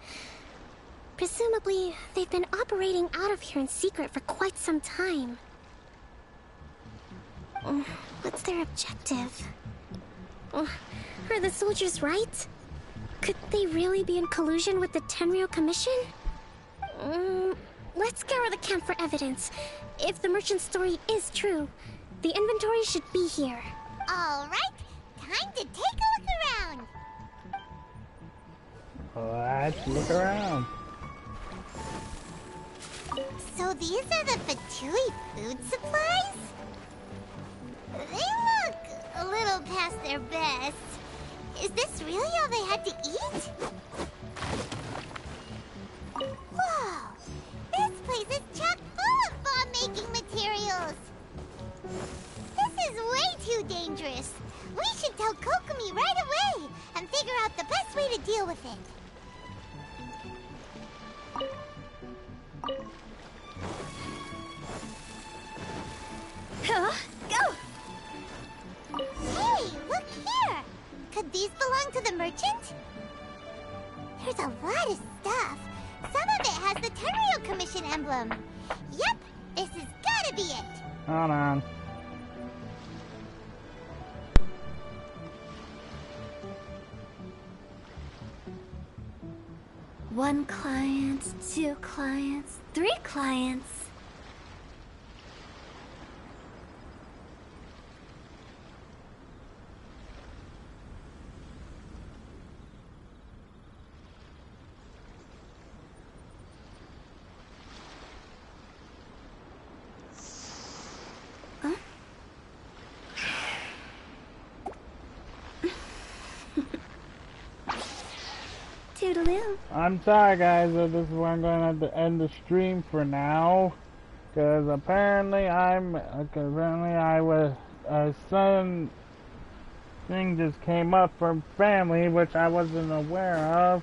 Presumably, they've been operating out of here in secret for quite some time. What's their objective? Are the soldiers right? Could they really be in collusion with the Tenryou Commission? Let's scour the camp for evidence. If the merchant's story is true, the inventory should be here. All right, time to take a look around. Let's look around. So these are the Fatui food supplies? They look a little past their best. Is this really all they had to eat? Whoa! This place is chock full of bomb-making materials! This is way too dangerous. We should tell Kokomi right away and figure out the best way to deal with it. Go! Hey, look here! Could these belong to the merchant? There's a lot of stuff. Some of it has the Tenryou Commission emblem. Yep, this has gotta be it. Hold on. One client, 2 clients, 3 clients. Toodaloo. I'm sorry guys, this is where I'm going to have to end the stream for now. Because apparently a sudden thing just came up from family, which I wasn't aware of.